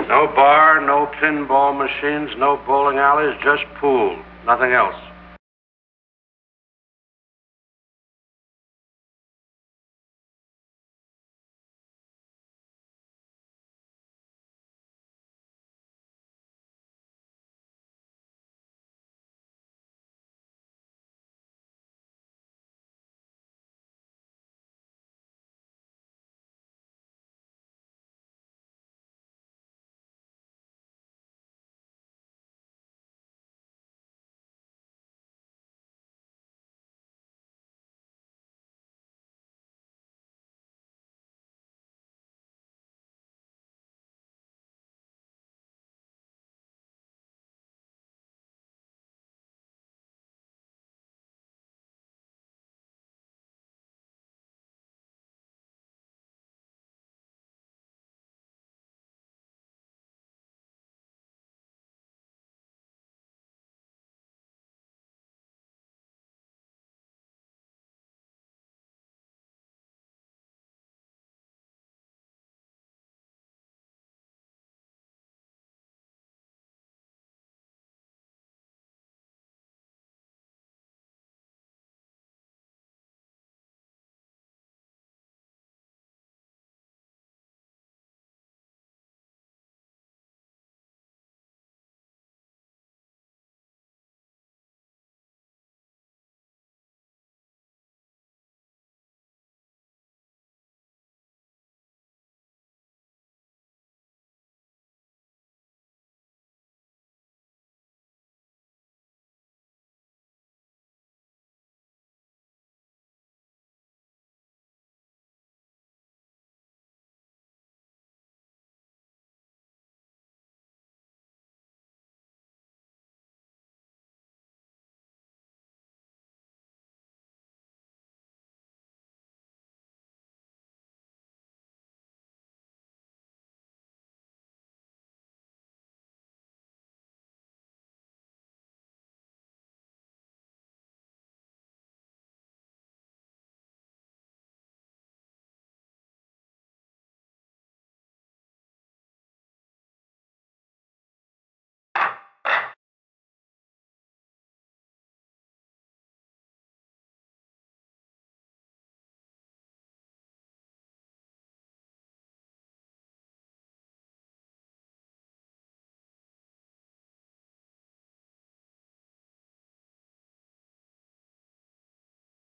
No bar, no pinball machines, no bowling alleys, just pool. Nothing else.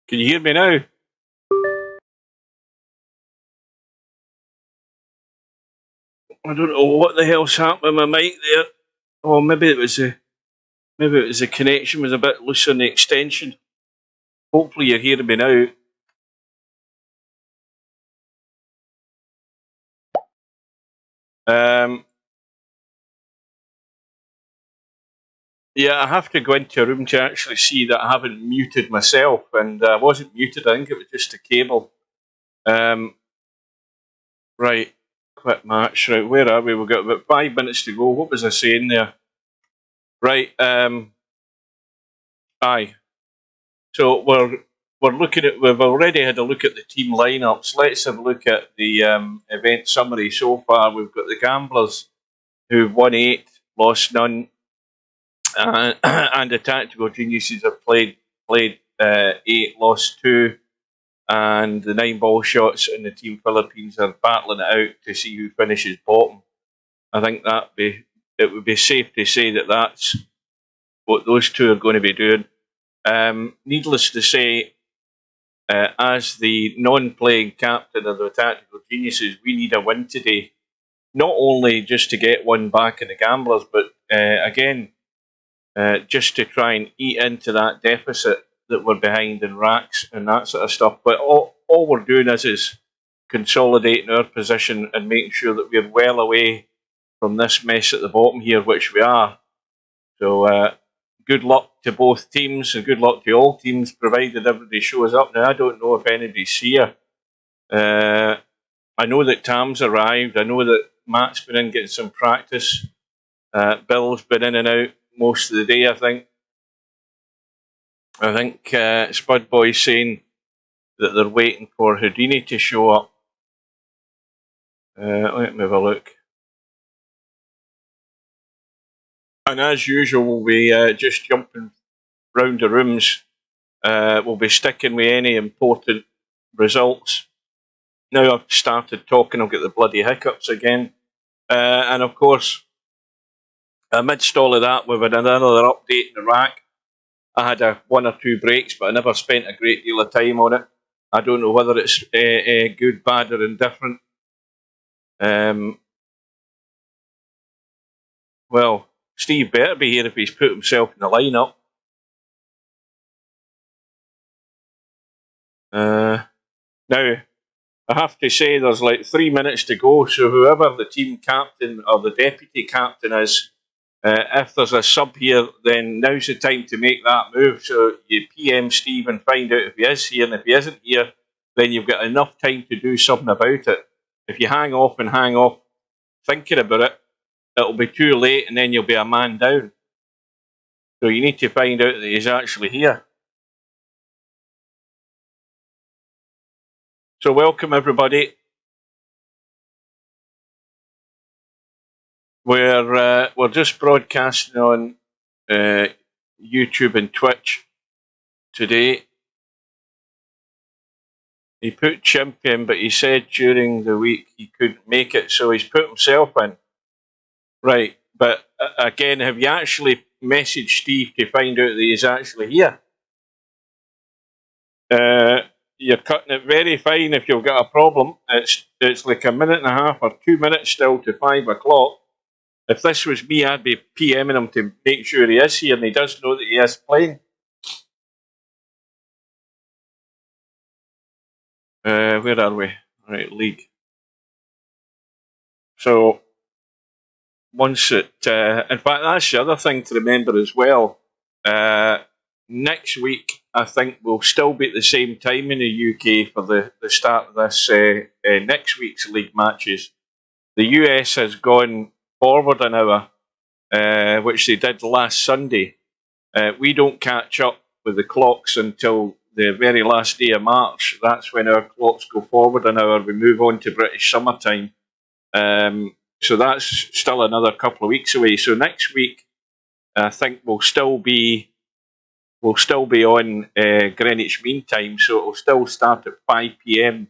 Can you hear me now? I don't know what the hell's happened with my mic there. Oh, maybe it was the connection was a bit loose on the extension. Hopefully you're hearing me now. Yeah, I have to go into a room to actually see that I haven't muted myself, and I wasn't muted. I think it was just a cable. Right, quit match. Right, where are we? We've got about 5 minutes to go. What was I saying there? Right, aye. So we're looking at. We've already had a look at the team lineups. Let's have a look at the event summary so far. We've got the Gamblers, who've won 8, lost none, and the Tactical Geniuses have played 8, lost 2, and the 9 ball shots in the Team Philippines are battling it out to see who finishes bottom. I think it would be safe to say that that's what those two are going to be doing. Needless to say, as the non-playing captain of the Tactical Geniuses, we need a win today. Not only just to get one back in the Gamblers, but again, just to try and eat into that deficit that we're behind in racks and that sort of stuff. But all we're doing is consolidating our position and making sure that we're well away from this mess at the bottom here, which we are. So good luck to both teams and good luck to all teams, provided everybody shows up. Now, I don't know if anybody's here. I know that Tam's arrived. I know that Matt's been in getting some practice. Bill's been in and out most of the day, I think. I think Spud Boy's saying that they're waiting for Houdini to show up. Let me have a look. And as usual, we'll be just jumping round the rooms. We'll be sticking with any important results. Now I've started talking, I've got the bloody hiccups again. And of course, amidst all of that, we've had another update in Iraq. I had one or two breaks, but I never spent a great deal of time on it. I don't know whether it's good, bad, or indifferent. Well, Steve better be here if he's put himself in the lineup. Now, I have to say there's like 3 minutes to go, so whoever the team captain or the deputy captain is, if there's a sub here, then now's the time to make that move. So you PM Steve and find out if he is here, and if he isn't here, then you've got enough time to do something about it. If you hang off thinking about it, it'll be too late, and then you'll be a man down. So you need to find out that he's actually here. So welcome everybody. We're just broadcasting on YouTube and Twitch today. He put Chimp in, but he said during the week he couldn't make it, so he's put himself in. Right, but again, have you actually messaged Steve to find out that he's actually here? You're cutting it very fine if you've got a problem. It's like a minute and a half or 2 minutes still to 5 o'clock. If this was me, I'd be PMing him to make sure he is here and he does know that he is playing. Where are we? Right, league. So, once it... in fact, that's the other thing to remember as well. Next week, I think we'll still be at the same time in the UK for the start of this next week's league matches. The US has gone forward an hour, which they did last Sunday. We don't catch up with the clocks until the very last day of March. That's when our clocks go forward an hour. We move on to British summertime. So that's still another couple of weeks away. So next week, I think we'll still be on Greenwich Mean Time. So it'll still start at 5 PM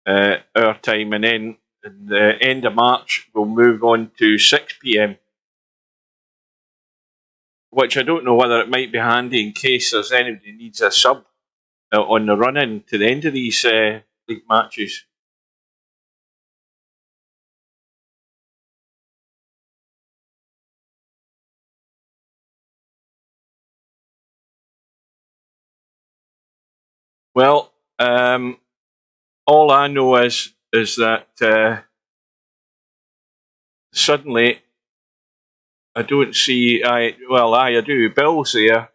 our time, and then at the end of March we'll move on to 6 PM. Which I don't know whether it might be handy in case there's anybody needs a sub on the run-in to the end of these league matches. Well, all I know is that suddenly I don't see. I do. Bill's there.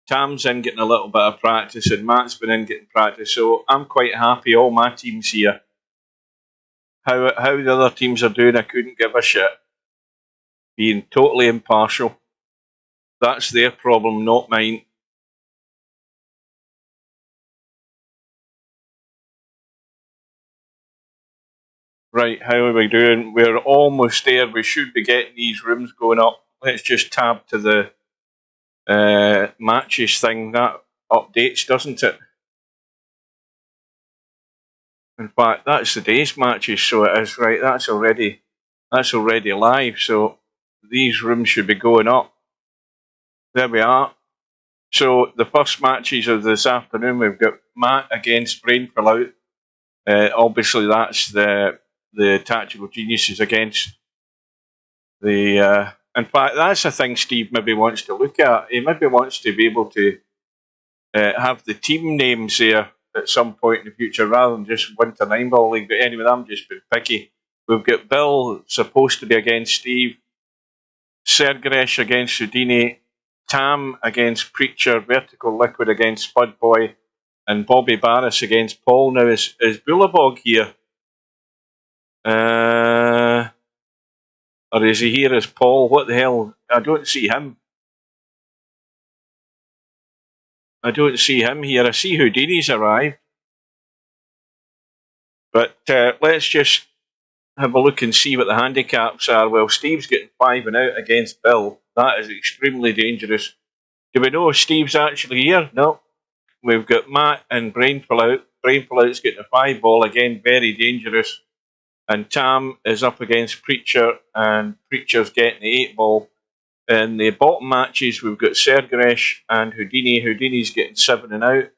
Tam's in getting a little bit of practice, and Matt's been in getting practice. So I'm quite happy. All my team's here. How the other teams are doing, I couldn't give a shit. Being totally impartial. That's their problem, not mine. Right, how are we doing? We're almost there. We should be getting these rooms going up. Let's just tab to the matches thing. That updates, doesn't it? In fact, that's the day's matches, so it is. Right, that's already live. So these rooms should be going up. There we are. So the first matches of this afternoon, we've got Matt against Brainful Out. Obviously, that's the Tactical Geniuses against the... in fact, that's a thing Steve maybe wants to look at. He maybe wants to be able to have the team names there at some point in the future rather than just Winter 9-Ball League. But anyway, I'm just being picky. We've got Bill supposed to be against Steve, Sergresh against Houdini, Tam against Preacher, Vertical Liquid against Spud Boy, and Bobby Barris against Paul. Now, is Bullabog here? Or is he here as Paul? What the hell? I don't see him. I don't see him here. I see Houdini's arrived. But let's just have a look and see what the handicaps are. Well, Steve's getting 5 and out against Bill. That is extremely dangerous. Do we know if Steve's actually here? No. We've got Matt and Brainful out. Brainful out's getting a 5 ball again, very dangerous. And Tam is up against Preacher, and Preacher's getting the 8 ball. In the bottom matches, we've got Sergeresh and Houdini. Houdini's getting 7 and out.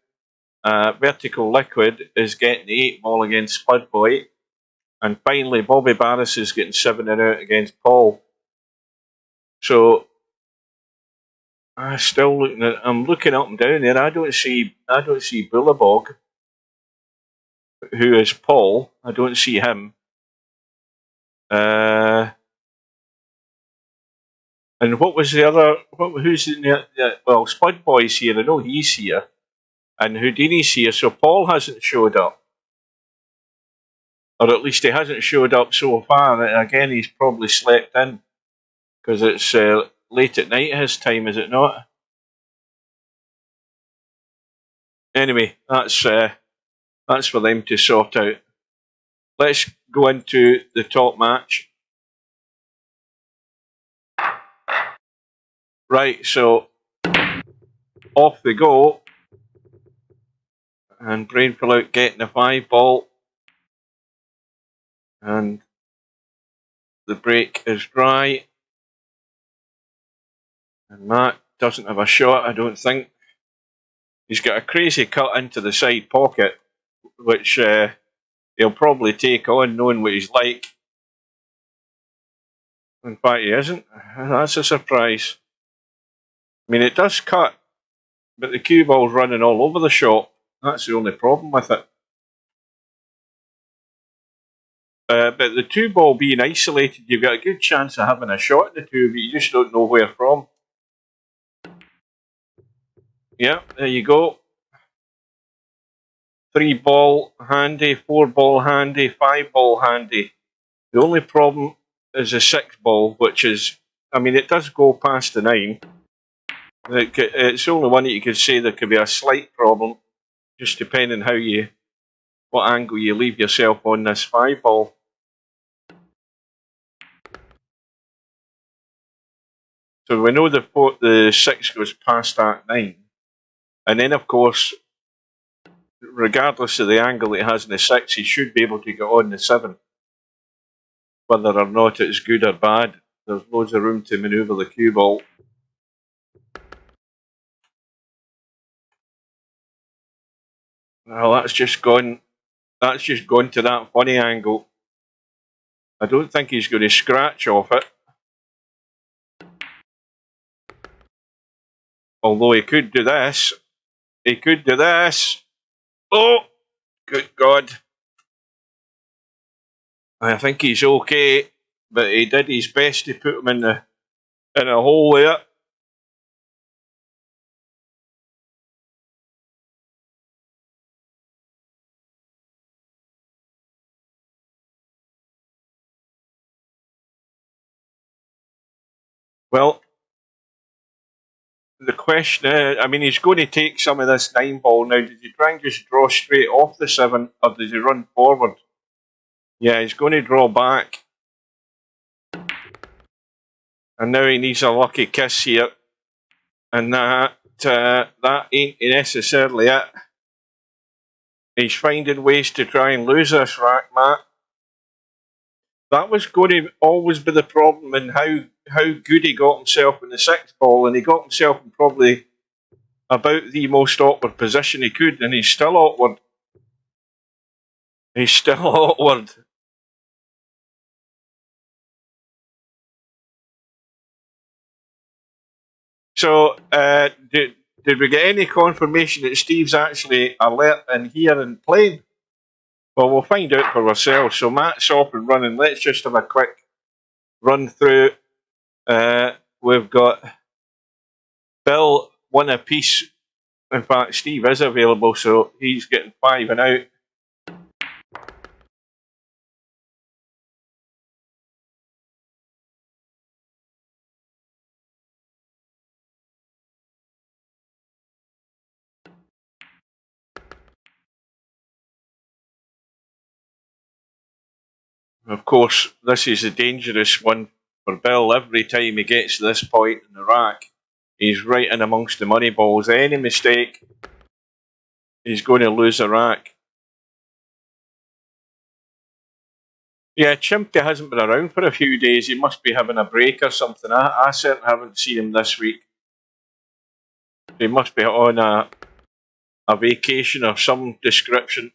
Vertical Liquid is getting the 8 ball against Spudboy. And finally, Bobby Barris is getting 7 and out against Paul. So I'm looking up and down there. I don't see Bullabog, who is Paul. I don't see him. And what was the other? Who's in the? Well, Spudboy's here. I know he's here, and Houdini's here. So Paul hasn't showed up, or at least he hasn't showed up so far. And again, he's probably slept in because it's late at night his time, is it not? Anyway, that's for them to sort out. Let's go into the top match. Right, so off they go. And Brainful out getting a 5 ball. And the break is dry. And Matt doesn't have a shot, I don't think. He's got a crazy cut into the side pocket, which he'll probably take on, knowing what he's like. In fact, he isn't. That's a surprise. I mean, it does cut, but the cue ball's running all over the shop. That's the only problem with it. But the 2 ball being isolated, you've got a good chance of having a shot at the 2, but you just don't know where from. Yeah, there you go. 3 ball handy, 4 ball handy, 5 ball handy. The only problem is a 6 ball, which is, I mean, it does go past the 9. It's the only one that you could say there could be a slight problem, just depending what angle you leave yourself on this 5 ball. So we know the 6 goes past that 9. And then, of course, regardless of the angle that he has in the 6, he should be able to get on the 7. Whether or not it's good or bad, there's loads of room to manoeuvre the cue ball. Well, that's just gone to that funny angle. I don't think he's going to scratch off it. Although he could do this. He could do this. Oh, good God. I think he's okay, but he did his best to put him in a hole there. Well, the question is, I mean, he's going to take some of this 9 ball now. Did he try and just draw straight off the 7, or does he run forward? Yeah, he's going to draw back. And now he needs a lucky kiss here. And that ain't necessarily it. He's finding ways to try and lose this rack, Matt. That was going to always be the problem in how good he got himself in the 6 ball, and he got himself in probably about the most awkward position he could, and he's still awkward. He's still awkward. So, did we get any confirmation that Steve's actually alert and here and playing? Well, we'll find out for ourselves. So Matt's off and running. Let's just have a quick run through. We've got Bill 1 apiece. In fact, Steve is available, so he's getting 5 and out. Of course, this is a dangerous one for Bill. Every time he gets to this point in the rack, he's right in amongst the money balls. Any mistake, he's going to lose a rack. Yeah, Chimpty hasn't been around for a few days. He must be having a break or something. I certainly haven't seen him this week. He must be on a vacation of some description.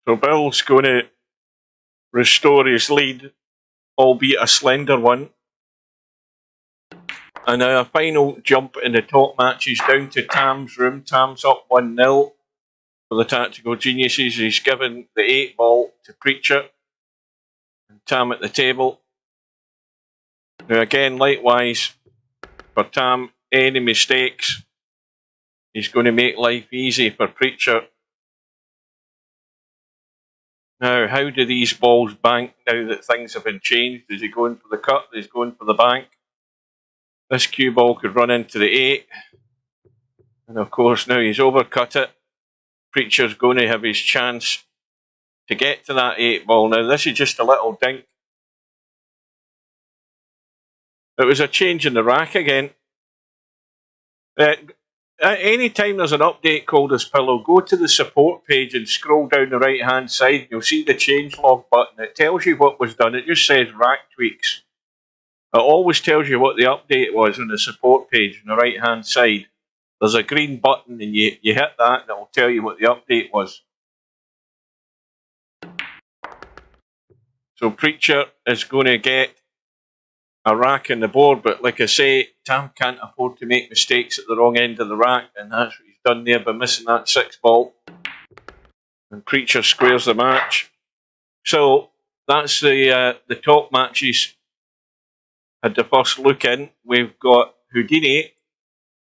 So Bill's going to restore his lead, albeit a slender one. And now a final jump in the top matches down to Tam's room. Tam's up 1-0 for the Tactical Geniuses. He's given the 8 ball to Preacher. And Tam at the table. Now again, likewise, for Tam, any mistakes, he's going to make life easy for Preacher. Now, how do these balls bank now that things have been changed? Is he going for the cut? Is he going for the bank? This cue ball could run into the 8. And of course, now he's overcut it. Preacher's going to have his chance to get to that 8 ball. Now, this is just a little dink. It was a change in the rack again. Any time there's an update called as Pillow, go to the support page and scroll down the right hand side. You'll see the changelog button. It tells you what was done. It just says rack tweaks. It always tells you what the update was on the support page on the right hand side. There's a green button and you hit that and it will tell you what the update was. So Preacher is going to get a rack in the board, but like I say, Tam can't afford to make mistakes at the wrong end of the rack, and that's what he's done there by missing that 6 ball. And Preacher squares the match. So that's the top matches. Had the first look in. We've got Houdini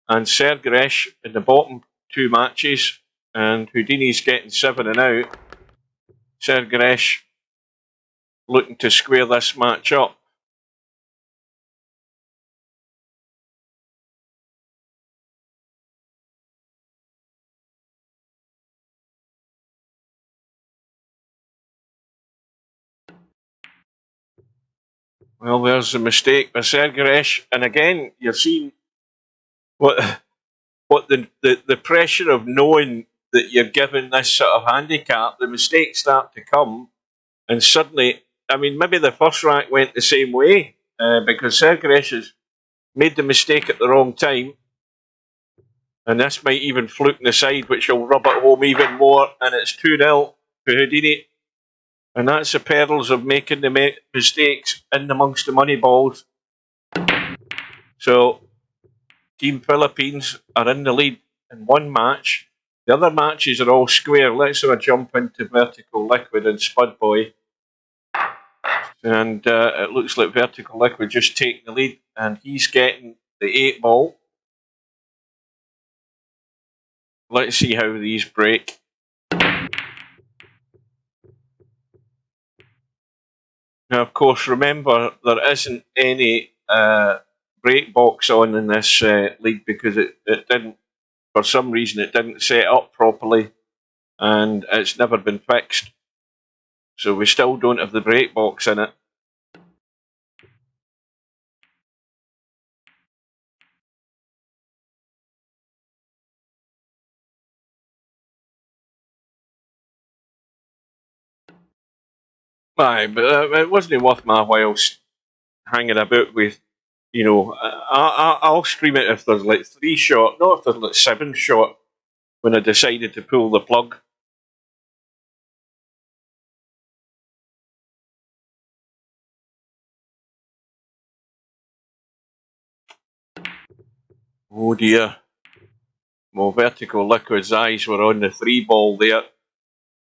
and Sergeresh in the bottom 2 matches, and Houdini's getting 7 and out. Sergeresh looking to square this match up. Well, there's a mistake by Sergeresh, and again, you're seeing what the pressure of knowing that you're given this sort of handicap. The mistakes start to come, and suddenly, I mean, maybe the first rack went the same way because Sergeresh has made the mistake at the wrong time, and this might even fluke in the side, which will rub it home even more, and it's 2-0 to Houdini. And that's the perils of making the mistakes in amongst the money balls. So, Team Philippines are in the lead in 1 match. The other matches are all square. Let's have a jump into Vertical Liquid and Spud Boy. And it looks like Vertical Liquid just taking the lead. And he's getting the 8 ball. Let's see how these break. Now, of course, remember, there isn't any break box on in this league because it didn't, for some reason, it didn't set up properly and it's never been fixed. So we still don't have the break box in it. Aye, but it wasn't worth my while hanging about with, you know, I'll stream it if there's like 3 shot, not if there's like 7 shot when I decided to pull the plug. Oh dear. Well, Vertical Liquid's eyes were on the 3 ball there.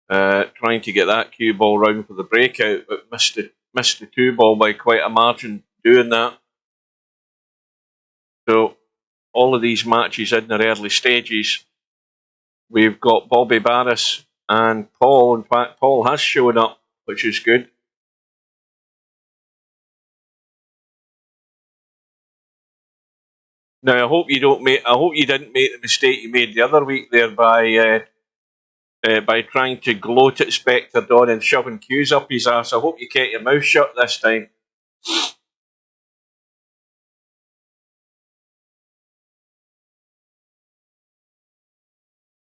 Trying to get that cue ball round for the breakout, but missed the 2 ball by quite a margin doing that. So all of these matches in their early stages, we've got Bobby Barris and Paul. In fact, Paul has shown up, which is good. Now I hope you don't make. I hope you didn't make the mistake you made the other week there by trying to gloat at Spectre Dawn and shoving cues up his ass. I hope you kept your mouth shut this time.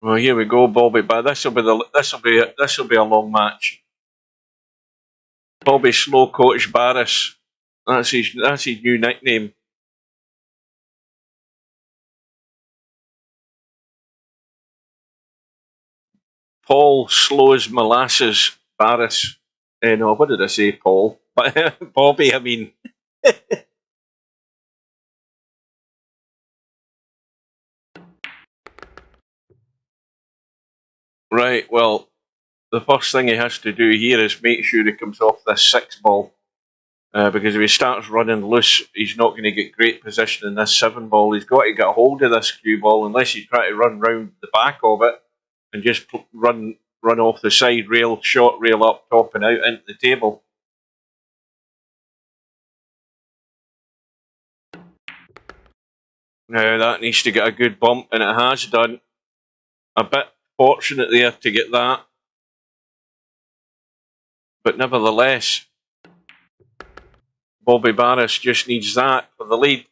Well, here we go, Bobby. But this will be a long match. Bobby Slow Coach Barris. That's his new nickname. Paul Slows Molasses Barris. No, what did I say, Paul? Bobby, I mean. Right, well, the first thing he has to do here is make sure he comes off this 6 ball. Because if he starts running loose, he's not going to get great position in this 7 ball. He's got to get a hold of this cue ball, unless you try to run round the back of it and just run off the side rail, short rail up top and out into the table. Now that needs to get a good bump, and it has done. A bit fortunate there to get that. But nevertheless, Bobby Barris just needs that for the lead.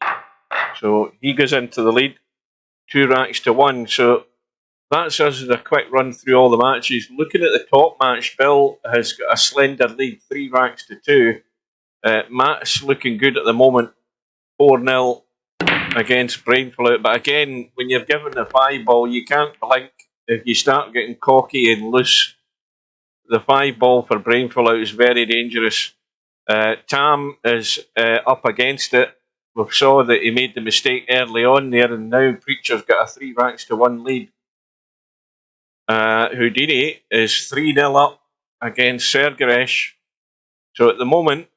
So he goes into the lead, 2 racks to 1. So that's us as a quick run through all the matches. Looking at the top match, Bill has got a slender lead, 3 racks to 2. Matt's looking good at the moment, 4-0 against Brainflout. But again, when you're given the 5 ball, you can't blink. If you start getting cocky and loose, the 5 ball for Brainflout is very dangerous. Tam is up against it. We saw that he made the mistake early on there, and now Preacher's got a 3 racks to 1 lead. Houdini is 3-0 up against Sergaresh. So at the moment,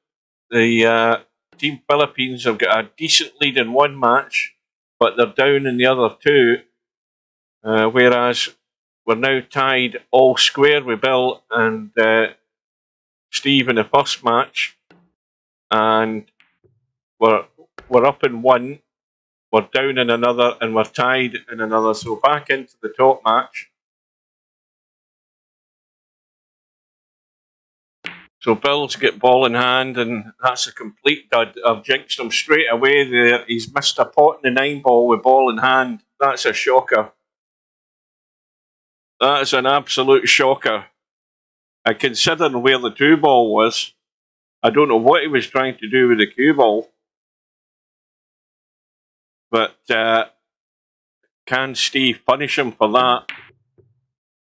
the Team Philippines have got a decent lead in 1 match, but they're down in the other 2. Whereas we're now tied all square with Bill and Steve in the first match, and we're up in 1, we're down in another, and we're tied in another. So back into the top match. So Bill's got ball in hand, and that's a complete dud. I've jinxed him straight away there. He's missed a pot in the 9 ball with ball in hand. That's a shocker. That is an absolute shocker. And considering where the 2 ball was, I don't know what he was trying to do with the cue ball. But can Steve punish him for that?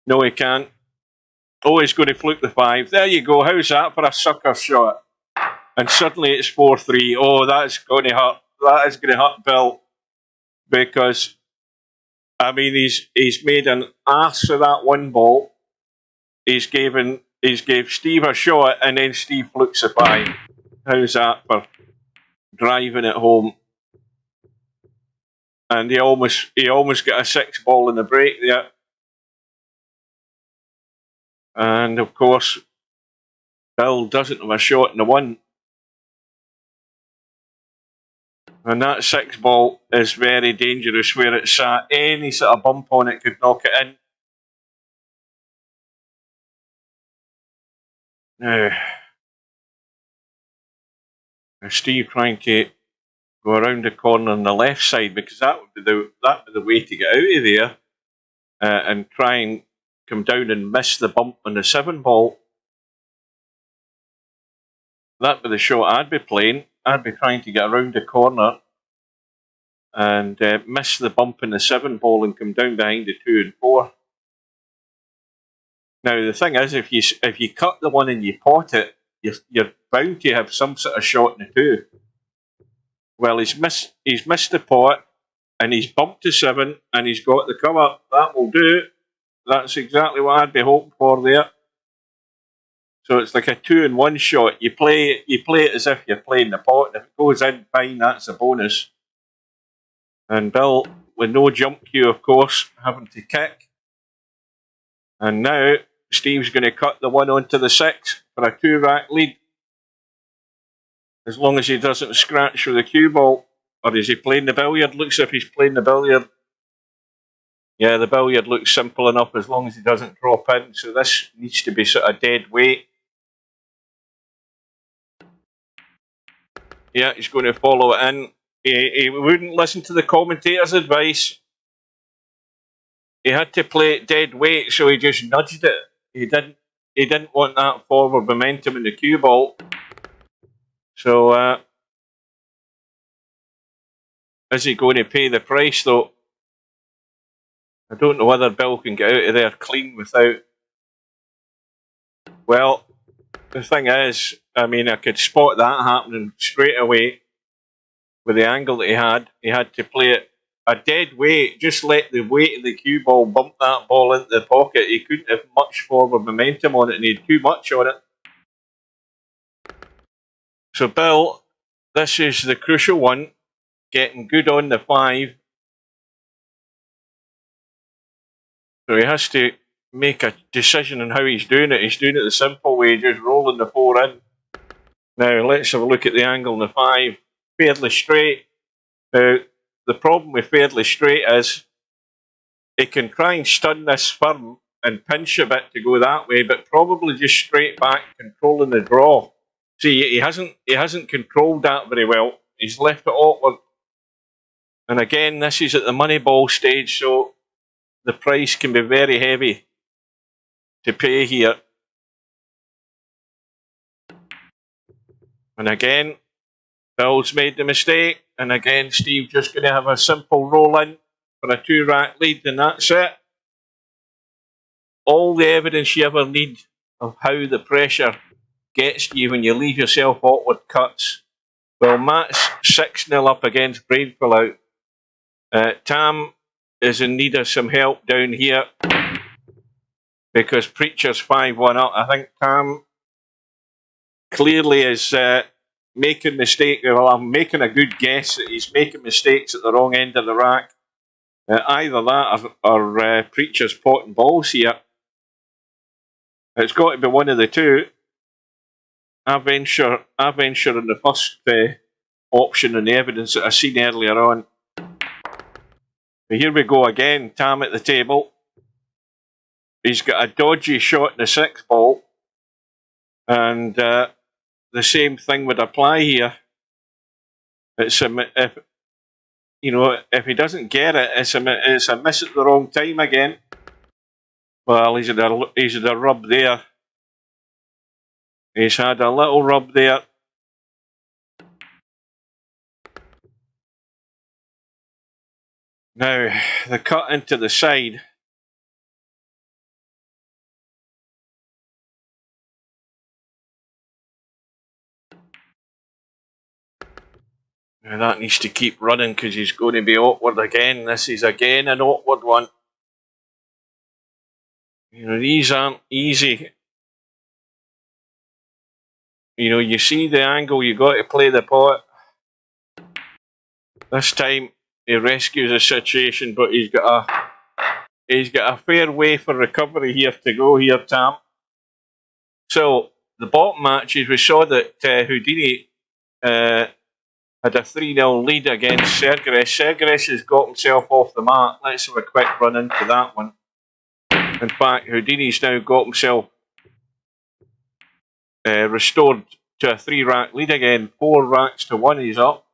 No, he can't. Oh, he's going to fluke the 5. There you go. How's that for a sucker shot? And suddenly it's 4-3. Oh, that's going to hurt. That is going to hurt Bill. Because, I mean, he's made an ass of that 1 ball. He's gave Steve a shot, and then Steve flukes the 5. How's that for driving it home? And he almost got a 6 ball in the break there. And of course, Bill doesn't have a shot in the 1. And that 6 ball is very dangerous where it's at. Any sort of bump on it could knock it in. Now, Steve trying to go around the corner on the left side, because that would be the way to get out of there, and try and come down and miss the bump on the 7 ball. That'd be the shot I'd be playing. I'd be trying to get around the corner and miss the bump in the 7 ball and come down behind the 2 and 4. Now the thing is, if you cut the 1 and you pot it, you're bound to have some sort of shot in the 2. Well, he's missed the pot, and he's bumped to 7, and he's got the cover. That will do. That's exactly what I'd be hoping for there. So it's like a 2 and 1 shot. You play it as if you're playing the pot. If it goes in, fine, that's a bonus. And Bill, with no jump cue, of course, having to kick. And now Steve's going to cut the 1 onto the 6 for a 2 rack lead. As long as he doesn't scratch with the cue ball. Or is he playing the billiard? Looks as if he's playing the billiard. Yeah, the billiard looks simple enough as long as he doesn't drop in. So this needs to be sort of dead weight. Yeah, he's going to follow it in. He wouldn't listen to the commentator's advice. He had to play it dead weight, so he just nudged it. He didn't want that forward momentum in the cue ball. So is he going to pay the price though? I don't know whether Bill can get out of there clean without. Well, the thing is, I mean, I could spot that happening straight away with the angle that he had. He had to play it a dead weight, just let the weight of the cue ball bump that ball into the pocket. He couldn't have much forward momentum on it, and he had too much on it. So Bill, this is the crucial one, getting good on the 5. So he has to make a decision on how he's doing it. He's doing it the simple way, just rolling the 4 in. Now let's have a look at the angle on the 5. Fairly straight. Now the problem with fairly straight is he can try and stun this firm and pinch a bit to go that way, but probably just straight back controlling the draw. See, he hasn't controlled that very well. He's left it awkward. And again, this is at the money ball stage, so the price can be very heavy to pay here. And again, Bill's made the mistake. And again, Steve just going to have a simple roll in for a 2-rack lead, and that's it. All the evidence you ever need of how the pressure gets to you when you leave yourself awkward cuts. Well, Matt's 6-0 up against Braidfill out. Tam is in need of some help down here because Preacher's 5-1 up. I think Tam clearly is making mistakes. Well, I'm making a good guess that he's making mistakes at the wrong end of the rack. Either that or Preacher's potting balls here. It's got to be one of the two. I venture on the first option and the evidence that I seen earlier on. But here we go again, Tam at the table. He's got a dodgy shot in the 6th ball. And the same thing would apply here. If he doesn't get it, it's a miss at the wrong time again. Well, he's had a rub there. He's had a little rub there. Now, the cut into the side. Now that needs to keep running because he's going to be awkward again. This is again an awkward one. These aren't easy. You see the angle, you got to play the pot. This time he rescues the situation, but he's got a fair way for recovery here to go here, Tam. So the bottom matches, we saw that Houdini had a 3-0 lead against Sergres. Sergres has got himself off the mat. Let's have a quick run into that one. In fact, Houdini's now got himself restored to a 3-rack lead again. 4 racks to 1 he's up.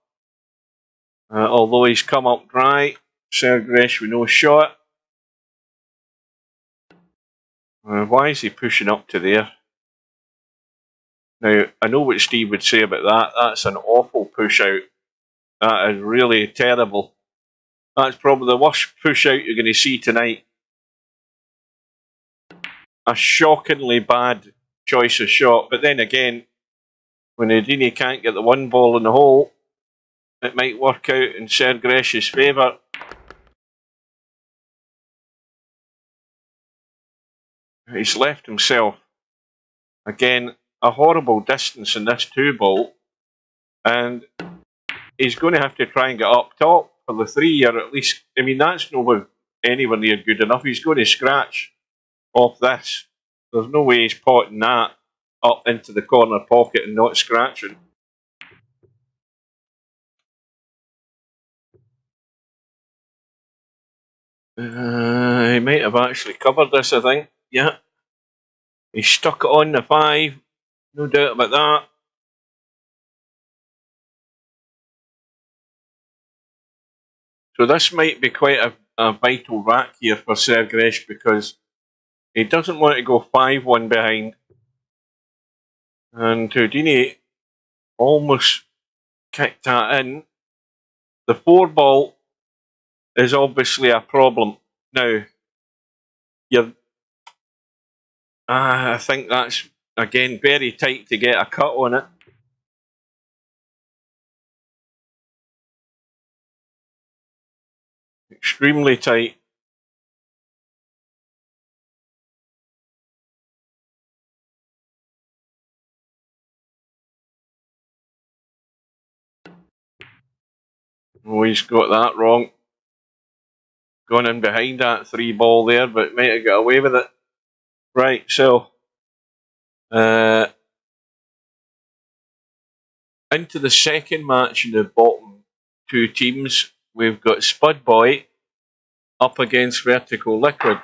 Although he's come up dry. Sergres with no shot. Why is he pushing up to there? Now, I know what Steve would say about that. That's an awful push out. That is really terrible. That's probably the worst push out you're going to see tonight. A shockingly bad choice of shot. But then again, when Houdini can't get the 1 ball in the hole, it might work out in Sergres' favour. He's left himself, again, a horrible distance in this 2 ball. And he's going to have to try and get up top for the 3, or at least, I mean, that's nowhere anywhere near good enough. He's going to scratch off this. There's no way he's potting that up into the corner pocket and not scratching. He might have actually covered this, I think. Yeah. He stuck it on the 5. No doubt about that. So this might be quite a vital rack here for Sergresh because he doesn't want to go 5-1 behind. And Houdini almost kicked that in. The 4 ball is obviously a problem. Now, I think that's, again, very tight to get a cut on it. Extremely tight. Oh, he's got that wrong. Gone in behind that 3 ball there, but might have got away with it. Right, so into the second match in the bottom 2 teams, we've got Spud Boy up against Vertical Liquid.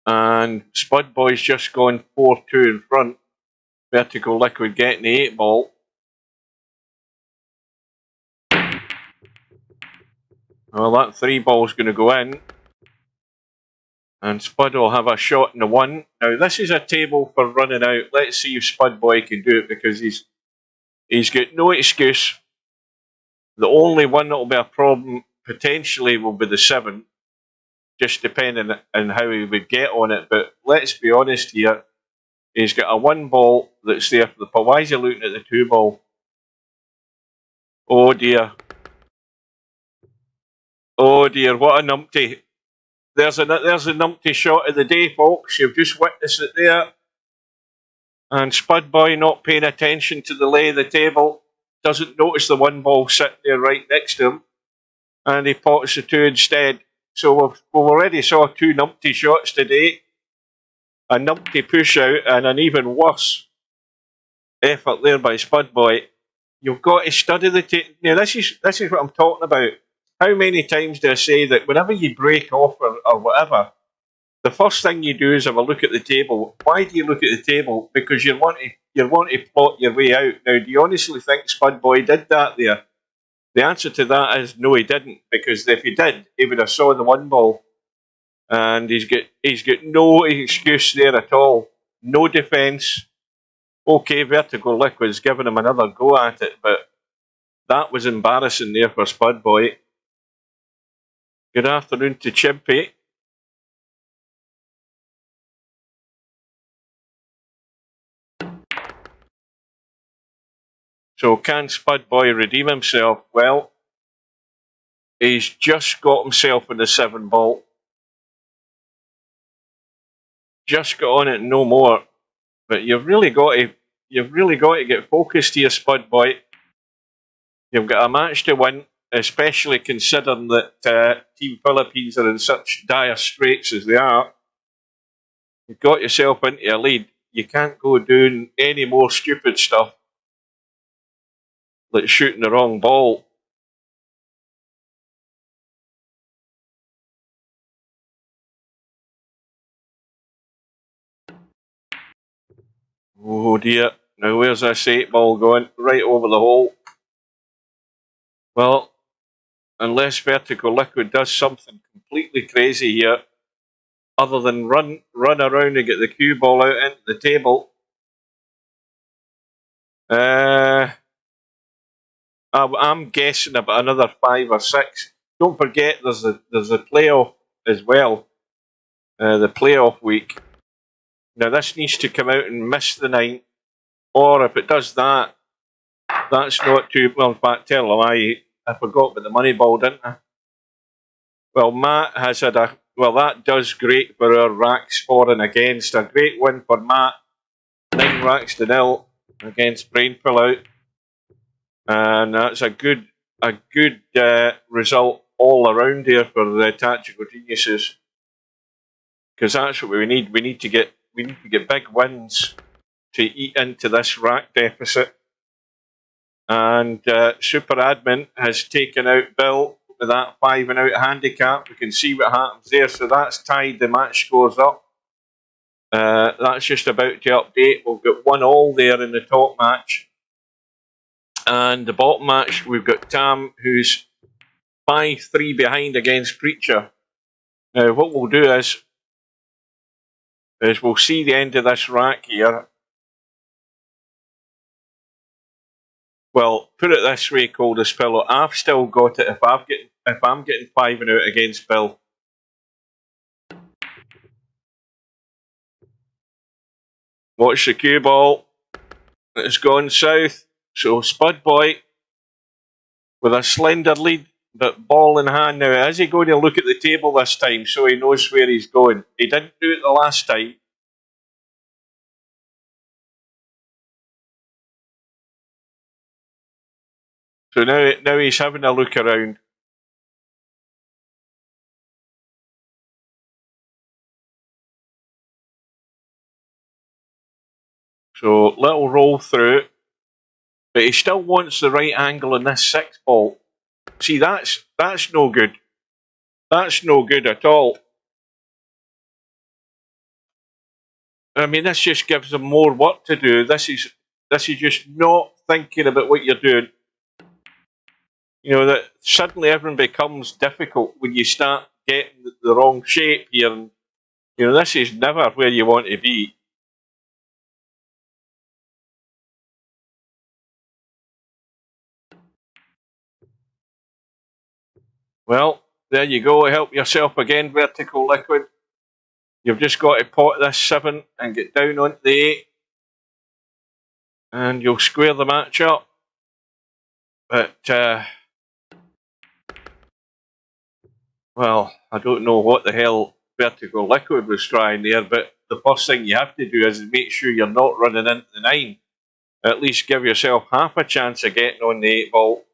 And Spud Boy's just gone 4-2 in front. Vertical Liquid getting the 8 ball. Well, that 3 ball's going to go in. And Spud will have a shot in the 1. Now, this is a table for running out. Let's see if Spud Boy can do it because he's got no excuse. The only one that will be a problem potentially will be the 7, just depending on how he would get on it. But let's be honest here. He's got a 1 ball that's there for the putt. Why is he looking at the 2 ball? Oh dear. Oh dear, what a numpty. There's a numpty shot of the day, folks. You've just witnessed it there. And Spud Boy not paying attention to the lay of the table. Doesn't notice the 1 ball sitting there right next to him. And he pots the 2 instead. So we've already saw 2 numpty shots today. A numpty push out and an even worse effort there by Spud Boy. You've got to study the table. Now, this is what I'm talking about. How many times do I say that whenever you break off or whatever, the first thing you do is have a look at the table. Why do you look at the table? Because you want to plot your way out. Now, do you honestly think Spud Boy did that there? The answer to that is no, he didn't. Because if he did, he would have saw the 1 ball, and he's got no excuse there at all. No defence. Okay, Vertical Liquid's giving him another go at it, but that was embarrassing there for Spud Boy. Good afternoon to Chimpy. So can Spud Boy redeem himself? Well, he's just got himself in the 7 ball. Just got on it, no more. But you've really got to get focused here, Spud Boy. You've got a match to win, especially considering that Team Philippines are in such dire straits as they are. You've got yourself into a lead. You can't go doing any more stupid stuff like shooting the wrong ball. Oh dear. Now where's this 8 ball going? Right over the hole. Well, unless Vertical Liquid does something completely crazy here, other than run around and get the cue ball out into the table. I'm guessing about another 5 or 6. Don't forget there's a playoff as well. The playoff week. Now this needs to come out and miss the 9. Or if it does that, that's not too... Well, in fact, tell them I forgot about the money ball, didn't I? Well, Matt has had a... Well, that does great for our racks for and against. A great win for Matt. 9 racks to 0 against Brain Pullout. And that's a good result all around here for the Tactical Geniuses. Because that's what we need. We need to get big wins to eat into this rack deficit. And Super Admin has taken out Bill. with that 5 and out handicap. We can see what happens there. So that's tied. The match scores up. That's just about to update. We've got 1-1 there in the top match. And the bottom match, we've got Tam, who's 5-3 behind against Preacher. Now, what we'll do is we'll see the end of this rack here. Well, put it this way, Coldest Pillow. I've still got it if I'm getting 5 and out against Bill. Watch the cue ball. It's gone south. So Spud Boy with a slender lead, but ball in hand now. Is he going to look at the table this time so he knows where he's going? He didn't do it the last time. So now he's having a look around. So little roll through, but he still wants the right angle on this 6 ball. See, that's no good. That's no good at all. I mean, this just gives him more work to do. This is just not thinking about what you're doing. You know, that suddenly everything becomes difficult when you start getting the wrong shape here. And, you know, this is never where you want to be. Well, there you go. Help yourself again, Vertical Liquid. You've just got to pot this 7 and get down onto the 8. And you'll square the match up. But, well, I don't know what the hell Vertical Liquid was trying there, but the first thing you have to do is make sure you're not running into the 9. At least give yourself half a chance of getting on the 8 ball.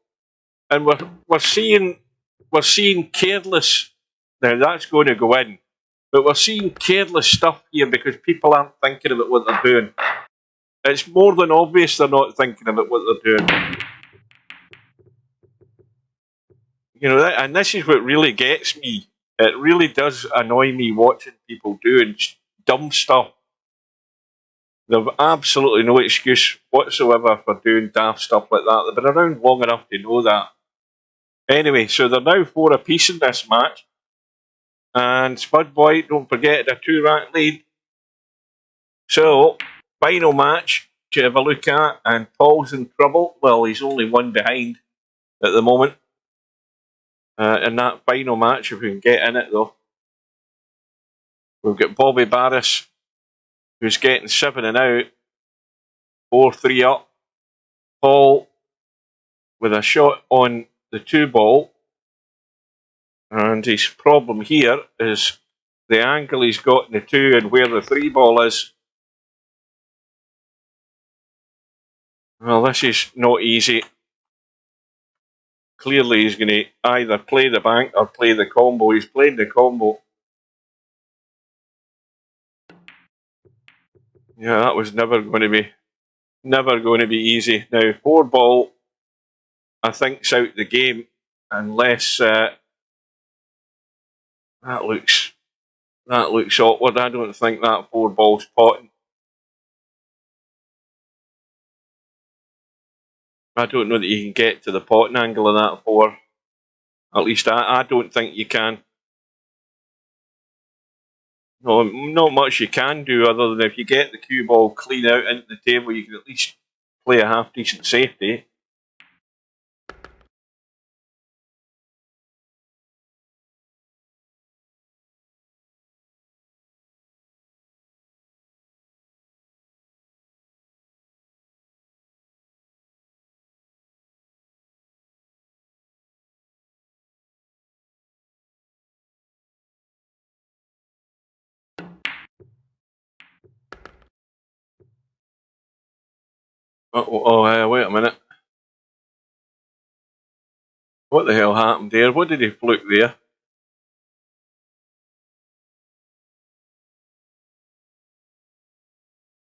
And we're seeing careless. Now that's going to go in, but we're seeing careless stuff here because people aren't thinking about what they're doing. It's more than obvious they're not thinking about what they're doing. You know, and this is what really gets me. It really does annoy me watching people doing dumb stuff. They've absolutely no excuse whatsoever for doing daft stuff like that. They've been around long enough to know that. Anyway, so they're now 4 apiece in this match. And Spud Boy, don't forget, a 2-rack lead. So, final match to have a look at. And Paul's in trouble. Well, he's only 1 behind at the moment. In that final match, if we can get in it though. We've got Bobby Barris, who's getting 7 and out. 4-3 up. Paul with a shot on the 2 ball. And his problem here is the angle he's got in the 2 and where the 3 ball is. Well, this is not easy. Clearly he's going to either play the bank or play the combo. He's playing the combo. Yeah, that was never going to be easy. Now 4 ball, I think's out the game unless that looks awkward. I don't think that 4 ball's potting. I don't know that you can get to the potting angle of that 4. At least I don't think you can. No, not much you can do other than if you get the cue ball clean out into the table, you can at least play a half decent safety. Wait a minute. What the hell happened there? What did he fluke there?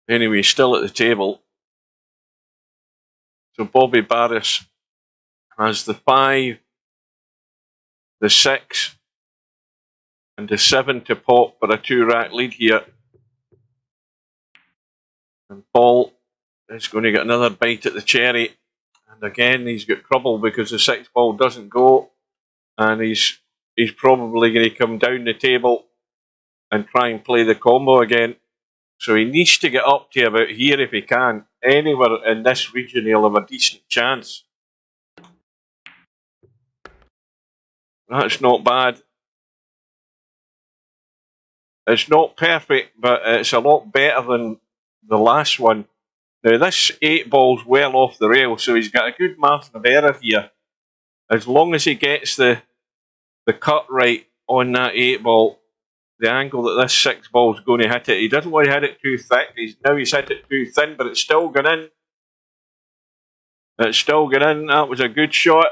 Anyway, still at the table. So Bobby Barris has the 5, the 6 and the 7 to pop for a 2-rack lead here. And Paul is going to get another bite at the cherry. And again, he's got trouble because the 6 ball doesn't go. And he's probably going to come down the table and try and play the combo again. So he needs to get up to about here if he can. Anywhere in this region, he'll have a decent chance. That's not bad. It's not perfect, but it's a lot better than the last one. Now, this 8 ball's well off the rail, so he's got a good margin of error here. As long as he gets the cut right on that 8 ball, the angle that this 6 ball's going to hit it. He doesn't want to hit it too thick. Now he's hit it too thin, but it's still gone in. It's still gone in. That was a good shot.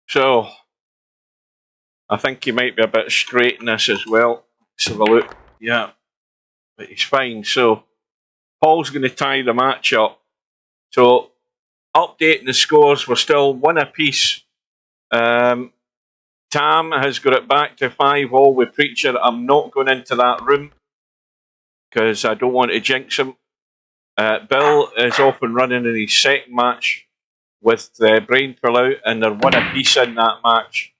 So, I think he might be a bit straight in this as well. Let's have a look. Yeah, but he's fine. So, Paul's going to tie the match up. So, updating the scores, we're still 1 apiece. Tam has got it back to 5-all with Preacher. I'm not going into that room because I don't want to jinx him. Bill is off and running in his second match with Brain Pull Out, and they're 1 apiece in that match.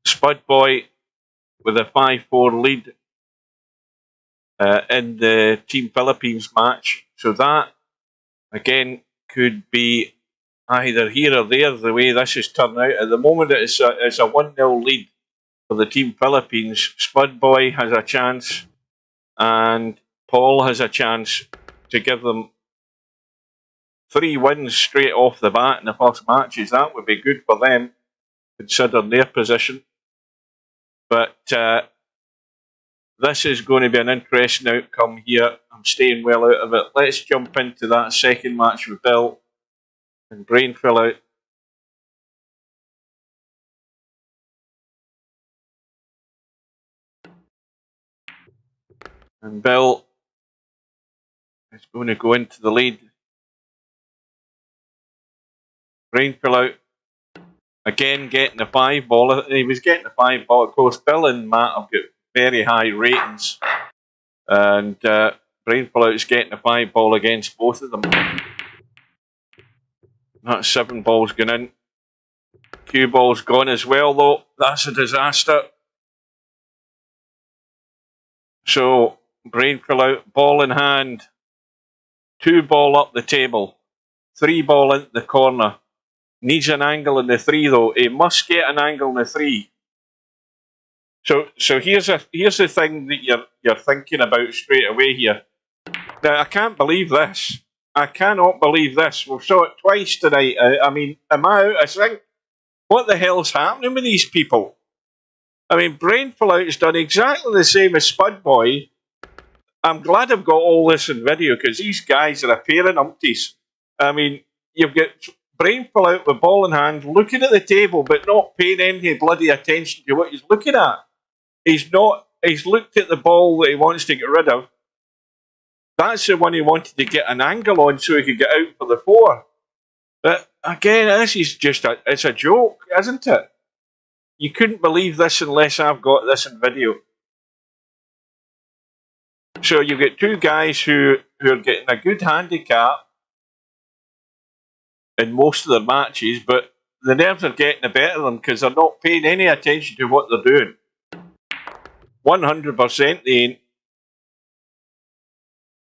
Spud Boy with a 5-4 lead in the Team Philippines match. So that, again, could be either here or there, the way this is turned out. At the moment, it's a 1-0 lead for the Team Philippines. Spud Boy has a chance, and Paul has a chance to give them 3 wins straight off the bat in the first matches. That would be good for them, considering their position. But this is going to be an interesting outcome here. I'm staying well out of it. Let's jump into that second match with Bill and Brain Fill Out. And Bill is going to go into the lead. Brain Fill Out again getting the 5 ball. He was getting the 5 ball. Of course, Bill and Matt have got very high ratings. And Brain Fill Out is getting the 5 ball against both of them. That 7 ball's gone in. Cue ball's gone as well, though. That's a disaster. So, Brain Fill Out, ball in hand. 2 ball up the table. 3 ball into the corner. Needs an angle in the 3, though. He must get an angle in the 3. So here's the thing that you're thinking about straight away here. Now, I can't believe this. I cannot believe this. We've saw it twice tonight. I mean, am I out of sync? What the hell's happening with these people? I mean, Brain Pull Out's done exactly the same as Spud Boy. I'm glad I've got all this in video because these guys are a pair of numpties. I mean, you've got Brain Pull Out with ball in hand, looking at the table, but not paying any bloody attention to what he's looking at. He's looked at the ball that he wants to get rid of. That's the one he wanted to get an angle on so he could get out for the 4. But again, this is just it's a joke, isn't it? You couldn't believe this unless I've got this in video. So you've got 2 guys who are getting a good handicap in most of their matches, but the nerves are getting the better of them because they're not paying any attention to what they're doing. 100% they ain't.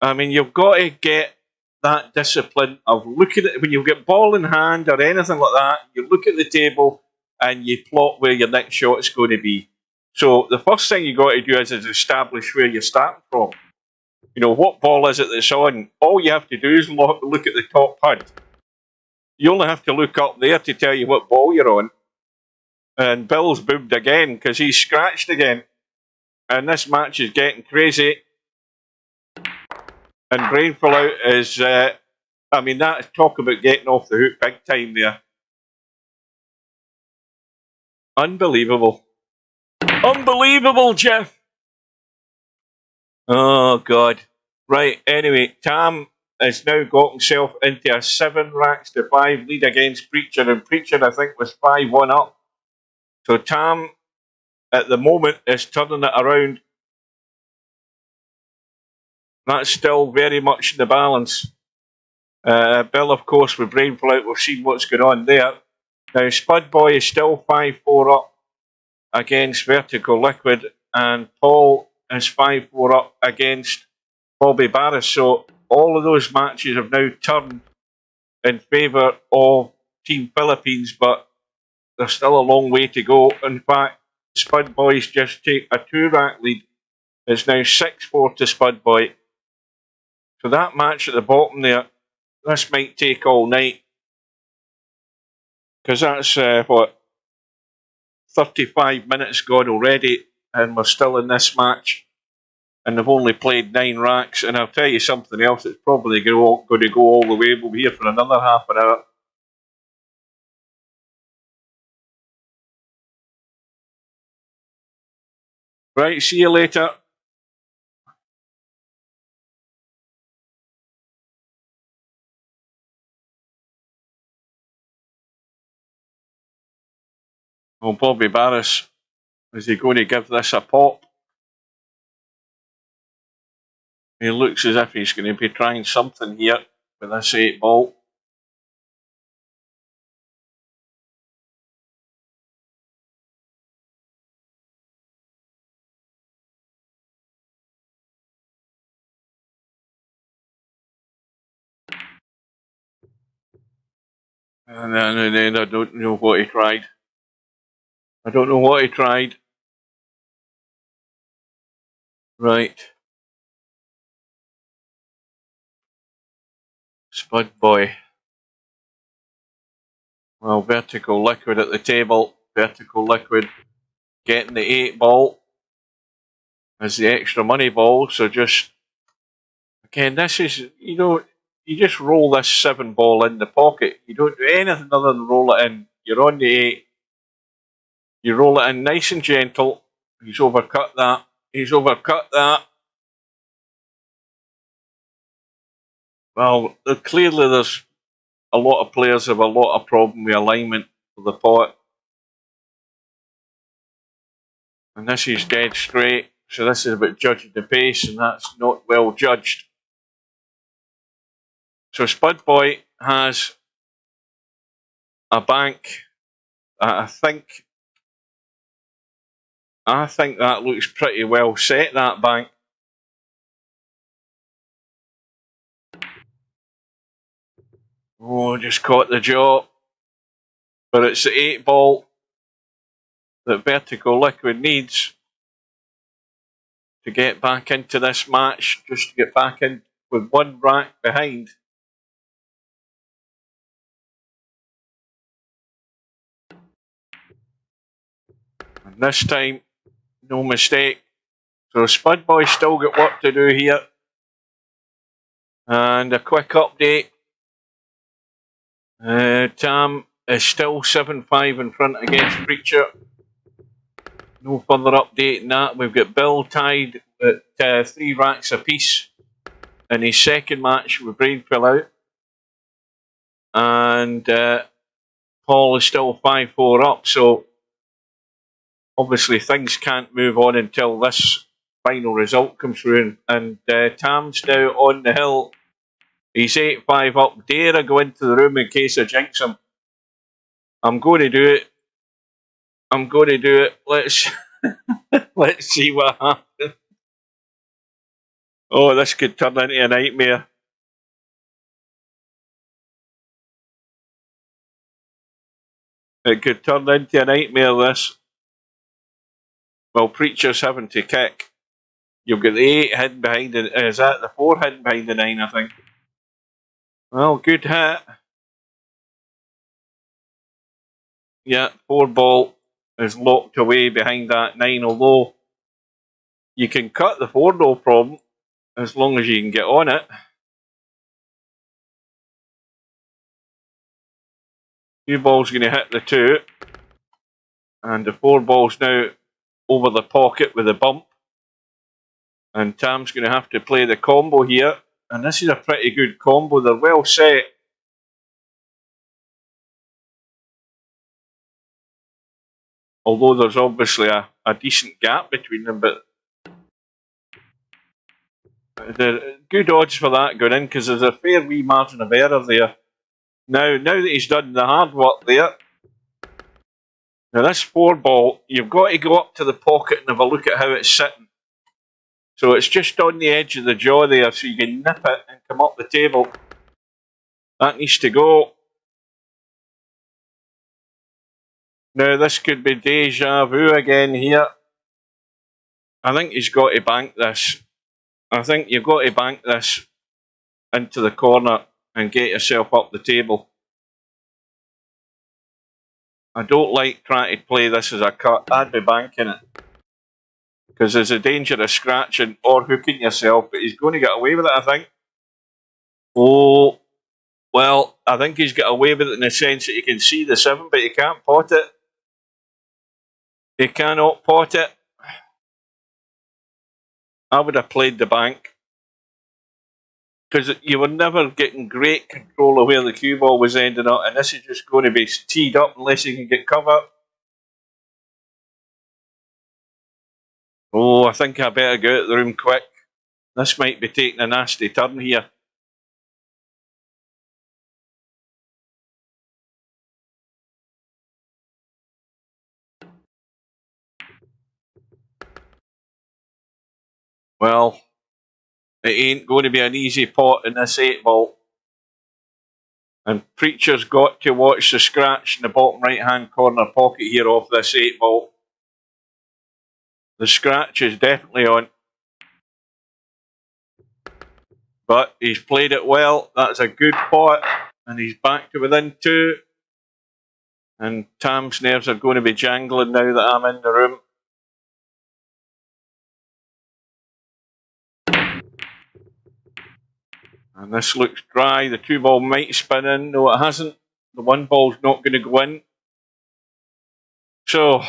I mean, you've got to get that discipline of looking at when you get ball in hand or anything like that. You look at the table and you plot where your next shot's going to be. So the first thing you got to do is establish where you're starting from. You know, what ball is it that's on? All you have to do is look at the top HUD. You only have to look up there to tell you what ball you're on. And Bill's boomed again because he's scratched again. And this match is getting crazy. And Brain Pull Out is, I mean, that talk about getting off the hook big time there. Unbelievable. Unbelievable, Jeff. Oh, God. Right, anyway, Tam has now got himself into a 7-5 lead against Preacher, and Preacher, I think, was 5-1 up. So Tam, at the moment, is turning it around. That's still very much in the balance. Bill, of course, with Brainful out, we've seen what's going on there. Now, Spud Boy is still 5-4 up against Vertical Liquid, and Paul is 5-4 up against Bobby Barris. So all of those matches have now turned in favour of Team Philippines, but there's still a long way to go. In fact, Spud Boys just take a 2-rack lead. It's now 6-4 to Spud Boy. So that match at the bottom there, this might take all night. Because that's, 35 minutes gone already, and we're still in this match. And they've only played 9 racks. And I'll tell you something else, it's probably going to go all the way. We'll be here for another half an hour. Right, see you later. Well, Bobby Barris, is he going to give this a pop? He looks as if he's going to be trying something here with this 8-ball. And then I don't know what he tried. I don't know what he tried. Right. Spud Boy. Well, Vertical Liquid at the table. Vertical Liquid getting the 8-ball as the extra money ball. So just, again, this is, you just roll this 7-ball in the pocket. You don't do anything other than roll it in. You're on the 8. You roll it in nice and gentle. He's overcut that. He's overcut that. Well, clearly there's a lot of players have a lot of problem with alignment for the pot. And this is dead straight. So this is about judging the pace, and that's not well judged. So Spud Boy has a bank. I think that looks pretty well set, that bank. Oh, just caught the jaw. But it's the 8-ball that Vertical Liquid needs to get back into this match, just to get back in with 1 rack behind. And this time, no mistake. So Spud Boy's still got work to do here. And a quick update. Tam is still 7-5 in front against Preacher. No further update than that. We've got Bill tied at 3 racks apiece in his second match with Brainfill out. And Paul is still 5-4 up. So obviously things can't move on until this final result comes through. And Tam's now on the hill. He's 8-5 up. Dare I go into the room in case I jinx him? I'm going to do it. I'm going to do it. Let's see what happens. Oh, this could turn into a nightmare. It could turn into a nightmare, this. Well, Preacher's having to kick. You've got the 8 hidden behind it. Is that the 4 hidden behind the 9, I think? Well, good hit. Yeah, 4-ball is locked away behind that 9, although you can cut the 4 no problem, as long as you can get on it. 2 ball's going to hit the 2. And the 4 ball's now over the pocket with a bump. And Tam's going to have to play the combo here. And this is a pretty good combo. They're well set. Although there's obviously a decent gap between them, but the good odds for that going in because there's a fair wee margin of error there. Now that he's done the hard work there, now this 4-ball, you've got to go up to the pocket and have a look at how it's sitting. So it's just on the edge of the jaw there, so you can nip it and come up the table. That needs to go. Now this could be deja vu again here. I think he's got to bank this. I think you've got to bank this into the corner and get yourself up the table. I don't like trying to play this as a cut. I'd be banking it. Because there's a danger of scratching or hooking yourself, but he's going to get away with it, I think. Oh, well, I think he's got away with it in the sense that you can see the 7, but you can't pot it. You cannot pot it. I would have played the bank. Because you were never getting great control of where the cue ball was ending up, and this is just going to be teed up unless you can get cover. Oh, I think I better go out of the room quick. This might be taking a nasty turn here. Well, it ain't going to be an easy pot in this 8-ball. And Preacher's got to watch the scratch in the bottom right-hand corner pocket here off this 8-ball. The scratch is definitely on. But he's played it well. That's a good pot. And he's back to within 2. And Tam's nerves are going to be jangling now that I'm in the room. And this looks dry. The 2-ball might spin in. No, it hasn't. The 1-ball's not going to go in. So,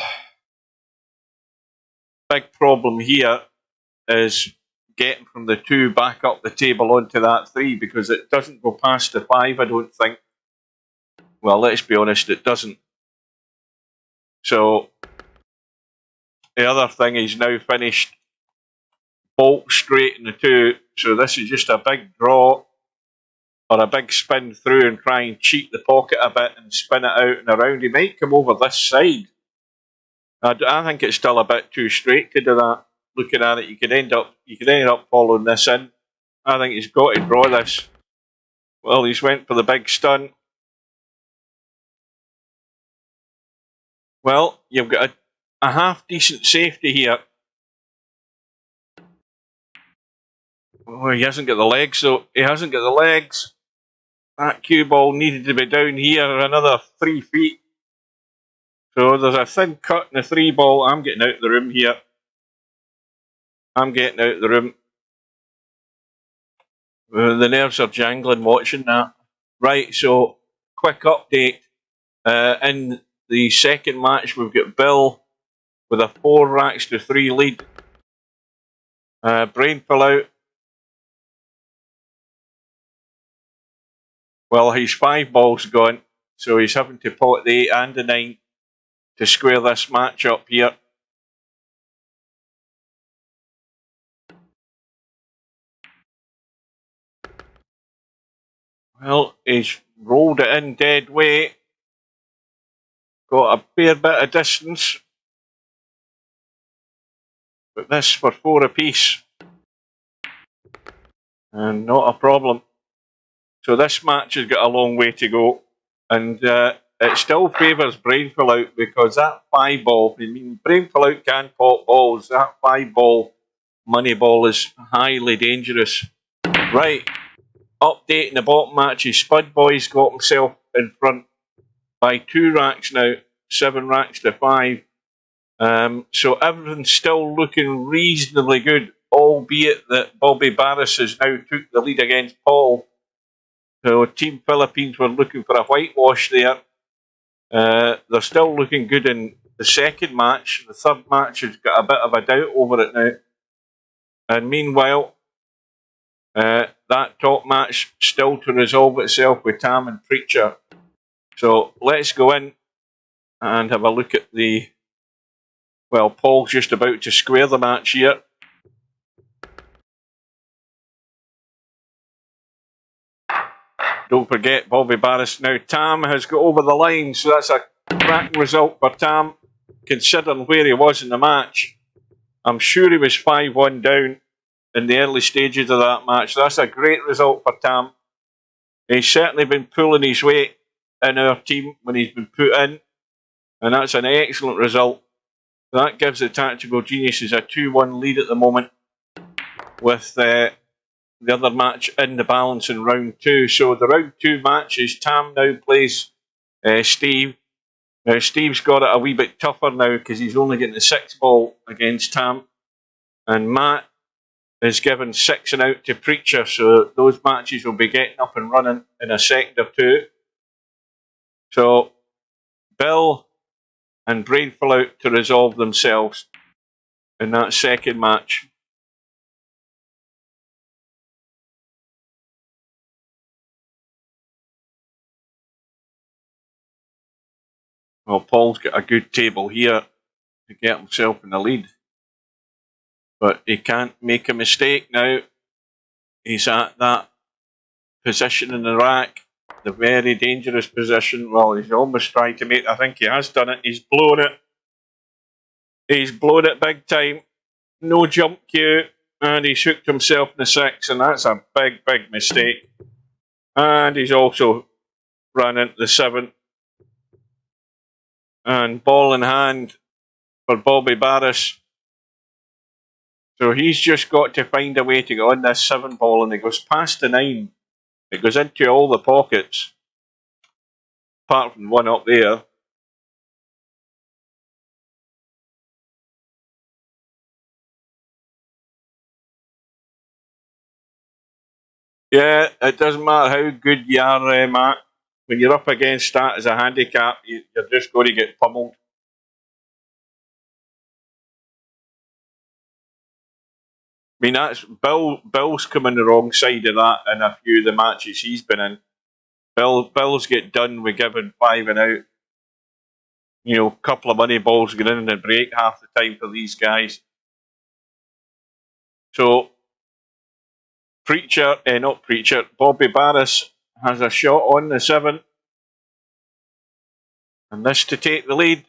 big problem here is getting from the 2 back up the table onto that 3 because it doesn't go past the 5, I don't think. Well, let's be honest, it doesn't. So, the other thing is now finished bolt straight in the 2. So this is just a big draw or a big spin through and try and cheat the pocket a bit and spin it out and around. He might come over this side. I think it's still a bit too straight to do that. Looking at it, you could end up following this in. I think he's got to draw this. Well, he's went for the big stun. Well, you've got a half decent safety here. Oh, he hasn't got the legs, so he hasn't got the legs. That cue ball needed to be down here another 3 feet. So there's a thin cut in the 3-ball. I'm getting out of the room here. I'm getting out of the room. The nerves are jangling watching that. Right, so quick update. In the second match, we've got Bill with a 4 racks to 3 lead. Brain fell out. Well, he's 5 balls gone, so he's having to pot the 8 and the 9 to square this match up here. Well, he's rolled it in dead weight. Got a fair bit of distance. But this for 4 apiece. And not a problem. So this match has got a long way to go. And it still favours Brainful Out because that 5-ball, I mean, Brainful Out can pot balls. That 5-ball money ball is highly dangerous. Right. Update in the bottom matches. Spud Boy's got himself in front by 2 racks now. 7 racks to 5. So everything's still looking reasonably good, albeit that Bobby Barris has now took the lead against Paul. So Team Philippines were looking for a whitewash there. They're still looking good in the second match. The third match has got a bit of a doubt over it now. And meanwhile, that top match still to resolve itself with Tam and Preacher. So let's go in and have a look at the... Well, Paul's just about to square the match here. Don't forget Bobby Barris. Now Tam has got over the line, so that's a cracking result for Tam, considering where he was in the match. I'm sure he was 5-1 down in the early stages of that match. So that's a great result for Tam. He's certainly been pulling his weight in our team when he's been put in, and that's an excellent result. That gives the Tactical Geniuses a 2-1 lead at the moment, with the other match in the balance in round 2. So the round 2 match is Tam now plays Steve. Now Steve's got it a wee bit tougher now because he's only getting the 6 ball against Tam, and Matt is given 6 and out to Preacher, so those matches will be getting up and running in a second or two. So Bill and Brainful out to resolve themselves in that second match. Well, Paul's got a good table here to get himself in the lead, but he can't make a mistake now. He's at that position in the rack, the very dangerous position. Well, he's almost tried to make... I think he has done it. He's blown it. He's blown it big time. No jump cue, and he's hooked himself in the 6, and that's a big, big mistake. And he's also run into the 7. And ball in hand for Bobby Barris. So he's just got to find a way to go on this 7 ball, and it goes past the 9. It goes into all the pockets, apart from one up there. Yeah, it doesn't matter how good you are, Matt. When you're up against that as a handicap, you're just going to get pummeled. I mean, that's Bill's come on the wrong side of that in a few of the matches he's been in. Bill's get done with giving 5 and out. You know, a couple of money balls get in the break half the time for these guys. So, Bobby Barris has a shot on the 7. And this to take the lead.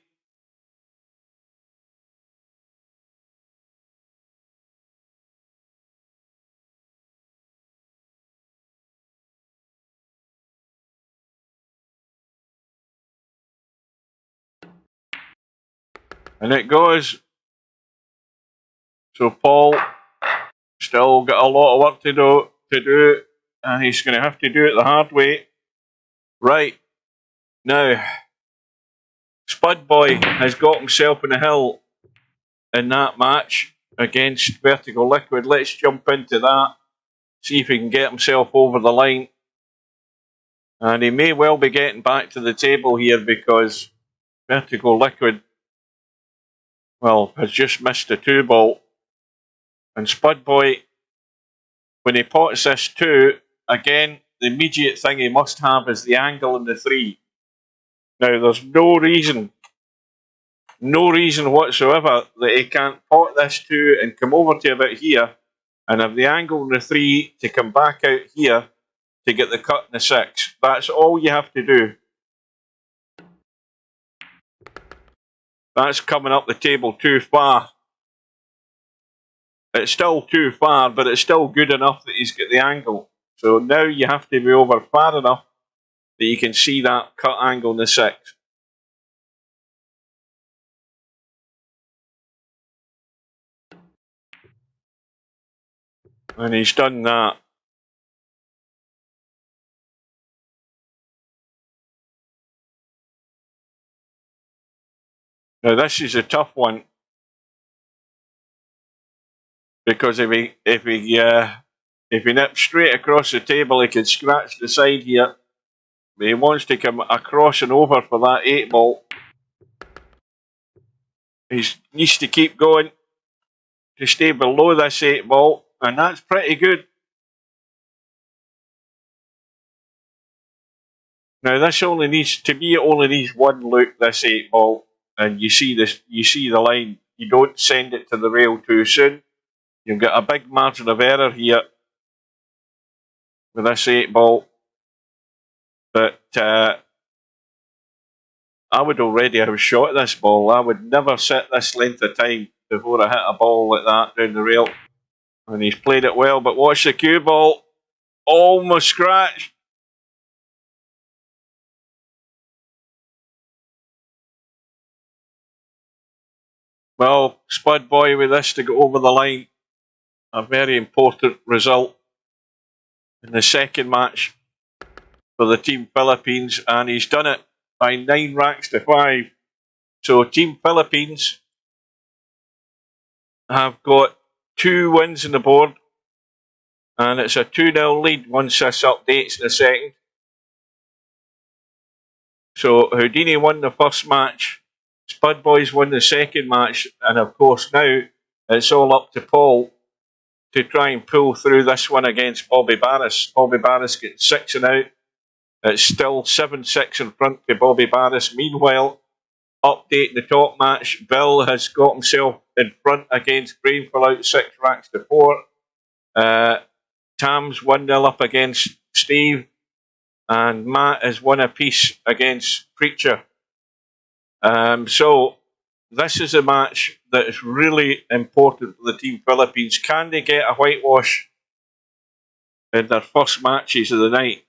And it goes. So Paul still got a lot of work to do, and he's going to have to do it the hard way. Right. Now, Spud Boy has got himself in the hill in that match against Vertical Liquid. Let's jump into that, see if he can get himself over the line. And he may well be getting back to the table here because Vertical Liquid, well, has just missed a 2 ball. And Spud Boy, when he pots this 2, again, the immediate thing he must have is the angle in the 3. Now, there's no reason whatsoever that he can't pot this 2 and come over to about here and have the angle in the 3 to come back out here to get the cut in the 6. That's all you have to do. That's coming up the table too far. It's still too far, but it's still good enough that he's got the angle. So now you have to be over far enough that you can see that cut angle in the 6. And he's done that. Now this is a tough one, because if he nips straight across the table, he can scratch the side here. But he wants to come across and over for that 8 ball. He needs to keep going to stay below this 8 ball, and that's pretty good. Now this only needs, to me, it only needs one look, this 8 ball, and you see this. You see the line. You don't send it to the rail too soon. You've got a big margin of error here with this 8 ball, but I would already have shot this ball. I would never sit this length of time before I hit a ball like that down the rail. And he's played it well, but watch the cue ball. Almost scratched. Well, Spud Boy with this to go over the line. A very important result in the second match for the Team Philippines, and he's done it by 9 racks to 5. So Team Philippines have got 2 wins on the board, and it's a 2-0 lead once this updates in a second. So Houdini won the first match, Spud Boys won the second match, and of course now it's all up to Paul to try and pull through this one against Bobby Barris. Bobby Barris gets 6 and out. It's still 7-6 in front to Bobby Barris. Meanwhile, updating the top match, Bill has got himself in front against Brainful out 6 racks to 4. Tam's 1-0 up against Steve, and Matt has won a piece against Preacher. So this is a match that is really important for the Team Philippines. Can they get a whitewash in their first matches of the night?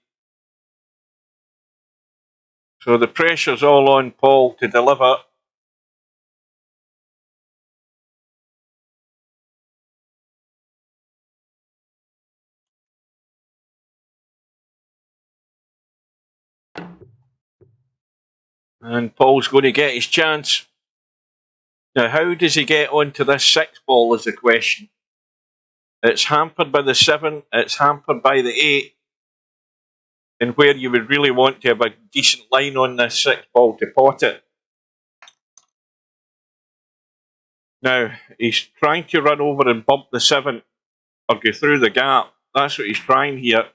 So the pressure's all on Paul to deliver. And Paul's going to get his chance. Now, how does he get onto this 6 ball is the question. It's hampered by the 7, it's hampered by the 8. And where you would really want to have a decent line on this 6 ball to pot it. Now, he's trying to run over and bump the 7 or go through the gap. That's what he's trying here.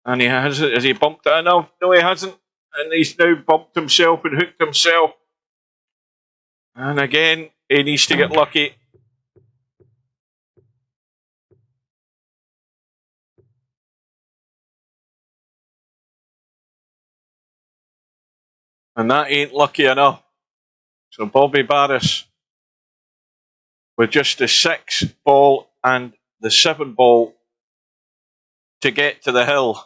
And he hasn't. Has he bumped it enough? No, he hasn't. And he's now bumped himself and hooked himself. And again, he needs to get lucky. And that ain't lucky enough. So Bobby Barris with just the 6 ball and the 7 ball to get to the hill.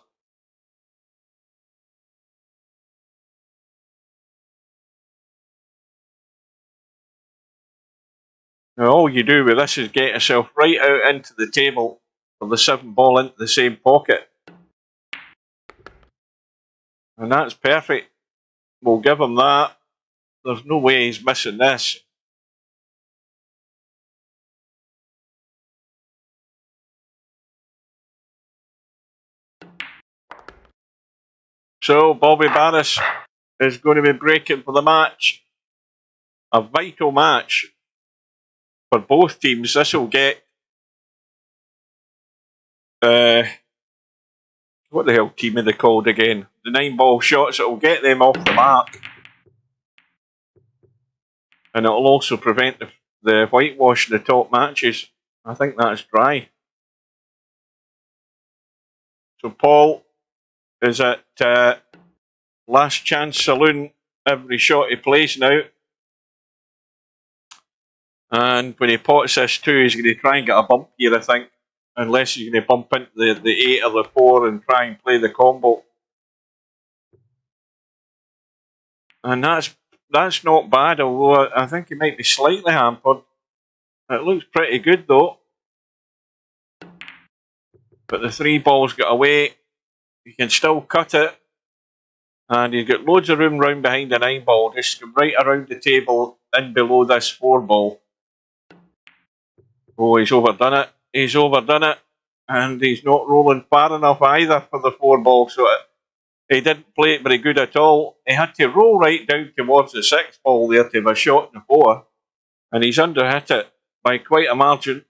Now all you do with this is get yourself right out into the table for the 7 ball into the same pocket. And that's perfect. We'll give him that. There's no way he's missing this. So Bobby Barris is going to be breaking for the match. A vital match for both teams. This will get what the hell team are they called again? The 9 ball shots. It will get them off the mark, and it will also prevent the whitewash in the top matches. I think that's dry. So Paul is at last chance saloon every shot he plays now. And when he pots this 2, he's going to try and get a bump here, I think. Unless he's going to bump into the 8 or the 4 and try and play the combo. And that's not bad, although I think he might be slightly hampered. It looks pretty good though. But the 3 balls got away. He can still cut it. And he's got loads of room round behind the 9 ball. Just come right around the table in below this 4 ball. Oh, he's overdone it. He's overdone it. And he's not rolling far enough either for the 4 ball. So He didn't play it very good at all. He had to roll right down towards the 6 ball there to have a shot in the 4. And he's underhit it by quite a margin.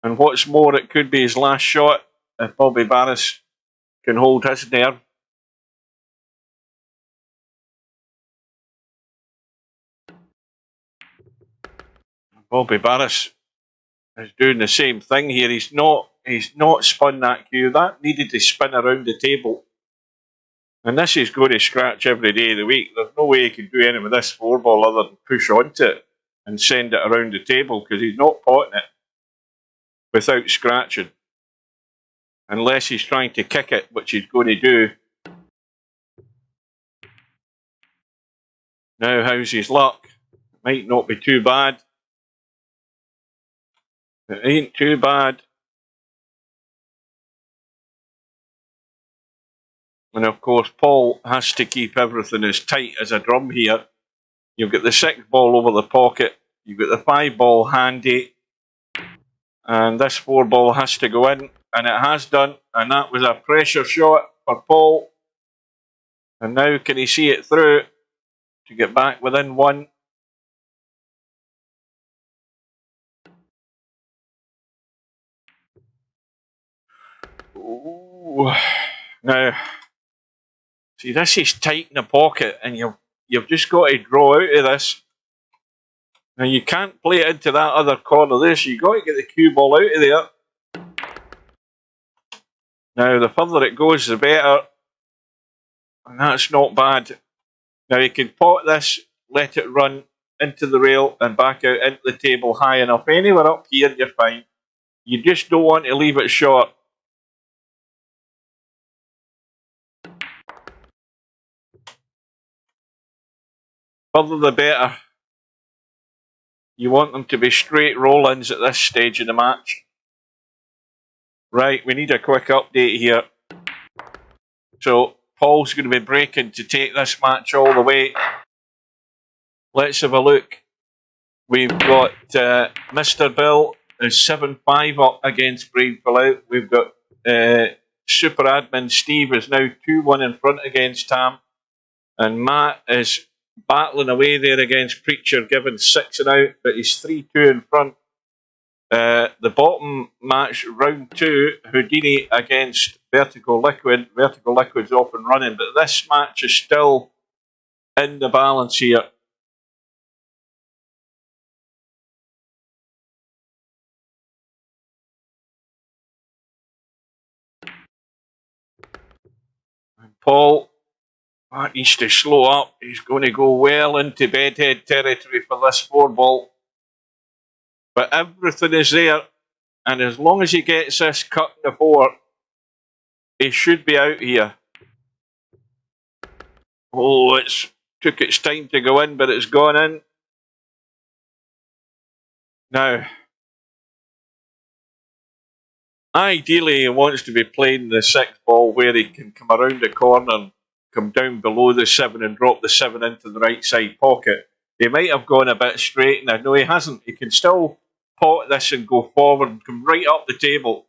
And what's more, it could be his last shot if Bobby Barris can hold his nerve. Bobby Barris is doing the same thing here. He's not spun that cue. That needed to spin around the table. And this is going to scratch every day of the week. There's no way he can do anything with this 4 ball other than push onto it and send it around the table, because he's not potting it without scratching. Unless he's trying to kick it, which he's going to do. Now, how's his luck? Might not be too bad. It ain't too bad. And of course, Paul has to keep everything as tight as a drum here. You've got the 6 ball over the pocket. You've got the 5 ball handy. And this 4 ball has to go in. And it has done. And that was a pressure shot for Paul. And now can he see it through to get back within 1? Ooh. Now, see, this is tight in the pocket, and you've just got to draw out of this. Now, you can't play it into that other corner there, so you've got to get the cue ball out of there. Now, the further it goes, the better. And that's not bad. Now, you can pot this, let it run into the rail and back out into the table high enough. Anywhere up here, you're fine. You just don't want to leave it short. Further the better. You want them to be straight roll-ins at this stage of the match. Right, we need a quick update here. So, Paul's going to be breaking to take this match all the way. Let's have a look. We've got Mr. Bill is 7-5 up against Brainful Out. We've got Super Admin Steve is now 2-1 in front against Tam. And Matt is battling away there against Preacher, given 6 and out, but he's 3-2 in front. The bottom match, round 2, Houdini against Vertical Liquid. Vertical Liquid's off and running, but this match is still in the balance here. And Paul needs to slow up. He's going to go well into bedhead territory for this 4 ball. But everything is there, and as long as he gets this cut in the 4, he should be out here. Oh, it took its time to go in, but it's gone in. Now, ideally he wants to be playing the 6 ball where he can come around the corner and come down below the 7 and drop the 7 into the right side pocket. He might have gone a bit straight, and I know he hasn't. He can still pot this and go forward and come right up the table.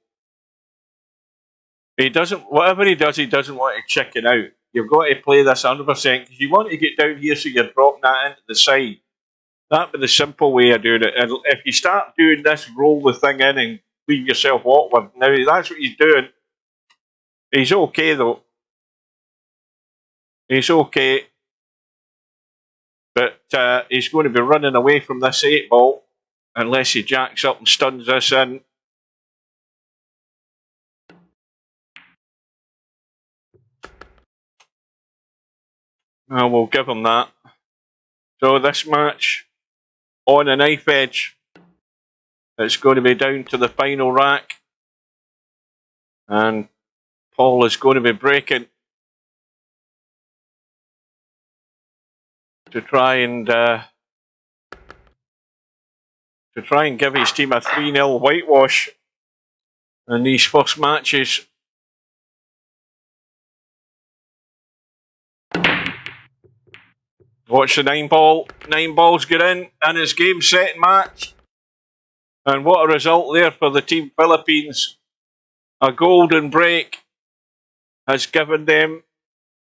He doesn't, whatever he doesn't want to chicken out. You've got to play this 100% because you want to get down here so you're dropping that into the side. That'd be the simple way of doing it. And if you start doing this, roll the thing in and leave yourself awkward. Now, that's what he's doing. He's okay, though. He's okay. But he's going to be running away from this 8 ball unless he jacks up and stuns this in. I will give him that. So this match on a knife edge. It's going to be down to the final rack. And Paul is going to be breaking to try and give his team a 3-0 whitewash in these first matches. Watch the 9 ball. 9 balls get in, and it's game, set, match. And what a result there for the Team Philippines. A golden break has given them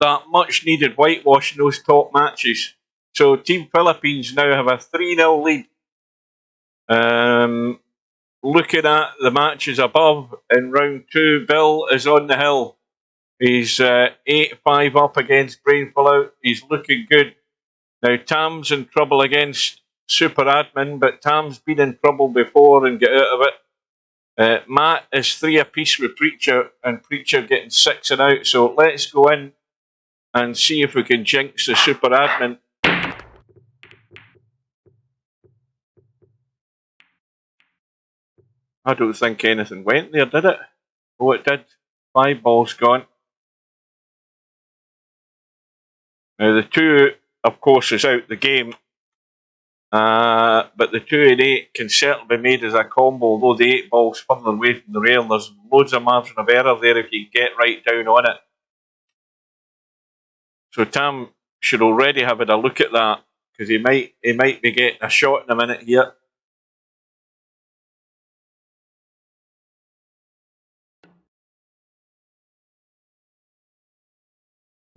that much needed whitewash in those top matches. So Team Philippines now have a 3-0 lead. Looking at the matches above in round 2, Bill is on the hill. He's 8-5 up against Brainfallout. He's looking good. Now Tam's in trouble against Super Admin, but Tam's been in trouble before and get out of it. Matt is 3 apiece with Preacher, and Preacher getting 6 and out. So let's go in and see if we can jinx the Super Admin. I don't think anything went there, did it? Oh, it did. 5 balls gone. Now the 2, of course, is out the game. But the 2 and 8 can certainly be made as a combo, although the 8 ball's further away from the rail. There's loads of margin of error there if you get right down on it. So Tam should already have had a look at that, because he might be getting a shot in a minute here.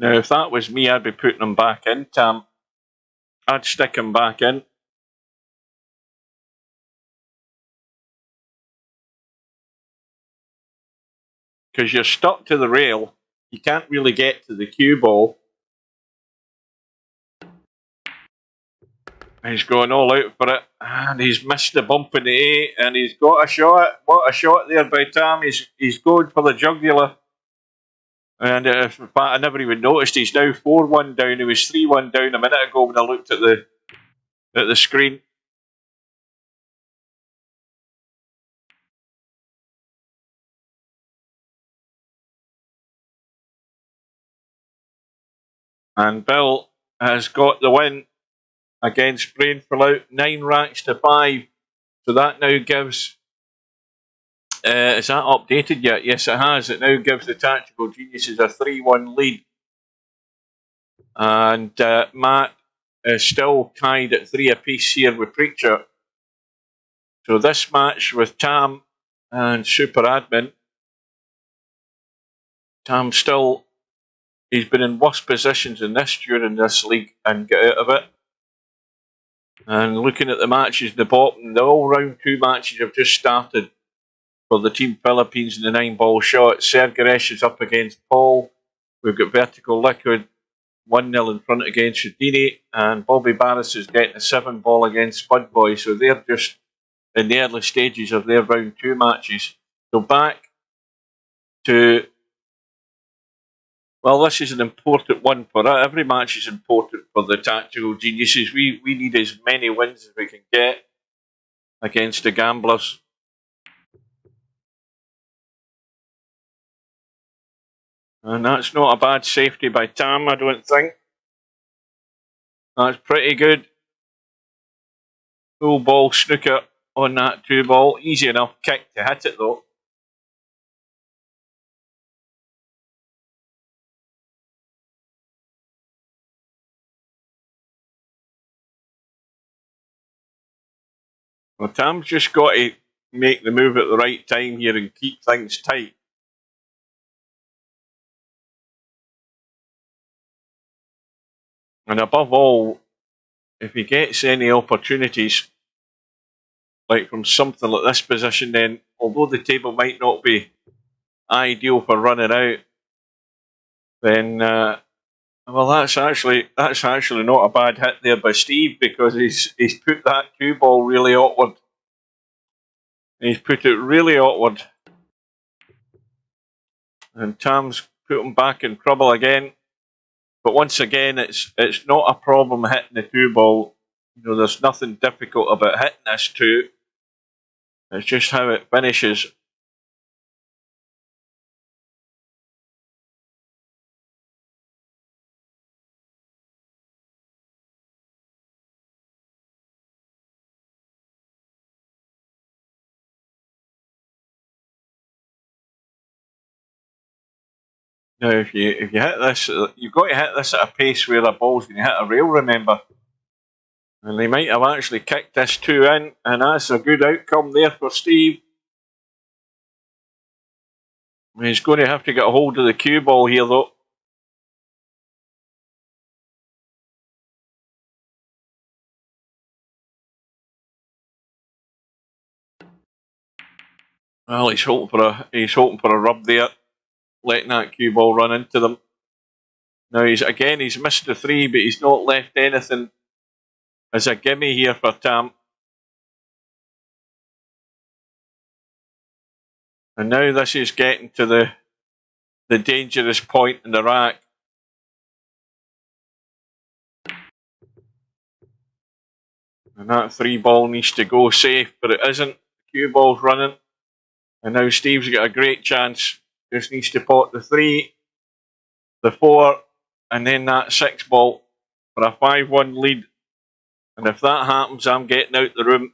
Now, if that was me, I'd be putting him back in, Tam. I'd stick him back in. Because you're stuck to the rail. You can't really get to the cue ball. He's going all out for it. And he's missed the bump in the 8. And he's got a shot. What a shot there by Tam. He's going for the jugular. And in fact, I never even noticed. He's now 4-1 down. He was 3-1 down a minute ago when I looked at the screen. And Bill has got the win against Brainfallout, 9 racks to 5. So that now gives. Is that updated yet? Yes, it has. It now gives the Tactical Geniuses a 3-1 lead. And Matt is still tied at 3 apiece here with Preacher. So this match with Tam and Super Admin. Tam still. He's been in worse positions in this during this league and get out of it. And looking at the matches in the bottom, the all round 2 matches have just started for the Team Philippines in the 9-ball shot. Sergaresh is up against Paul. We've got Vertical Liquid 1-0 in front against Houdini, and Bobby Barris is getting a 7-ball against Spudboy. So they're just in the early stages of their round 2 matches. So back to. Well, this is an important one for us. Every match is important for the Tactical Geniuses. We need as many wins as we can get against the Gamblers. And that's not a bad safety by Tam, I don't think. That's pretty good. Full ball snooker on that 2-ball. Easy enough kick to hit it though. Well, Tam's just got to make the move at the right time here and keep things tight. And above all, if he gets any opportunities, like from something like this position, then although the table might not be ideal for running out, then well, that's actually not a bad hit there by Steve, because he's put that 2-ball really awkward. He's put it really awkward, and Tam's put him back in trouble again. But once again, it's not a problem hitting the 2-ball. You know, there's nothing difficult about hitting this 2. It's just how it finishes. Now, if you hit this, you've got to hit this at a pace where the ball's going to hit a rail, remember. And they might have actually kicked this 2 in, and that's a good outcome there for Steve. He's going to have to get a hold of the cue ball here, though. Well, he's hoping for a rub there, letting that cue ball run into them. Now he's missed the 3, but he's not left anything as a gimme here for Tam. And now this is getting to the dangerous point in the rack. And that 3 ball needs to go safe, but it isn't. The cue ball's running. And now Steve's got a great chance. Just needs to pot the 3, the 4, and then that 6 ball for a 5-1 lead. And if that happens, I'm getting out the room.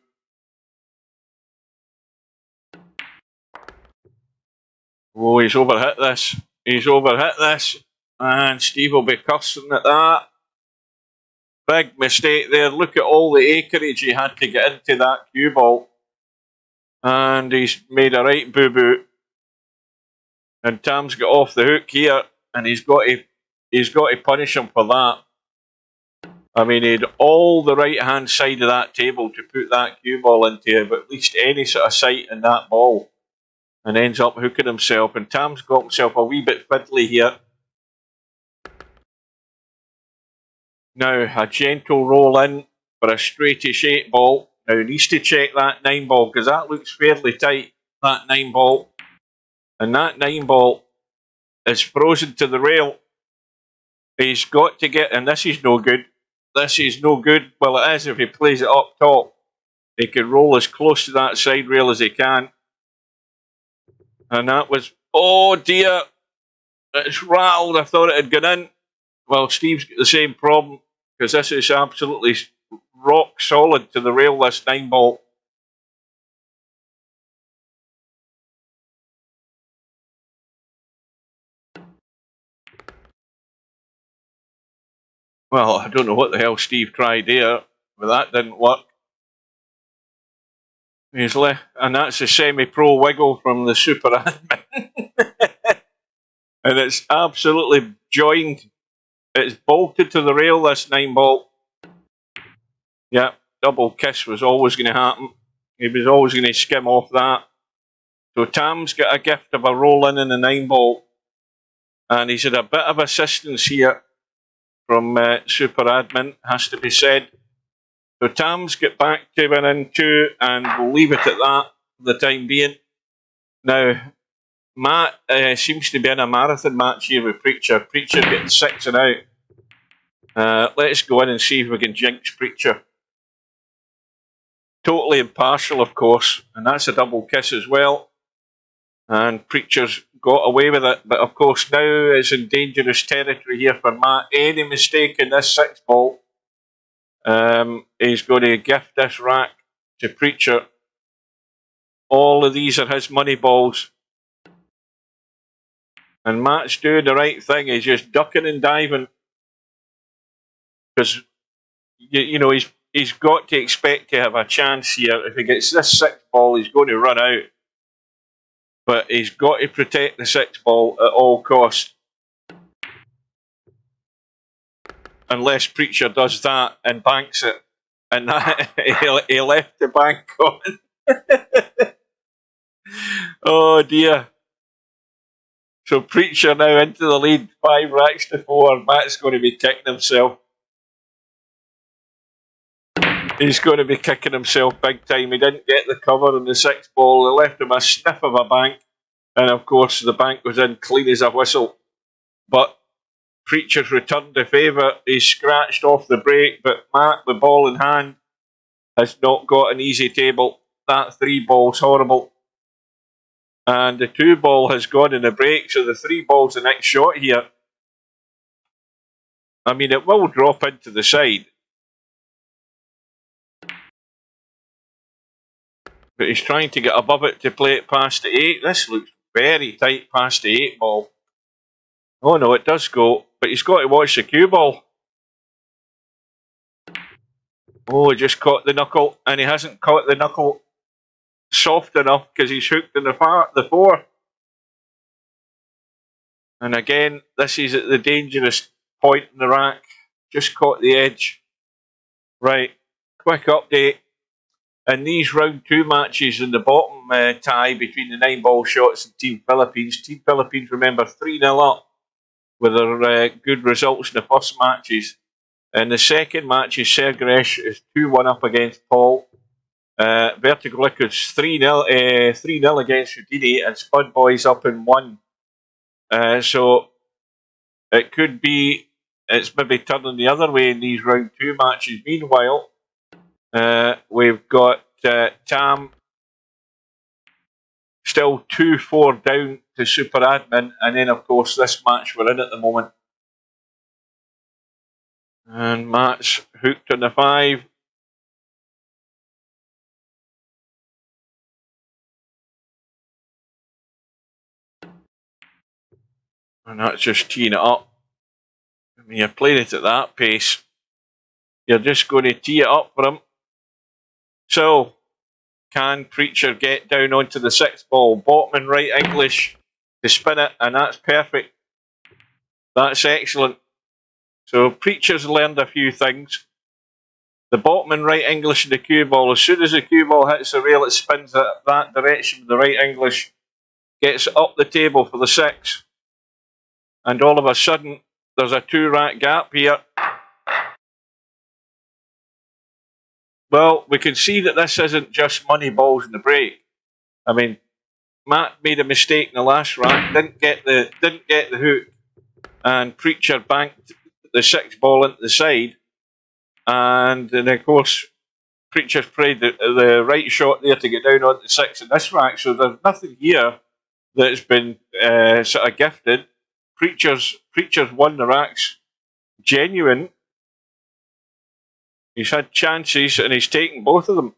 Oh, he's overhit this. He's overhit this. And Steve will be cursing at that. Big mistake there. Look at all the acreage he had to get into that cue ball. And he's made a right boo-boo. And Tam's got off the hook here. And he's got to punish him for that. I mean, he had all the right-hand side of that table to put that cue ball into, but at least any sort of sight in that ball. And ends up hooking himself. And Tam's got himself a wee bit fiddly here. Now, a gentle roll in for a straightish 8 ball. Now, he needs to check that 9 ball, because that looks fairly tight, that 9 ball. And that 9 ball is frozen to the rail. He's got to get, and this is no good. This is no good. Well, it is if he plays it up top. He can roll as close to that side rail as he can. And that was, oh dear, it's rattled. I thought it had gone in. Well, Steve's got the same problem, because this is absolutely rock solid to the rail, this 9 ball. Well, I don't know what the hell Steve tried there, but that didn't work. He's left, and that's a semi-pro wiggle from the super admin. And it's absolutely joined. It's bolted to the rail, this 9 ball. Yeah, double kiss was always going to happen. He was always going to skim off that. So Tam's got a gift of a roll in the 9 ball. And he's had a bit of assistance here from super admin, has to be said. So Tam's got back to winning 2, and we'll leave it at that for the time being. Now, Matt seems to be in a marathon match here with Preacher. Preacher getting 6 and out. Let's go in and see if we can jinx Preacher. Totally impartial, of course, and that's a double kiss as well. And Preacher's got away with it, but of course now it's in dangerous territory here for Matt. Any mistake in this 6 ball, he's going to gift this rack to Preacher. All of these are his money balls. And Matt's doing the right thing. He's just ducking and diving. Because, you know, he's got to expect to have a chance here. If he gets this 6 ball, he's going to run out. But he's got to protect the 6 ball at all costs. Unless Preacher does that and banks it. And that, he left the bank on. Oh dear. So Preacher now into the lead, 5 racks to 4. Matt's going to be kicking himself. He's going to be kicking himself big time. He didn't get the cover on the 6 ball. It left him a sniff of a bank. And of course the bank was in clean as a whistle. But Preacher's returned the favour. He's scratched off the break, but Matt, with ball in hand, has not got an easy table. That 3 ball's horrible. And the 2 ball has gone in the break, so the 3 ball's the next shot here. I mean, it will drop into the side. But he's trying to get above it to play it past the 8. This looks very tight past the 8 ball. Oh no, it does go, but he's got to watch the cue ball. Oh, he just caught the knuckle, and he hasn't caught the knuckle soft enough because he's hooked in the 4. And again, this is at the dangerous point in the rack. Just caught the edge. Right, quick update. in these round 2 matches in the bottom tie between the 9-ball shots and Team Philippines. Team Philippines, remember, 3-0 up with their good results in the first matches. In the second match, Sergeresh is 2-1 up against Paul. Vertical Liquids 3-0 against Houdini, and Spud Boys up in 1. So it could be it's maybe turning the other way in these round 2 matches. Meanwhile, we've got Tam still 2-4 down to Super Admin, and then of course this match we're in at the moment. And Matt's hooked on the 5. And that's just teeing it up. When you're playing it at that pace, you're just going to tee it up for him. So, can Preacher get down onto the 6th ball? Bottom and right English to spin it, and that's perfect. That's excellent. So, Preacher's learned a few things. The bottom and right English in the cue ball, as soon as the cue ball hits the rail, it spins it that direction with the right English, gets it up the table for the 6. And all of a sudden, there's a 2-rack gap here. Well, we can see that this isn't just money balls in the break. I mean, Matt made a mistake in the last rack, didn't get the hook, and Preacher banked the 6 ball into the side, and then of course Preacher's played the right shot there to get down onto the 6 in this rack. So there's nothing here that's been sort of gifted. Preacher's won the racks genuine. He's had chances and he's taken both of them.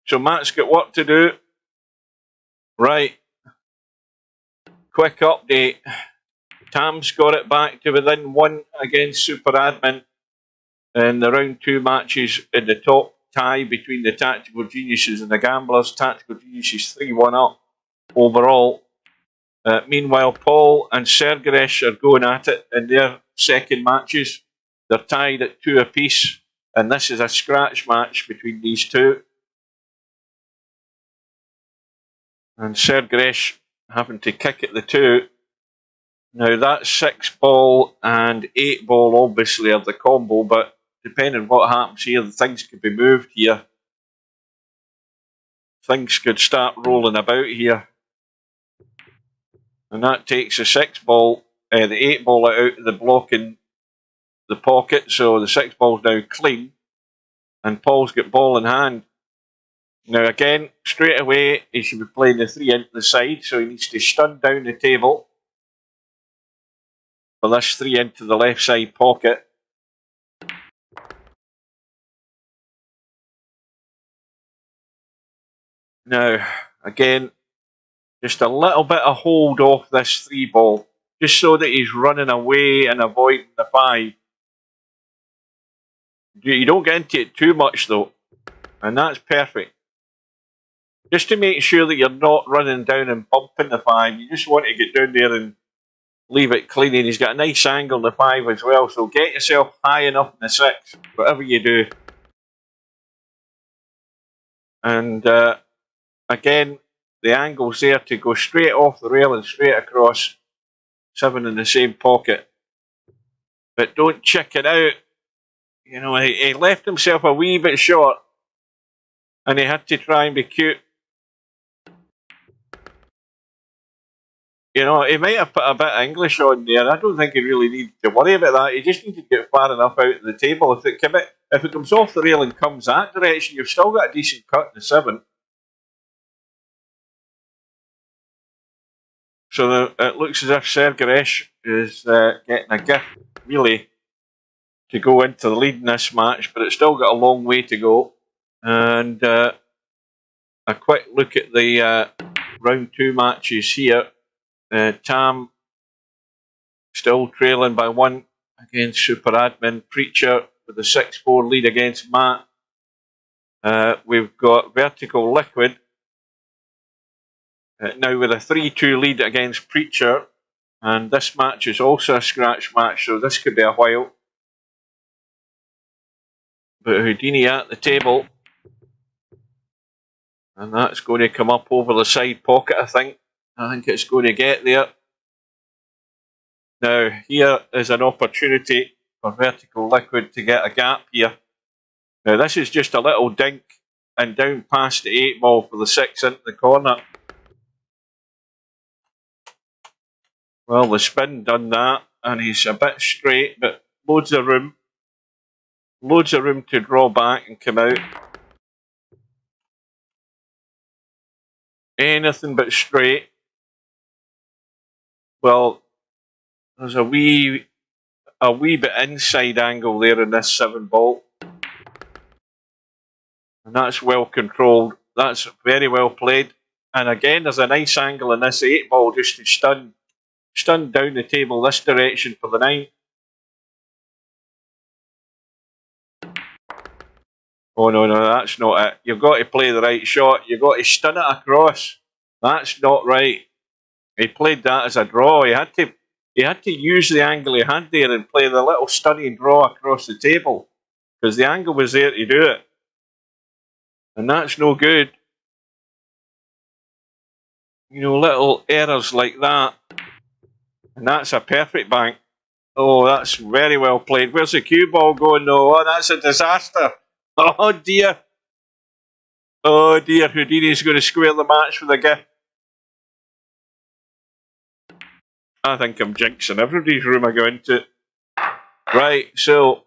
So Matt's got work to do. Right. Quick update. Tam's got it back to within 1 against Super Admin in the round 2 matches in the top tie between the Tactical Geniuses and the Gamblers. Tactical Geniuses 3-1 up overall. Meanwhile, Paul and Sergeresh are going at it in their second matches. They're tied at 2 apiece, and this is a scratch match between these two. And Sergeresh having to kick at the 2. Now that 6 ball and 8 ball obviously are the combo, but depending on what happens here, things could be moved here. Things could start rolling about here. And that takes the 6 ball, the 8 ball out of the block in the pocket, so the 6 ball's now clean, and Paul's got ball in hand. Now again, straight away, he should be playing the 3 into the side, so he needs to stun down the table for this 3 into the left side pocket. Now, again, just a little bit of hold off this 3 ball, just so that he's running away and avoiding the 5. You don't get into it too much though, and that's perfect. Just to make sure that you're not running down and bumping the 5, you just want to get down there and leave it clean. And he's got a nice angle in the 5 as well, so get yourself high enough in the 6, whatever you do. And again, the angle's there to go straight off the rail and straight across. 7 in the same pocket. But don't chicken out. You know, he left himself a wee bit short, and he had to try and be cute. You know, he might have put a bit of English on there. I don't think he really needed to worry about that. He just needed to get far enough out of the table. If it comes off the rail and comes that direction, you've still got a decent cut in the 7. So it looks as if Sergeresh is getting a gift, really, to go into the lead in this match, but it's still got a long way to go. And a quick look at the round 2 matches here. Tam still trailing by 1 against Super Admin. Preacher with a 6-4 lead against Matt. We've got Vertical Liquid now with a 3-2 lead against Preacher. And this match is also a scratch match, so this could be a while. But Houdini at the table. And that's going to come up over the side pocket, I think. I think it's going to get there. Now, here is an opportunity for Vertical Liquid to get a gap here. Now, this is just a little dink and down past the 8 ball for the 6 into the corner. Well, the spin done that, and he's a bit straight, but loads of room. Loads of room to draw back and come out. Anything but straight. Well, there's a wee bit inside angle there in this 7 ball. And that's well controlled. That's very well played. And again, there's a nice angle in this 8 ball just to stun down the table this direction for the 9. Oh, no, that's not it. You've got to play the right shot. You've got to stun it across. That's not right. He played that as a draw. He had to use the angle he had there and play the little stunning draw across the table, because the angle was there to do it. And that's no good. You know, little errors like that. And that's a perfect bank. Oh, that's very well played. Where's the cue ball going? No, oh, that's a disaster. Oh dear. Oh dear, Houdini's going to square the match with a gift. I think I'm jinxing everybody's room I go into. Right, so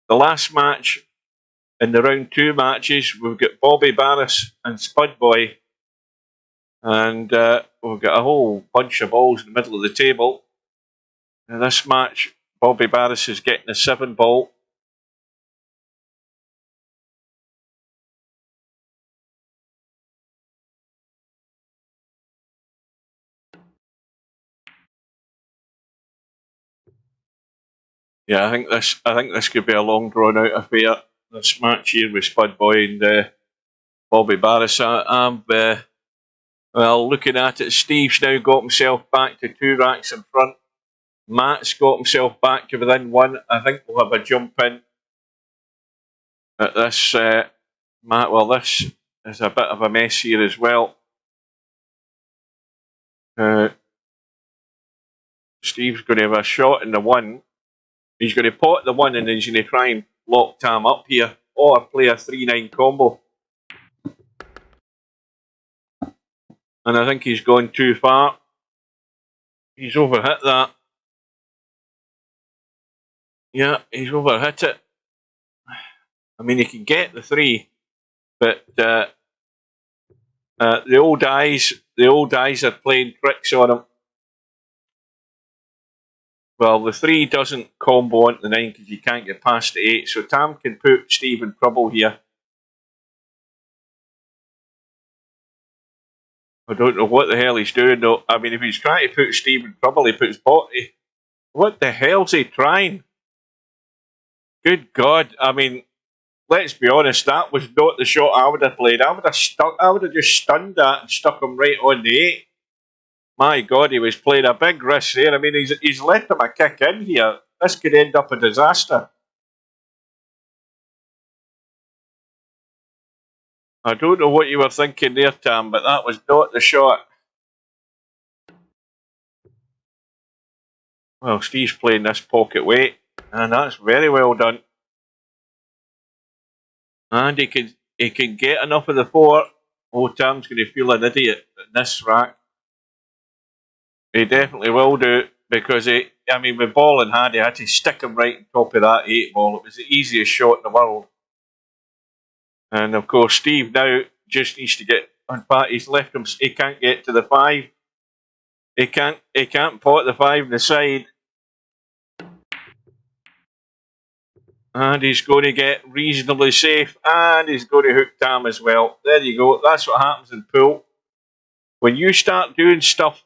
the last match in the round 2 matches, we've got Bobby Barris and Spud Boy. And we've got a whole bunch of balls in the middle of the table. In this match, Bobby Barris is getting a 7 ball. Yeah, I think this could be a long drawn out affair. This match here with Spud Boy and Bobby Barris. Well, looking at it, Steve's now got himself back to 2 racks in front. Matt's got himself back to within 1. I think we'll have a jump in at this. Matt, well, this is a bit of a mess here as well. Steve's going to have a shot in the 1. He's going to pot the 1 and then he's going to try and lock Tam up here, or play a 3-9 combo. And I think he's gone too far. He's overhit that. Yeah, he's overhit it. I mean, he can get the 3, but the old eyes are playing tricks on him. Well, the 3 doesn't combo onto the 9 because you can't get past the 8, so Tam can put Steve in trouble here. I don't know what the hell he's doing though. I mean, if he's trying to put Steve in trouble, he puts Botty. What the hell's he trying? Good God. I mean, let's be honest, that was not the shot I would have played. I would have just stunned that and stuck him right on the 8. My God, he was playing a big risk there. I mean, he's left him a kick in here. This could end up a disaster. I don't know what you were thinking there, Tam, but that was not the shot. Well, Steve's playing this pocket weight, and that's very well done. And he can get enough of the 4. Oh, Tam's going to feel an idiot in this rack. He definitely will do, because I mean, with ball in hand, he had to stick him right on top of that 8 ball. It was the easiest shot in the world. And of course, Steve now just needs to get. In fact, he's left him. He can't get to the 5. He can't pot the 5 on the side. And he's going to get reasonably safe, and he's going to hook Tam as well. There you go. That's what happens in pool. When you start doing stuff,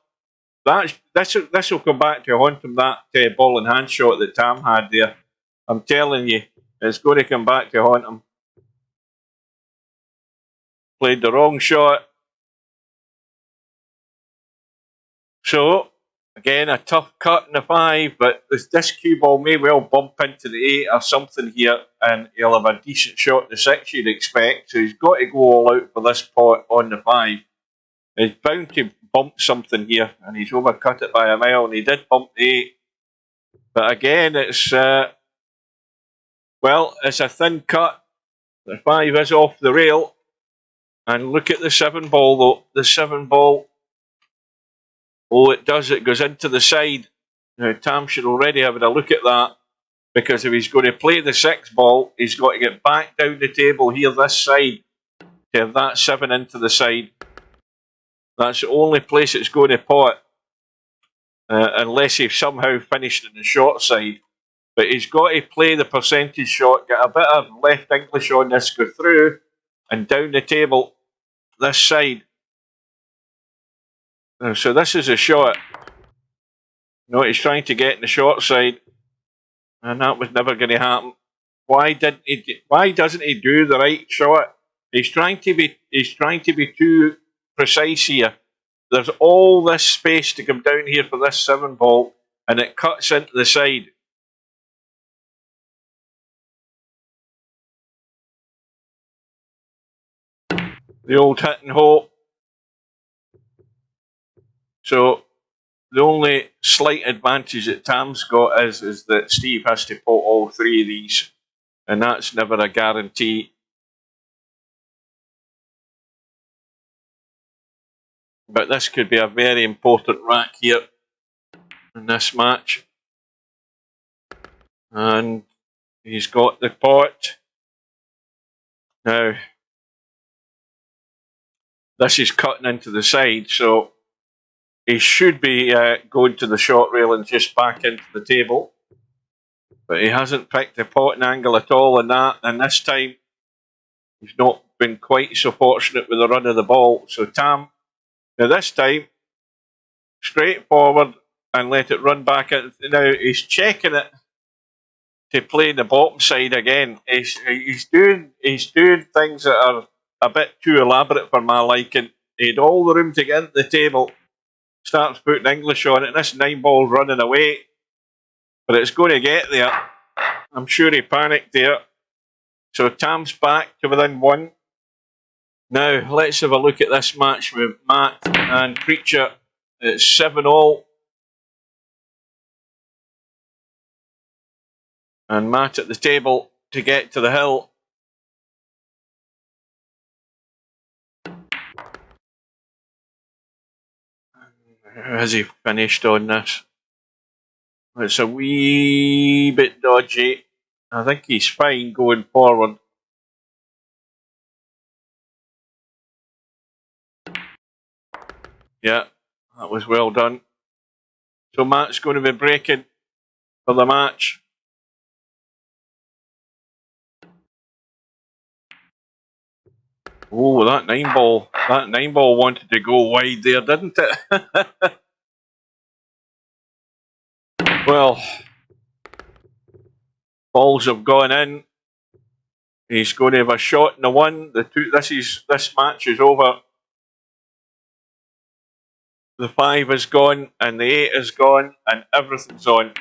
this will come back to haunt him. That ball and hand shot that Tam had there. I'm telling you, it's going to come back to haunt him. Played the wrong shot. So Again, a tough cut in the 5, but this cue ball may well bump into the 8 or something here, and he'll have a decent shot in the 6 you'd expect. So he's got to go all out for this pot on the 5. He's bound to bump something here, and he's overcut it by a mile, and he did bump the 8. But again, it's well, it's a thin cut. The 5 is off the rail, and look at the 7 ball though. The 7 ball. Oh, it does. It goes into the side. Now, Tam should already have had a look at that, because if he's going to play the 6 ball, he's got to get back down the table here, this side, to have that 7 into the side. That's the only place it's going to pot, unless he's somehow finished in the short side. But he's got to play the percentage shot, get a bit of left English on this, go through, and down the table, this side. So this is a shot. No, he's trying to get in the short side, and that was never going to happen. Why doesn't he do the right shot? He's trying to be too precise here. There's all this space to come down here for this 7 ball, and it cuts into the side. The old hit and hope. So the only slight advantage that Tam's got is that Steve has to pot all 3 of these, and that's never a guarantee. But this could be a very important rack here in this match. And he's got the pot. Now, this is cutting into the side, so he should be going to the short rail and just back into the table. But he hasn't picked the potting angle at all in that, and this time he's not been quite so fortunate with the run of the ball. So Tam, now this time, straight forward and let it run back in. Now he's checking it to play the bottom side again. He's doing things that are a bit too elaborate for my liking. He had all the room to get into the table. Starts putting English on it, and this 9 ball's running away. But it's going to get there. I'm sure he panicked there. So Tam's back to within 1. Now, let's have a look at this match with Matt and Preacher. It's 7-all. And Matt at the table to get to the hill. Has he finished on this? It's a wee bit dodgy. I think he's fine going forward. Yeah, that was well done. So Matt's going to be breaking for the match. Oh, that 9 ball wanted to go wide there, didn't it? Well, balls have gone in. He's going to have a shot in the 1. This match is over. The 5 is gone, and the 8 is gone, and everything's on.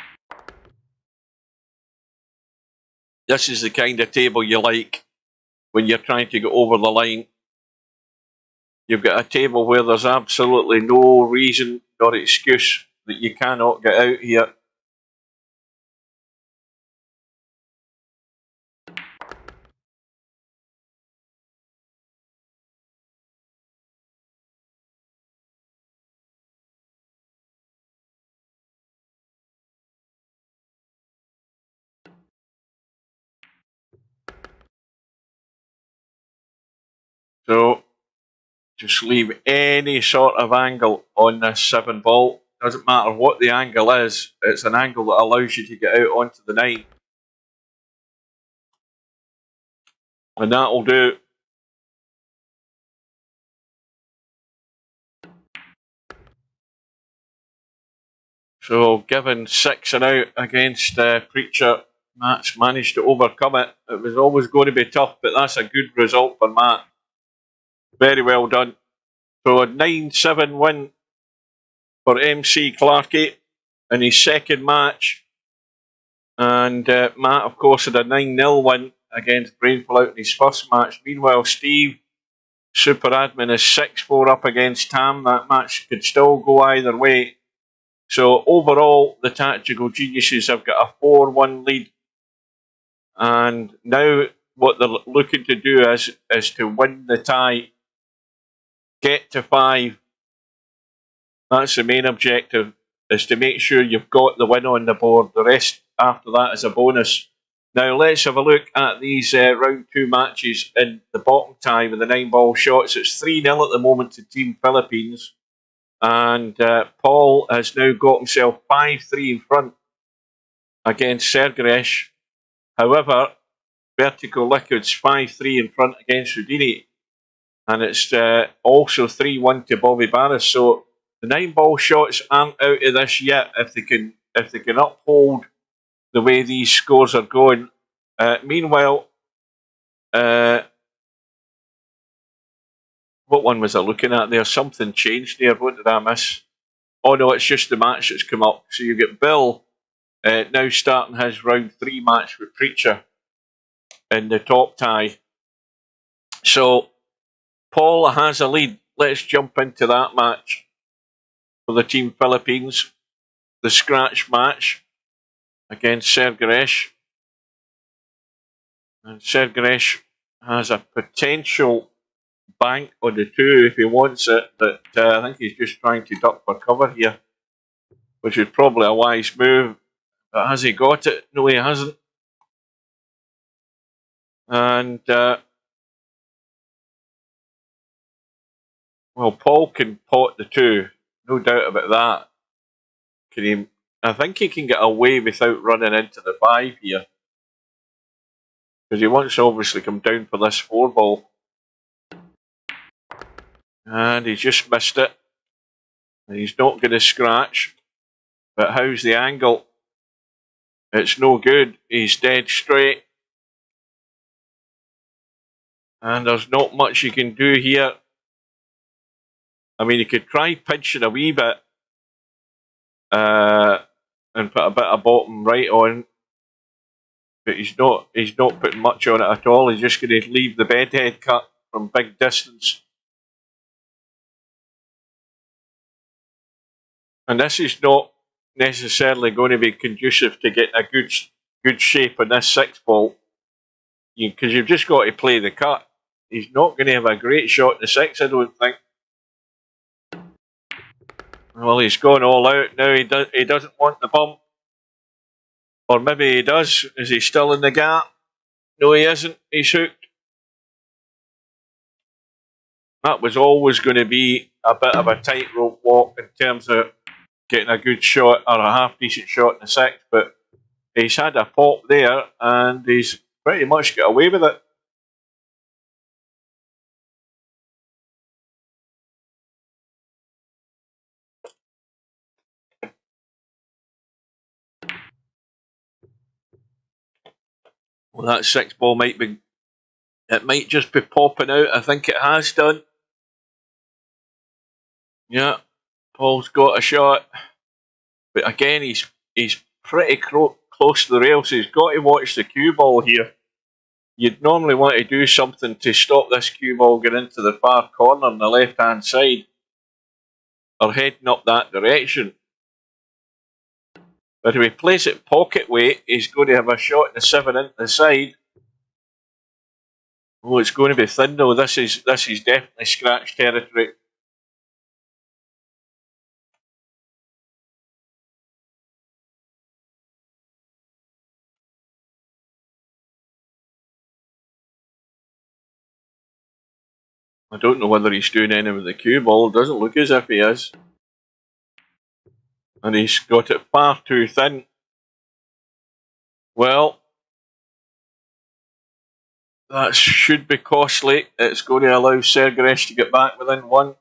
This is the kind of table you like when you're trying to get over the line. You've got a table where there's absolutely no reason or excuse that you cannot get out here. So, just leave any sort of angle on this 7 ball. Doesn't matter what the angle is, it's an angle that allows you to get out onto the 9. And that'll do. So, given 6 and out against Preacher, Matt's managed to overcome it. It was always going to be tough, but that's a good result for Matt. Very well done. So a 9-7 win for MC Clarkey in his second match. And Matt, of course, had a 9-0 win against Brainful out in his first match. Meanwhile, Steve, Super Admin, is 6-4 up against Tam. That match could still go either way. So overall, the Tactical Geniuses have got a 4-1 lead. And now what they're looking to do is to win the tie, get to 5. That's the main objective, is to make sure you've got the win on the board. The rest after that is a bonus. Now let's have a look at these round 2 matches in the bottom tie with the 9-ball shots. It's 3-0 at the moment to Team Philippines. And Paul has now got himself 5-3 in front against Sergaresh. However, Vertical Liquid's 5-3 in front against Houdini. And it's also 3-1 to Bobby Barris. So the 9-ball shots aren't out of this yet if they can uphold the way these scores are going. Meanwhile, what one was I looking at there? Something changed there. What did I miss? Oh no, it's just the match that's come up. So you get Bill now starting his round 3 match with Preacher in the top tie. So Paul has a lead. Let's jump into that match for the Team Philippines. The scratch match against Sergaresh. And Sergaresh has a potential bank on the 2 if he wants it, but I think he's just trying to duck for cover here, which is probably a wise move. But has he got it? No, he hasn't. And well, Paul can pot the 2, no doubt about that. Can he? I think he can get away without running into the 5 here, because he wants to obviously come down for this 4-ball. And he just missed it. And he's not going to scratch. But how's the angle? It's no good. He's dead straight. And there's not much you can do here. I mean, he could try pinching a wee bit. And put a bit of bottom right on. But he's not putting much on it at all. He's just going to leave the bedhead cut from big distance. And this is not necessarily going to be conducive to getting a good shape on this 6-ball. Because you've just got to play the cut. He's not going to have a great shot in the 6, I don't think. Well, he's gone all out now. He doesn't want the bump. Or maybe he does. Is he still in the gap? No, he isn't. He's hooked. That was always going to be a bit of a tightrope walk in terms of getting a good shot or a half-decent shot in the 6, but he's had a pop there and he's pretty much got away with it. Well, that 6-ball might just be popping out. I think it has done. Yeah, Paul's got a shot. But again, he's pretty close to the rail, so he's got to watch the cue ball here. You'd normally want to do something to stop this cue ball getting into the far corner on the left-hand side, or heading up that direction. But if he plays it pocket weight, he's going to have a shot in the 7 into the side. Oh, it's going to be thin though. This is definitely scratch territory. I don't know whether he's doing any with the cue ball. It doesn't look as if he is. And he's got it far too thin. Well, that should be costly. It's going to allow Sergaresh to get back within 1.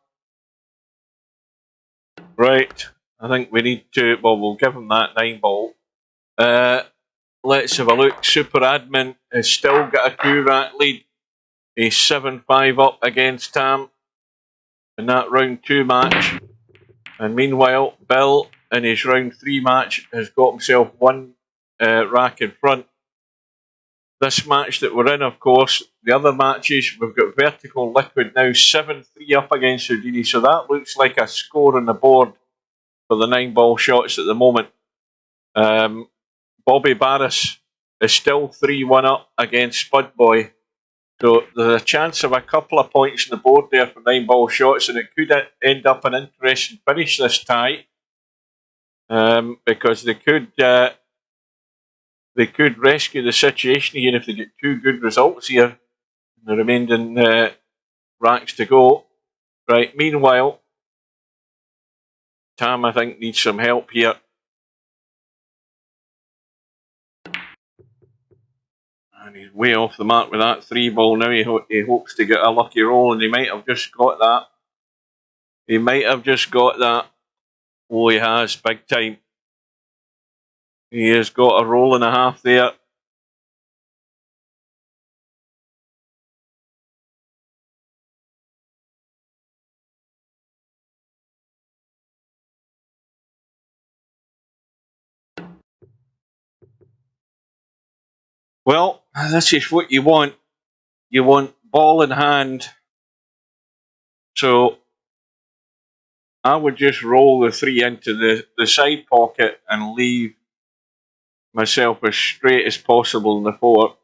Right. I think we need to... Well, we'll give him that 9-ball. Let's have a look. Super Admin has still got a 2-rack lead. He's 7-5 up against Tam in that round 2 match. And meanwhile, Bill in his round 3 match has got himself one rack in front. This match that we're in, of course, the other matches, we've got Vertical Liquid now 7-3 up against Houdini, so that looks like a score on the board for the 9-ball shots at the moment. Bobby Barris is still 3-1 up against Spudboy. So there's a chance of a couple of points on the board there for 9-ball shots, and it could end up an interesting finish this tie, because they could rescue the situation here if they get 2 good results here. The remaining racks to go. Right. Meanwhile, Tam, I think, needs some help here. And he's way off the mark with that 3-ball now. He hopes to get a lucky roll, and he might have just got that. He might have just got that. Oh, he has, big time. He has got a roll and a half there. Well, this is what you want. You want ball in hand. So I would just roll the 3 into the side pocket and leave myself as straight as possible in the 4.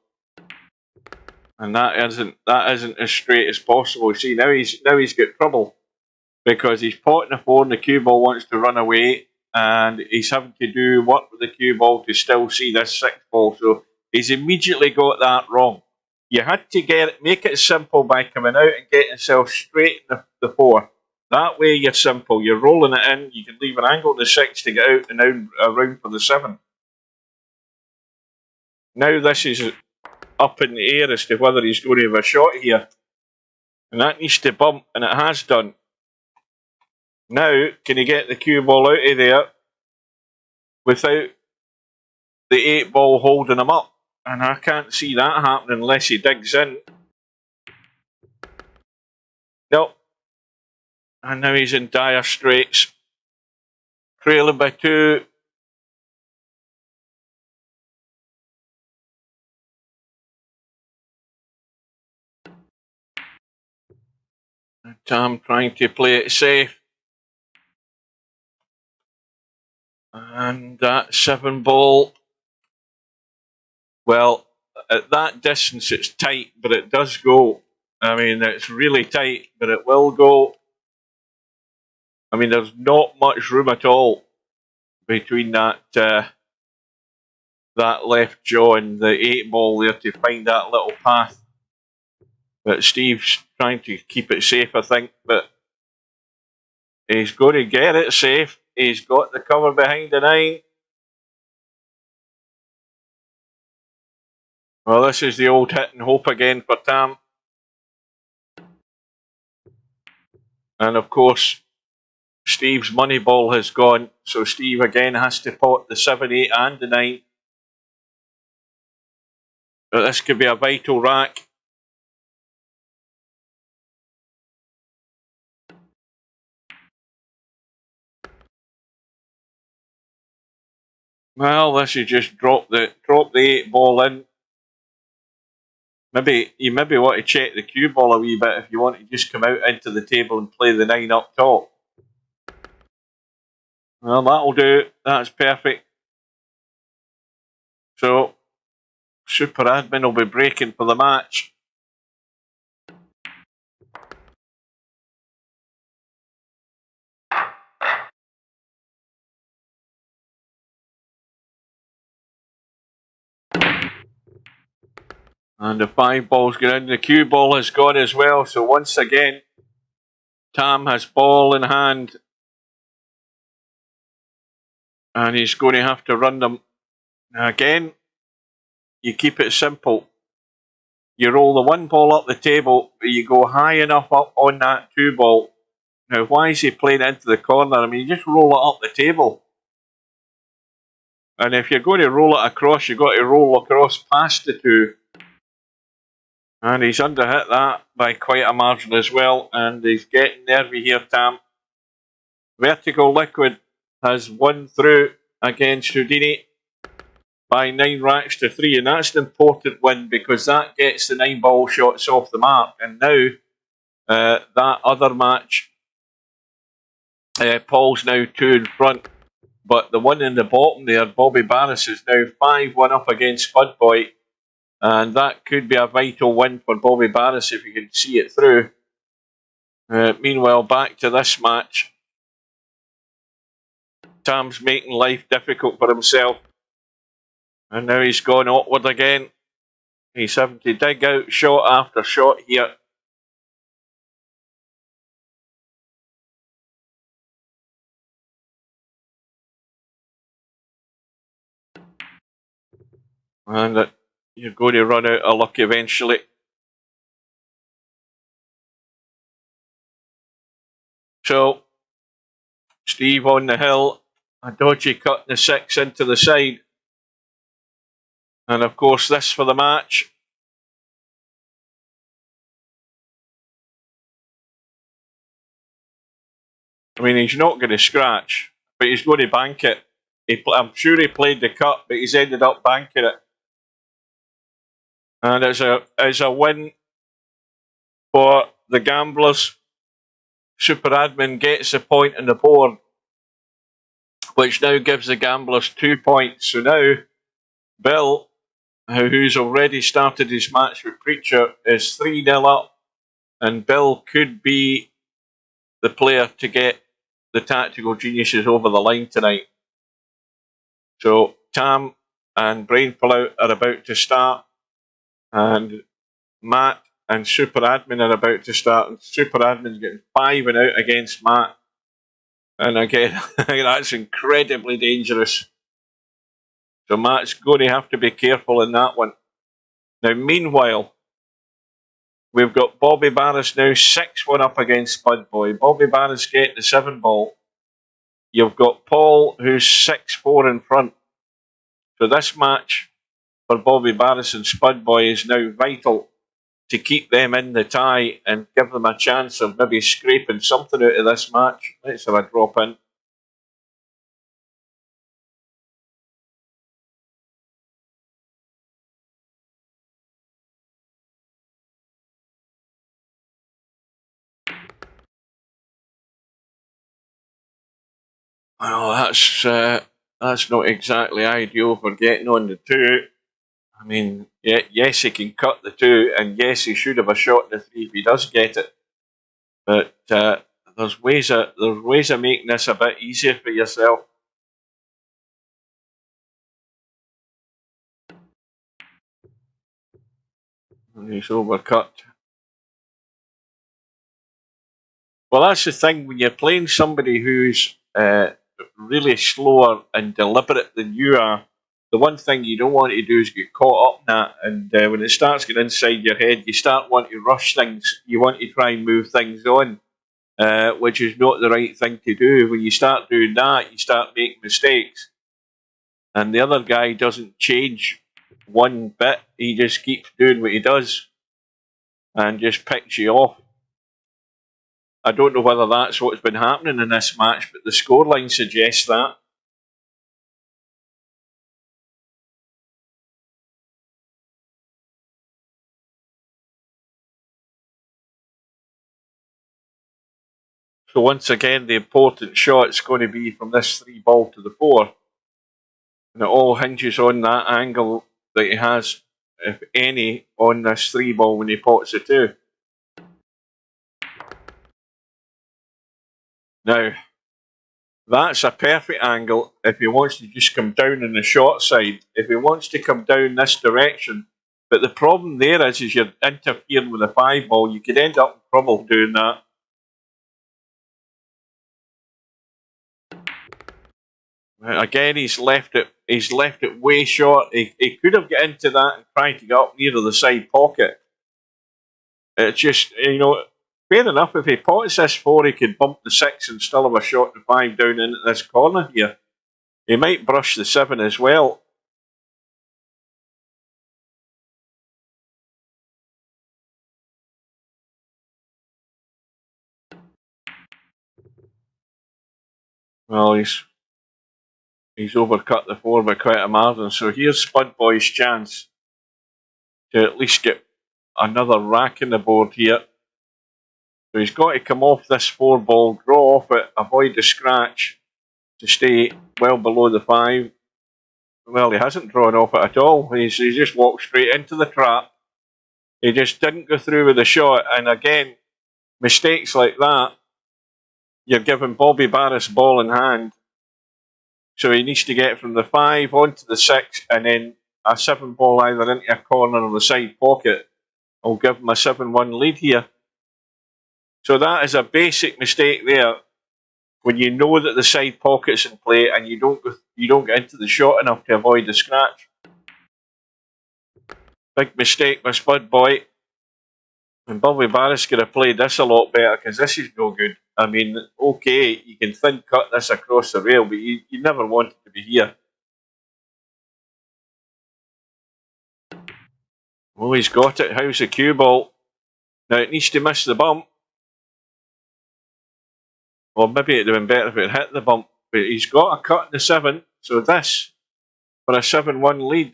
And that isn't as straight as possible. You see, now he's got trouble because he's potting the 4 and the cue ball wants to run away, and he's having to do work with the cue ball to still see this 6-ball. So he's immediately got that wrong. You had to make it simple by coming out and getting yourself straight in the 4. That way you're simple. You're rolling it in. You can leave an angle to 6 to get out and out around for the 7. Now this is up in the air as to whether he's going to have a shot here. And that needs to bump, and it has done. Now, can he get the cue ball out of there without the 8-ball holding him up? And I can't see that happening unless he digs in. Nope. And now he's in dire straits. Trailing by 2. Tom trying to play it safe. And that 7-ball. Well, at that distance it's tight, but it does go. I mean, it's really tight, but it will go. I mean, there's not much room at all between that left jaw and the 8-ball there to find that little path. But Steve's trying to keep it safe, I think, but he's going to get it safe. He's got the cover behind the 9. Well, this is the old hit and hope again for Tam. And of course, Steve's money ball has gone, so Steve again has to pot the 7, 8 and the 9. But this could be a vital rack. Well, this is just drop the 8-ball in. You maybe want to check the cue ball a wee bit if you want to just come out into the table and play the 9 up top. Well, that'll do. That's perfect. So, Super Admin will be breaking for the match. And the 5-ball's gone in. The cue ball has gone as well. So once again, Tam has ball in hand. And he's going to have to run them. Now again, you keep it simple. You roll the 1 ball up the table, but you go high enough up on that 2-ball. Now, why is he playing into the corner? I mean, you just roll it up the table. And if you're going to roll it across, you've got to roll across past the 2. And he's underhit that by quite a margin as well. And he's getting nervy here, Tam. Vertical Liquid has won through against Houdini by 9 racks to 3, and that's an important win because that gets the 9 ball shots off the mark. And now that other match, Paul's now 2 in front, but the one in the bottom there, Bobby Barris, is now 5-1 up against Spud Boy, and that could be a vital win for Bobby Barris if he can see it through. Meanwhile, back to this match. Tam's making life difficult for himself. And now he's gone awkward again. He's having to dig out shot after shot here. And you're going to run out of luck eventually. So, Steve on the hill. A dodgy cut in the 6 into the side. And of course, this for the match. I mean, he's not going to scratch, but he's going to bank it. I'm sure he played the cut, but he's ended up banking it. And it's a win for the gamblers. Super Admin gets the point on the board, which now gives the gamblers 2 points. So now, Bill, who's already started his match with Preacher, is 3-0 up, and Bill could be the player to get the Tactical Geniuses over the line tonight. So Tam and Brain Pullout are about to start, and Matt and Super Admin are about to start, and Super Admin's getting 5 and out against Matt. And again, that's incredibly dangerous. So Matt's going to have to be careful in that one. Now, meanwhile, we've got Bobby Barris now 6-1 up against Spud Boy. Bobby Barris getting the 7 ball. You've got Paul, who's 6-4 in front. So this match for Bobby Barris and Spud Boy is now vital to keep them in the tie and give them a chance of maybe scraping something out of this match. Let's have a drop in. Well, that's not exactly ideal for getting on the 2. I mean, yes, he can cut the 2, and yes, he should have a shot in the 3 if he does get it. But there's ways of making this a bit easier for yourself. And he's overcut. Well, that's the thing when you're playing somebody who's really slower and deliberate than you are. The one thing you don't want to do is get caught up in that, and when it starts getting inside your head, you start wanting to rush things. You want to try and move things on, which is not the right thing to do. When you start doing that, you start making mistakes, and the other guy doesn't change one bit. He just keeps doing what he does, and just picks you off. I don't know whether that's what's been happening in this match, but the scoreline suggests that. So once again, the important shot's going to be from this 3 ball to the 4. And it all hinges on that angle that he has, if any, on this 3 ball when he pots the 2. Now, that's a perfect angle if he wants to just come down on the short side. If he wants to come down this direction, but the problem there is you're interfering with the 5 ball. You could end up in trouble doing that. Again, he's left it way short. He could have got into that and tried to get up near the side pocket. It's just, fair enough. If he pots this 4, he could bump the 6 and still have a shot to 5 down into this corner here. He might brush the 7 as well. Well, he's overcut the 4 by quite a margin. So here's Spud Boy's chance to at least get another rack in the board here. So he's got to come off this 4 ball, draw off it, avoid the scratch to stay well below the 5. Well, he hasn't drawn off it at all. He's just walked straight into the trap. He just didn't go through with the shot. And again, mistakes like that, you're giving Bobby Barris ball in hand. So he needs to get from the 5 onto the 6 and then a 7 ball either into a corner or the side pocket. I'll give him a 7-1 lead here. So that is a basic mistake there. When you know that the side pocket's in play and you don't get into the shot enough to avoid the scratch. Big mistake by Spud Boy. And Bobby Barris could have played this a lot better because this is no good. I mean, okay, you can thin cut this across the rail, but you never want it to be here. Oh, he's got it. How's the cue ball? Now it needs to miss the bump. Or maybe it would have been better if it hit the bump. But he's got a cut in the 7. So this for a 7-1 lead.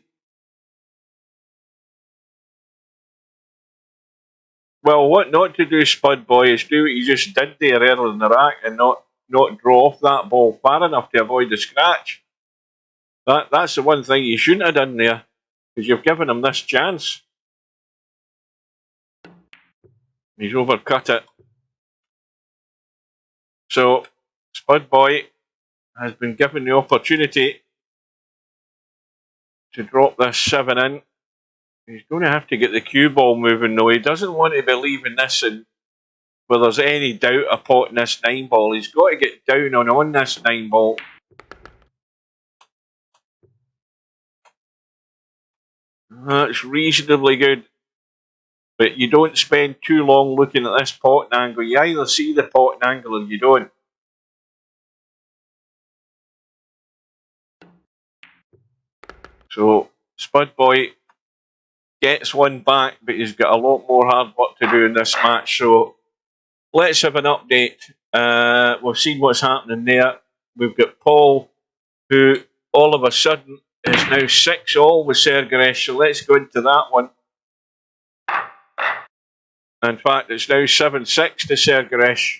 Well, what not to do, Spud Boy, is do what you just did there earlier in the rack and not draw off that ball far enough to avoid the scratch. That's the one thing you shouldn't have done there, because you've given him this chance. He's overcut it. So, Spud Boy has been given the opportunity to drop this 7 in. He's going to have to get the cue ball moving though. He doesn't want to be leaving this in where there's any doubt of potting this 9 ball. He's got to get down on this 9 ball. That's reasonably good. But you don't spend too long looking at this potting angle. You either see the potting angle or you don't. So, Spud Boy gets one back, but he's got a lot more hard work to do in this match. So, let's have an update. We've seen what's happening there. We've got Paul, who all of a sudden is now 6-all with Sergaresh. So, let's go into that one. In fact, it's now 7-6 to Sergaresh.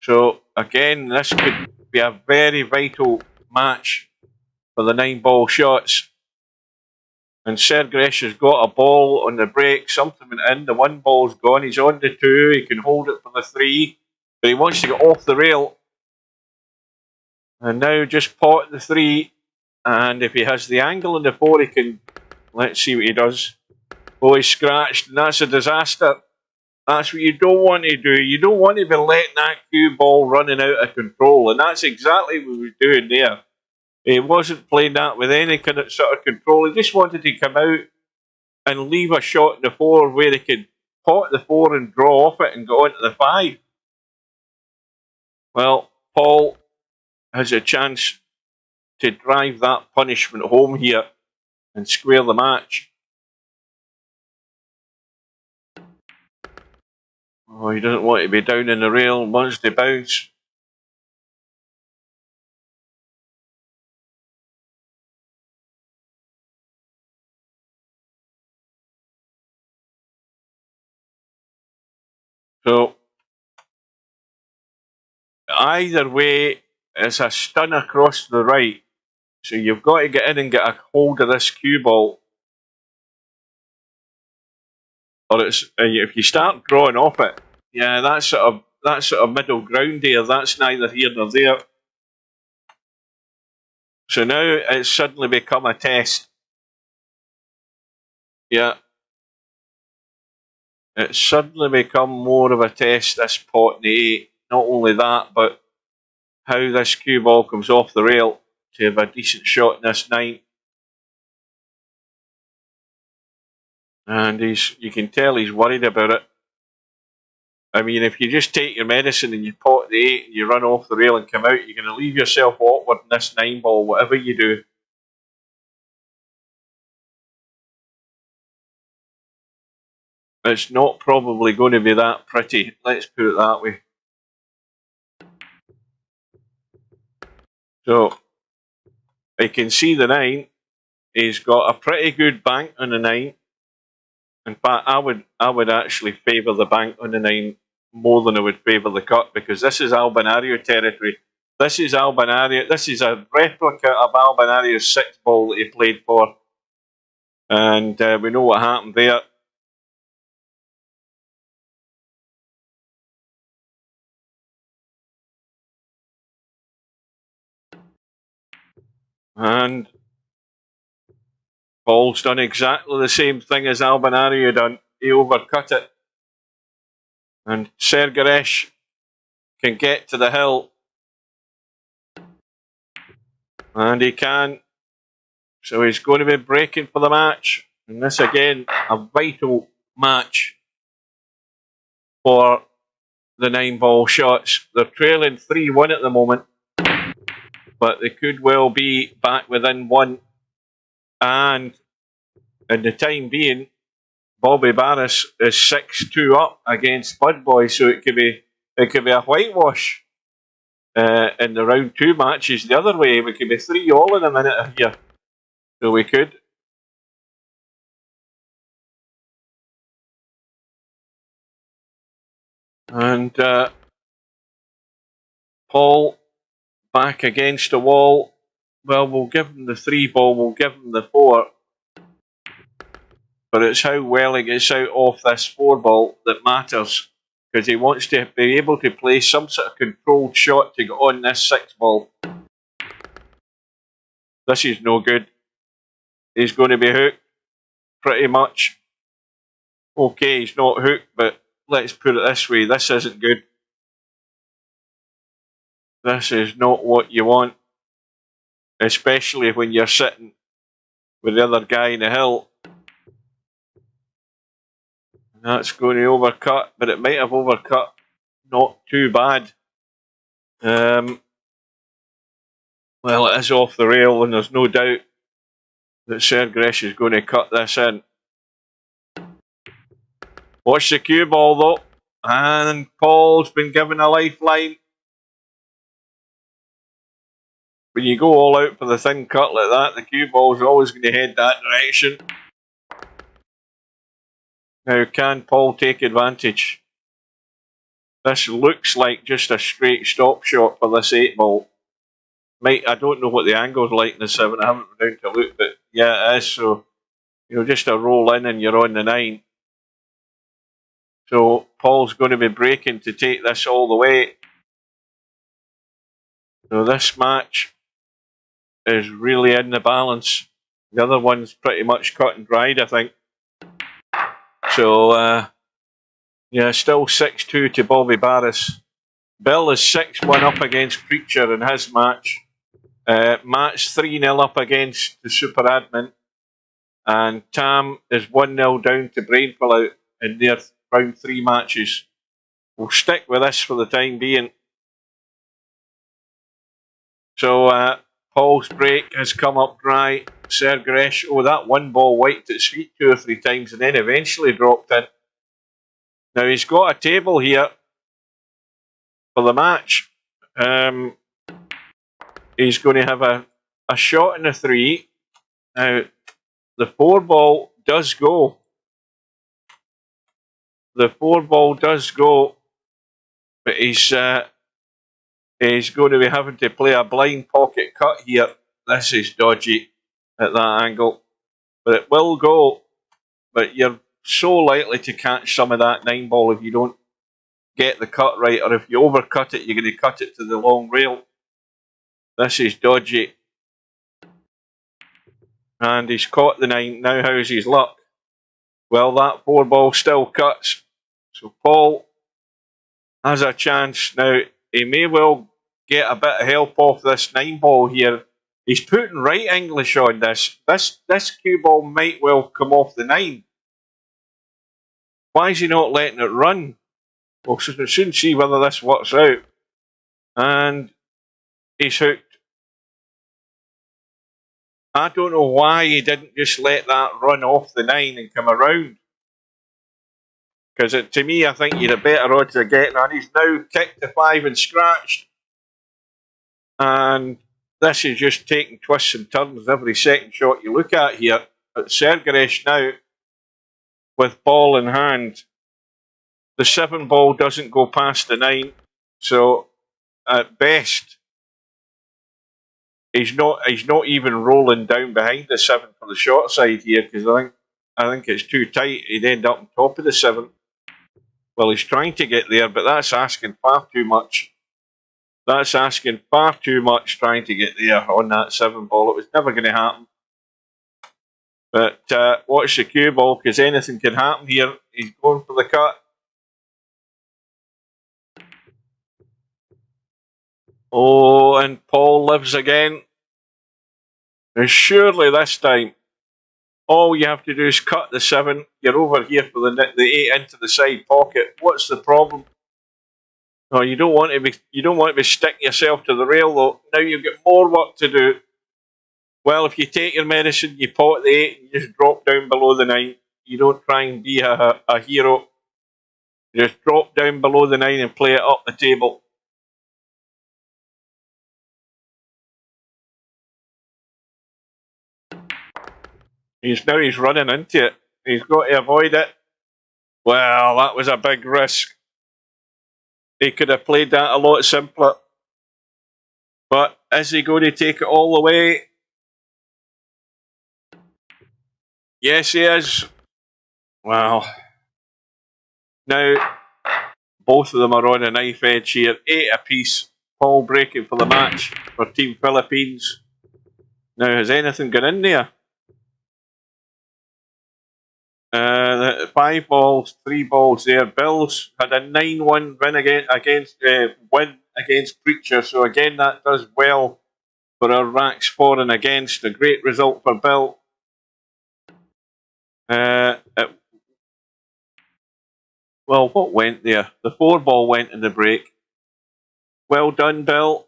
So, again, this could be a very vital match for the 9 ball shots. And Sergaresh has got a ball on the break, something went in, the 1 ball's gone, he's on the 2, he can hold it for the 3, but he wants to get off the rail. And now just pot the 3, and if he has the angle on the 4, he can, let's see what he does. Oh, he's scratched, and that's a disaster. That's what you don't want to do. You don't want to be letting that cue ball running out of control, and that's exactly what he was doing there. He wasn't playing that with any kind of sort of control. He just wanted to come out and leave a shot in the 4 where he could pot the 4 and draw off it and go into the 5. Well, Paul has a chance to drive that punishment home here and square the match. Oh, he doesn't want to be down in the rail, wants to bounce. So, either way, it's a stun across to the right. So you've got to get in and get a hold of this cue ball. Or it's if you start drawing off it, yeah, that sort of middle ground there, that's neither here nor there. So now it's suddenly become a test. Yeah. It's suddenly become more of a test, this pot in the 8. Not only that, but how this cue ball comes off the rail to have a decent shot in this 9. And you can tell he's worried about it. I mean, if you just take your medicine and you pot the 8 and you run off the rail and come out, you're going to leave yourself awkward in this 9 ball, whatever you do. It's not probably going to be that pretty, let's put it that way. So he can see the 9. He's got a pretty good bank on the 9. In fact, I would actually favour the bank on the 9 more than I would favour the cut, because this is Albanario territory. This is Albanario. This is a replica of Albanario's 6 ball that he played for, and we know what happened there. And Paul's done exactly the same thing as Albanario done. He overcut it, and Sergaresh can get to the hill, and he can. So he's going to be breaking for the match. And this again, a vital match for the 9 ball shots. They're trailing 3-1 at the moment, but they could well be back within 1. And in the time being, Bobby Barris is 6-2 up against Bud Boy, so it could be a whitewash in the round 2 matches the other way. We could be 3-all in a minute here. So we could. And Paul back against the wall. Well, we'll give him the 3 ball, we'll give him the 4. But it's how well he gets out off this 4 ball that matters, because he wants to be able to play some sort of controlled shot to get on this 6 ball. This is no good. He's going to be hooked, pretty much. Okay, he's not hooked, but let's put it this way, this isn't good. This is not what you want, especially when you're sitting with the other guy in the hill. And that's going to overcut, but it might have overcut not too bad. Well, it is off the rail, and there's no doubt that Sergaresh is going to cut this in. Watch the cue ball though, and Paul's been given a lifeline. When you go all out for the thin cut like that, the cue ball's always going to head that direction. Now, can Paul take advantage? This looks like just a straight stop shot for this 8 ball. I don't know what the angle's like in the 7. I haven't been down to look, but yeah, it is. So, just a roll in and you're on the 9. So Paul's going to be breaking to take this all the way. So this match is really in the balance. The other one's pretty much cut and dried, I think. So, yeah, still 6-2 to Bobby Barris. Bill is 6-1 up against Preacher in his match. Matt's 3-0 up against the Super Admin. And Tam is 1-0 down to Brainful out in their round 3 matches. We'll stick with this for the time being. So, Paul's break has come up dry. Sergaresh, that 1 ball wiped its feet 2 or 3 times and then eventually dropped in. Now he's got a table here for the match. He's going to have a shot in the 3. Now, the 4 ball does go. The 4 ball does go, but he's going to be having to play a blind pocket cut here. This is dodgy at that angle, but it will go. But you're so likely to catch some of that 9 ball if you don't get the cut right, or if you overcut it, you're going to cut it to the long rail. This is dodgy. And he's caught the 9. Now how's his luck? Well, that 4 ball still cuts. So Paul has a chance. Now, he may well get a bit of help off this 9 ball here. He's putting right English on this. This cue ball might well come off the 9. Why is he not letting it run? We'll soon see whether this works out. And he's hooked. I don't know why he didn't just let that run off the 9 and come around. Because to me, I think you'd have better odds of getting on. He's now kicked to 5 and scratched. And this is just taking twists and turns every second shot you look at here. But Sergeresh now, with ball in hand, the 7 ball doesn't go past the 9, so at best, he's not even rolling down behind the 7 for the short side here, because I think it's too tight. He'd end up on top of the 7. Well, he's trying to get there, but that's asking far too much. That's asking far too much, trying to get there on that 7 ball. It was never going to happen. But watch the cue ball, because anything can happen here. He's going for the cut. Oh, and Paul lives again. And surely this time, all you have to do is cut the 7. You're over here for the 8 into the side pocket. What's the problem? No, you don't want to be sticking yourself to the rail though. Now you've got more work to do. Well, if you take your medicine, you pot the 8 and you just drop down below the 9. You don't try and be a hero. You just drop down below the 9 and play it up the table. He's running into it. He's got to avoid it. Well, that was a big risk. He could have played that a lot simpler. But is he going to take it all the way? Yes, he is. Wow. Now, both of them are on a knife edge here. 8 apiece. Paul breaking for the match for Team Philippines. Now, has anything gone in there? 5 balls, 3 balls there. Bills had a 9-1 win against Preacher, so again that does well for our racks for and against. A great result for Bill. Well, what went there? The 4 ball went in the break. Well done, Bill.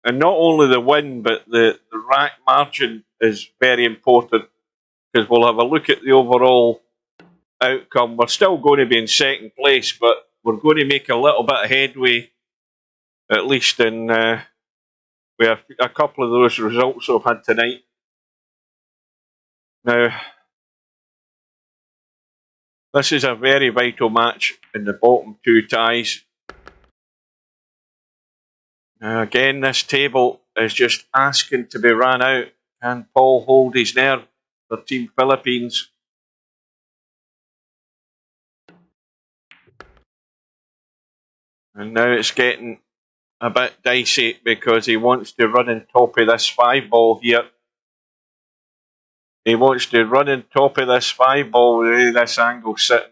And not only the win, but the rack margin is very important, because we'll have a look at the overall outcome. We're still going to be in second place, but we're going to make a little bit of headway, at least in we have a couple of those results we've had tonight. Now, this is a very vital match in the bottom 2 ties. Now again, this table is just asking to be ran out. Can Paul hold his nerve for Team Philippines? And now it's getting a bit dicey, because he wants to run on top of this 5 ball here. He wants to run on top of this 5 ball with this angle sitting.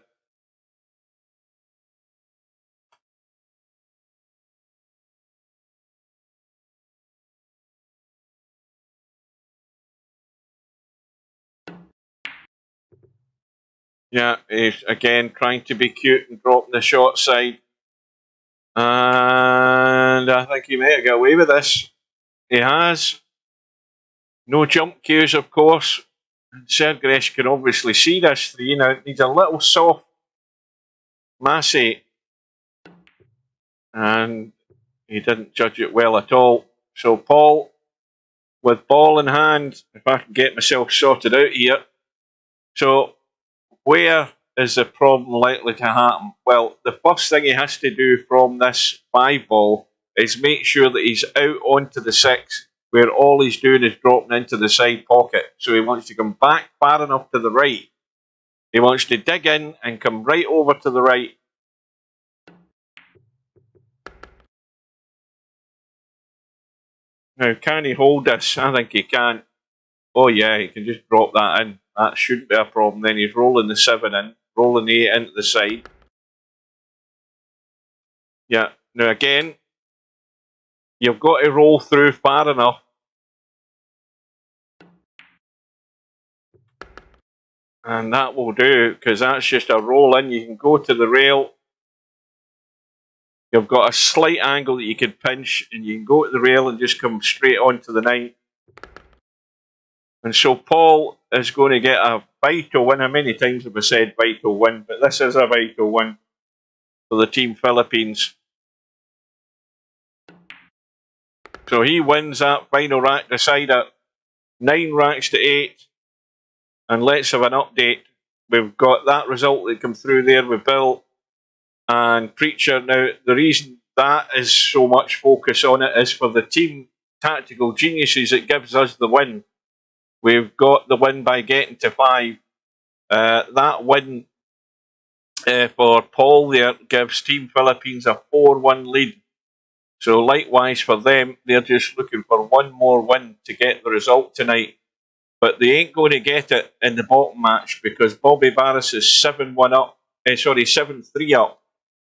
Yeah, he's again trying to be cute and dropping the short side. And I think he may have got away with this. He has. No jump cues, of course. Sergeresh can obviously see this 3 now. It needs a little soft Massey. And he didn't judge it well at all. So Paul, with ball in hand, if I can get myself sorted out here. So where is the problem likely to happen? Well, the first thing he has to do from this 5 ball is make sure that he's out onto the 6, where all he's doing is dropping into the side pocket. So he wants to come back far enough to the right. He wants to dig in and come right over to the right. Now, can he hold this? I think he can. Oh yeah, he can just drop that in. That shouldn't be a problem. Then he's rolling the 7 in, rolling the 8 into the side. Yeah, now again, you've got to roll through far enough. And that will do, because that's just a roll in. You can go to the rail. You've got a slight angle that you can pinch, and you can go to the rail and just come straight onto the 9. And so Paul is going to get a vital win. How many times have I said vital win? But this is a vital win for the Team Philippines. So he wins that final rack decider, 9 racks to 8. And let's have an update. We've got that result that come through there with Bill and Preacher. Now, the reason that is so much focus on it is for the team tactical geniuses. It gives us the win. We've got the win by getting to 5. That win for Paul there gives Team Philippines a 4-1 lead. So likewise for them, they're just looking for one more win to get the result tonight. But they ain't going to get it in the bottom match because Bobby Barris is 7-1 up. 7-3 up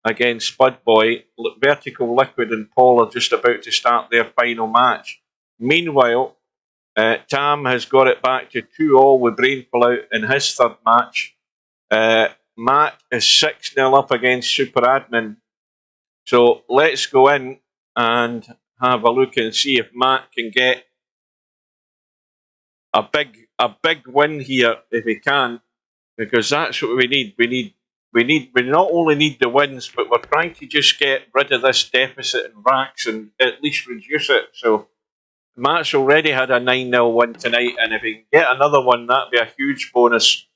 against Spud Boy. Vertical Liquid and Paul are just about to start their final match. Meanwhile, Tam has got it back to 2-all with Brainful out in his third match. Matt is 6-0 up against Super Admin. So let's go in and have a look and see if Matt can get a big win here if he can, because that's what we need. We not only need the wins, but we're trying to just get rid of this deficit in racks and at least reduce it. So Matt's already had a 9-0 win tonight, and if he can get another one, that'd be a huge bonus.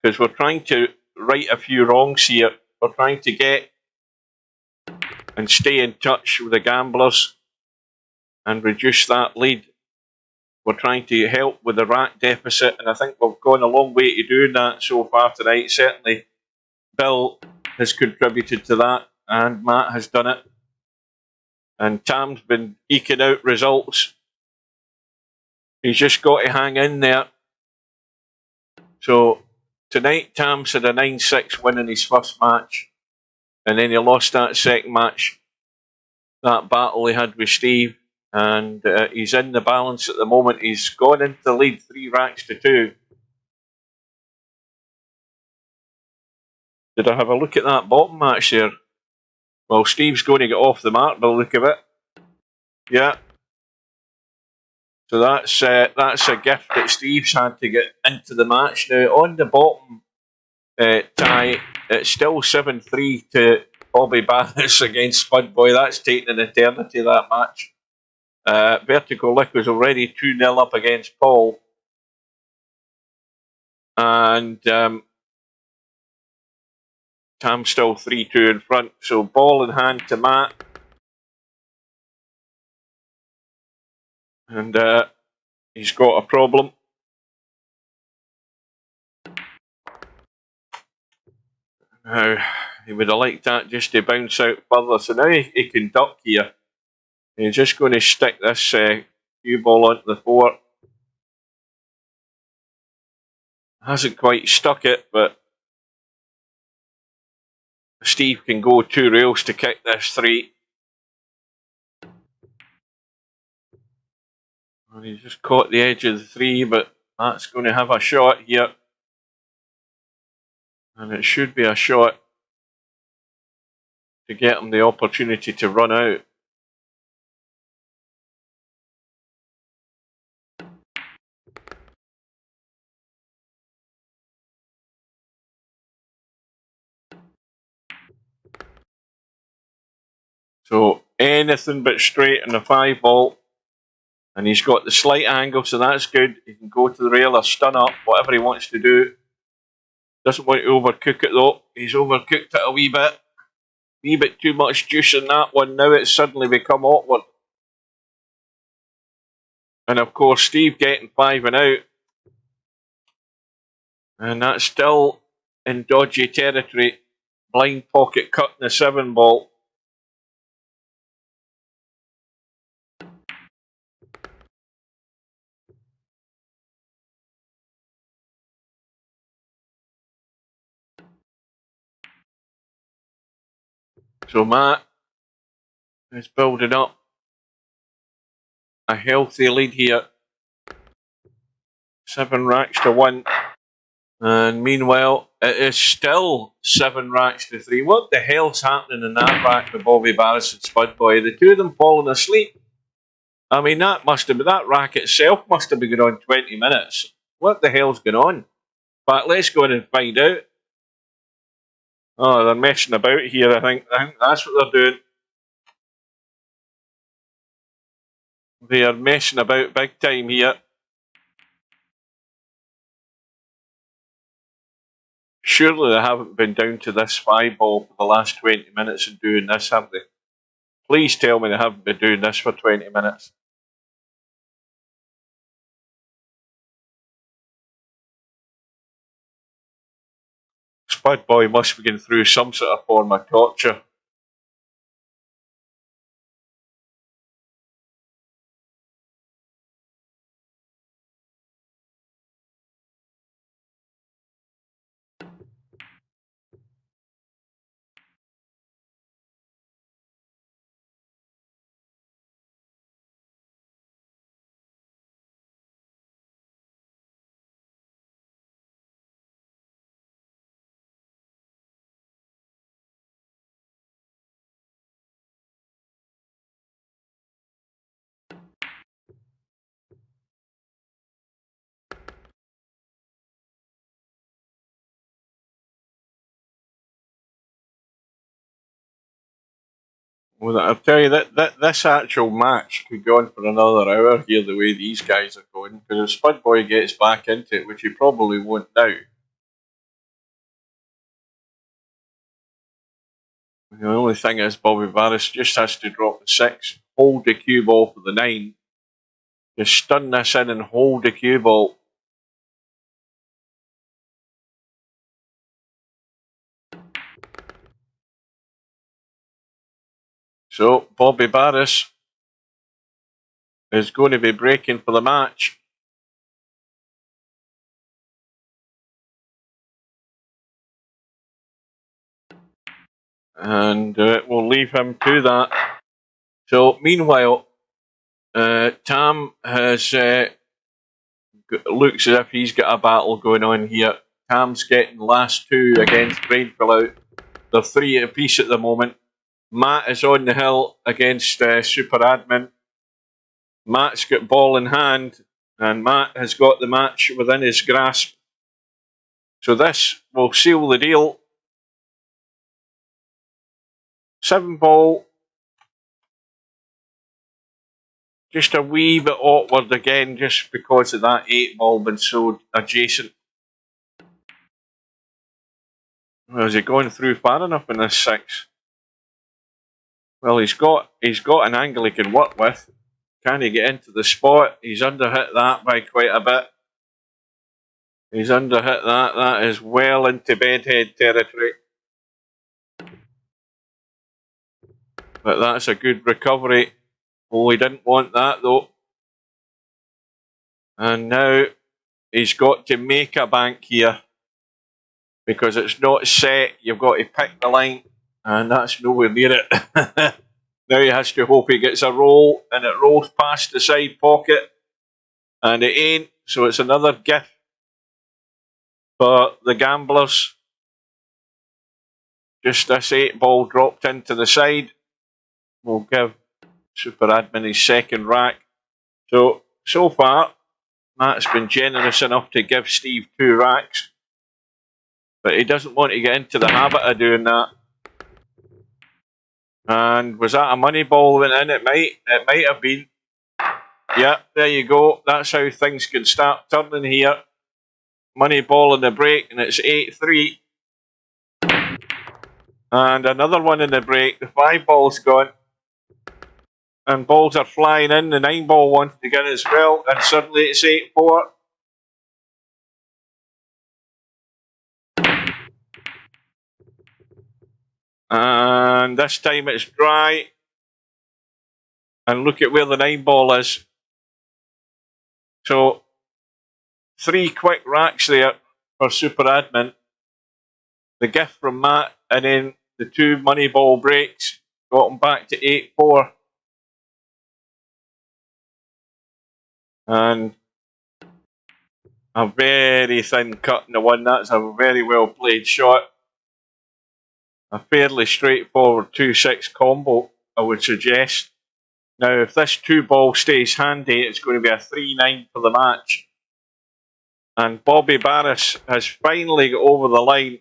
Because we're trying to right a few wrongs here. We're trying to get and stay in touch with the gamblers and reduce that lead. We're trying to help with the rack deficit, and I think we've gone a long way to doing that so far tonight. Certainly, Bill has contributed to that, and Matt has done it. And Tam's been eking out results. He's just got to hang in there. So tonight, Tam's had a 9-6 win in his first match, and then he lost that second match, that battle he had with Steve. And he's in the balance at the moment. He's gone into the lead 3 racks to 2. Did I have a look at that bottom match there? Well, Steve's going to get off the mark by the look of it. Yeah. So that's a gift that Steve's had to get into the match. Now, on the bottom tie, it's still 7-3 to Bobby Barris against Spud Boy. That's taken an eternity, that match. Vertical Liquid's already 2-0 up against Paul. And Tam's still 3-2 in front. So ball in hand to Matt. And he's got a problem. Now, he would have liked that just to bounce out further. So now he can duck here. He's just going to stick this cue ball onto the 4. Hasn't quite stuck it, but Steve can go 2 rails to kick this 3. And he's just caught the edge of the 3, but that's going to have a shot here. And it should be a shot to get him the opportunity to run out. So anything but straight in the 5-ball. And he's got the slight angle, so that's good. He can go to the rail or stun up, whatever he wants to do. Doesn't want to overcook it though. He's overcooked it a wee bit too much juice in that one. Now it's suddenly become awkward. And of course, Steve getting 5 and out. And that's still in dodgy territory. Blind pocket cut in the 7-ball. So Matt is building up a healthy lead here. 7 racks to 1. And meanwhile, it is still 7 racks to 3. What the hell's happening in that rack with Bobby Barris and Spud Boy? The two of them falling asleep. I mean, that rack itself must have been going on 20 minutes. What the hell's going on? But let's go in and find out. Oh, they're messing about here, I think. I think that's what they're doing. They are messing about big time here. Surely they haven't been down to this 5-ball for the last 20 minutes and doing this, have they? Please tell me they haven't been doing this for 20 minutes. Spud Boy must be going through some sort of form of torture. Well, I'll tell you that this actual match could go on for another hour here, the way these guys are going. Because if Spud Boy gets back into it, which he probably won't now, the only thing is Bobby Varys just has to drop the 6, hold the cue ball for the 9, just stun this in and hold the cue ball. So Bobby Barris is going to be breaking for the match. And we'll leave him to that. So meanwhile, Tam has looks as if he's got a battle going on here. Tam's getting last 2 against Brainfill out. They're 3 apiece at the moment. Matt is on the hill against Super Admin. Matt's got ball in hand, and Matt has got the match within his grasp. So this will seal the deal. 7-ball. Just a wee bit awkward again, just because of that 8-ball being so adjacent. Well, is he going through far enough in this 6? Well, he's got an angle he can work with. Can he get into the spot? He's underhit that by quite a bit. He's underhit that. That is well into bedhead territory. But that's a good recovery. Oh, he didn't want that though. And now he's got to make a bank here. Because it's not set. You've got to pick the line. And that's nowhere near it. Now he has to hope he gets a roll. And it rolls past the side pocket. And it ain't. So it's another gift for the gamblers. Just this 8-ball dropped into the side. We'll give Super Admin his 2nd rack. So far, Matt's been generous enough to give Steve 2 racks. But he doesn't want to get into the habit of doing that. And was that a money ball went in? It might have been. Yeah, there you go. That's how things can start turning here. Money ball in the break, and it's 8-3. And another one in the break. The 5-ball's gone. And balls are flying in. The 9-ball wanted to get as well. And suddenly it's 8-4. And this time it's dry. And look at where the 9-ball is. So 3 quick racks there for Super Admin. The gift from Matt, and then the 2 money ball breaks got him back to 8-4. And a very thin cut in the one. That's a very well played shot. A fairly straightforward 2-6 combo, I would suggest. Now, if this 2-ball stays handy, it's going to be a 3-9 for the match. And Bobby Barris has finally got over the line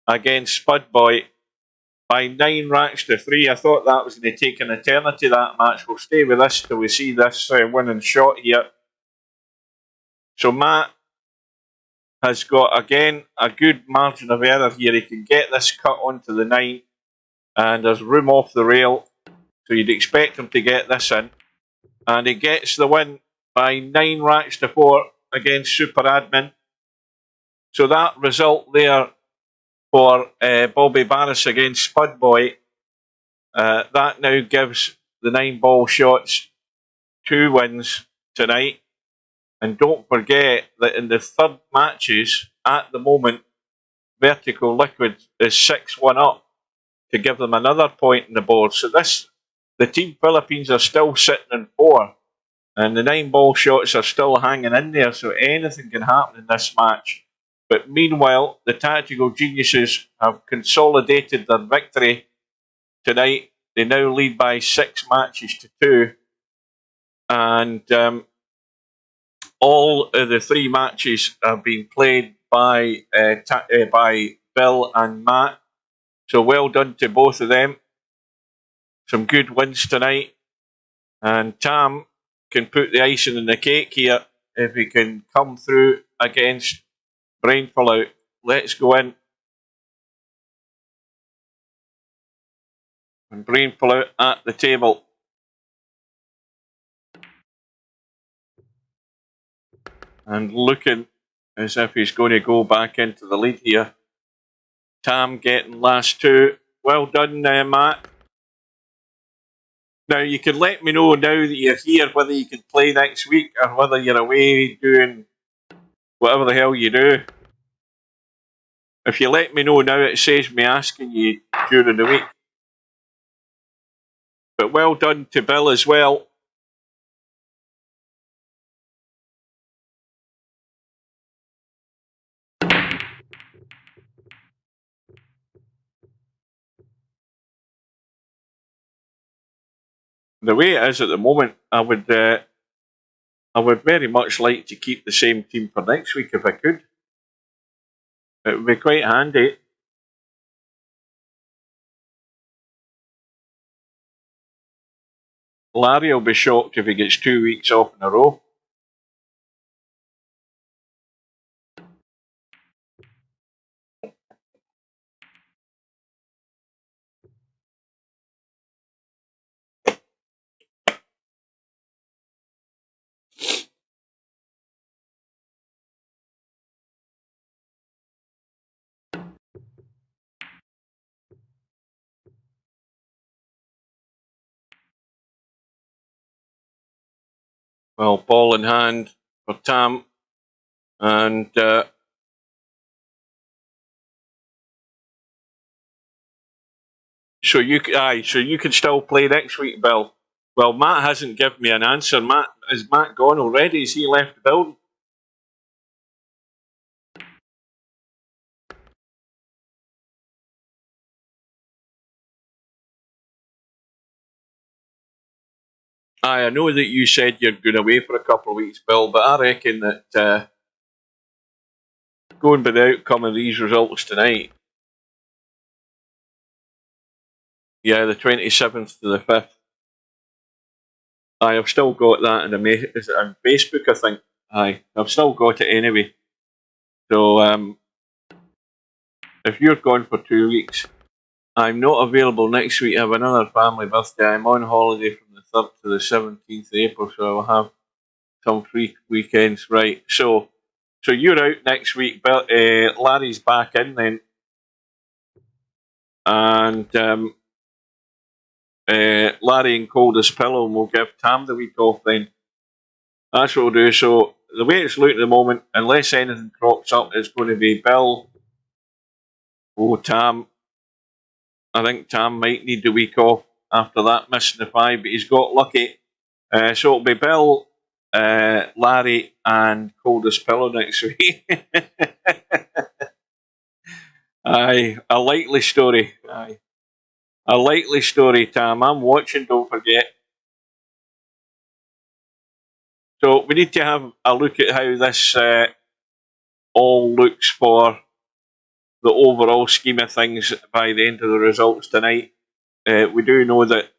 against Spud Boy by 9 racks to 3. I thought that was going to take an eternity, that match. We'll stay with this till we see this winning shot here. So Matt has got, again, a good margin of error here. He can get this cut onto the 9, and there's room off the rail, so you'd expect him to get this in. And he gets the win by 9 racks to 4 against Super Admin. So that result there for Bobby Barris against Spud Boy, that now gives the 9 ball shots 2 wins tonight. And don't forget that in the third matches, at the moment, Vertical Liquid is 6-1 up to give them another point in the board. So the Team Philippines are still sitting in 4. And the 9 ball shots are still hanging in there, so anything can happen in this match. But meanwhile, the Tactical Geniuses have consolidated their victory tonight. They now lead by 6 matches to 2. And all of the 3 matches have been played by Bill and Matt. So well done to both of them. Some good wins tonight. And Tam can put the icing on the cake here if he can come through against Brainful Out. Let's go in. And Brainful Out at the table. And looking as if he's going to go back into the lead here. Tam getting last 2. Well done, Matt. Now, you can let me know now that you're here whether you can play next week or whether you're away doing whatever the hell you do. If you let me know now, it saves me asking you during the week. But well done to Bill as well. The way it is at the moment, I would very much like to keep the same team for next week if I could. It would be quite handy. Larry will be shocked if he gets 2 weeks off in a row. Well, ball in hand for Tam. And so you can still play next week, Bill. Well, Matt hasn't given me an answer. Is Matt gone already? Has he left the building? I know that you said you're going away for a couple of weeks, Bill, but I reckon that going by the outcome of these results tonight, yeah, the 27th to the 5th, I've still got that is it on Facebook, I think. I've still got it anyway. So if you're gone for 2 weeks, I'm not available next week. I have another family birthday. I'm on holiday from the 3rd to the 17th of April, so I will have some free weekends. Right, so you're out next week, but Larry's back in then. And Larry and Coldest Pillow, and we'll give Tam the week off then. That's what we'll do. So the way it's looking at the moment, unless anything crops up, it's going to be Bill. Tam. I think Tam might need the week off after that, missing the 5, but he's got lucky. So it'll be Bill, Larry, and Coldest Pillow next week. Aye, a likely story. Aye. A likely story, Tam. I'm watching, don't forget. So we need to have a look at how this all looks for the overall scheme of things by the end of the results tonight. We do know that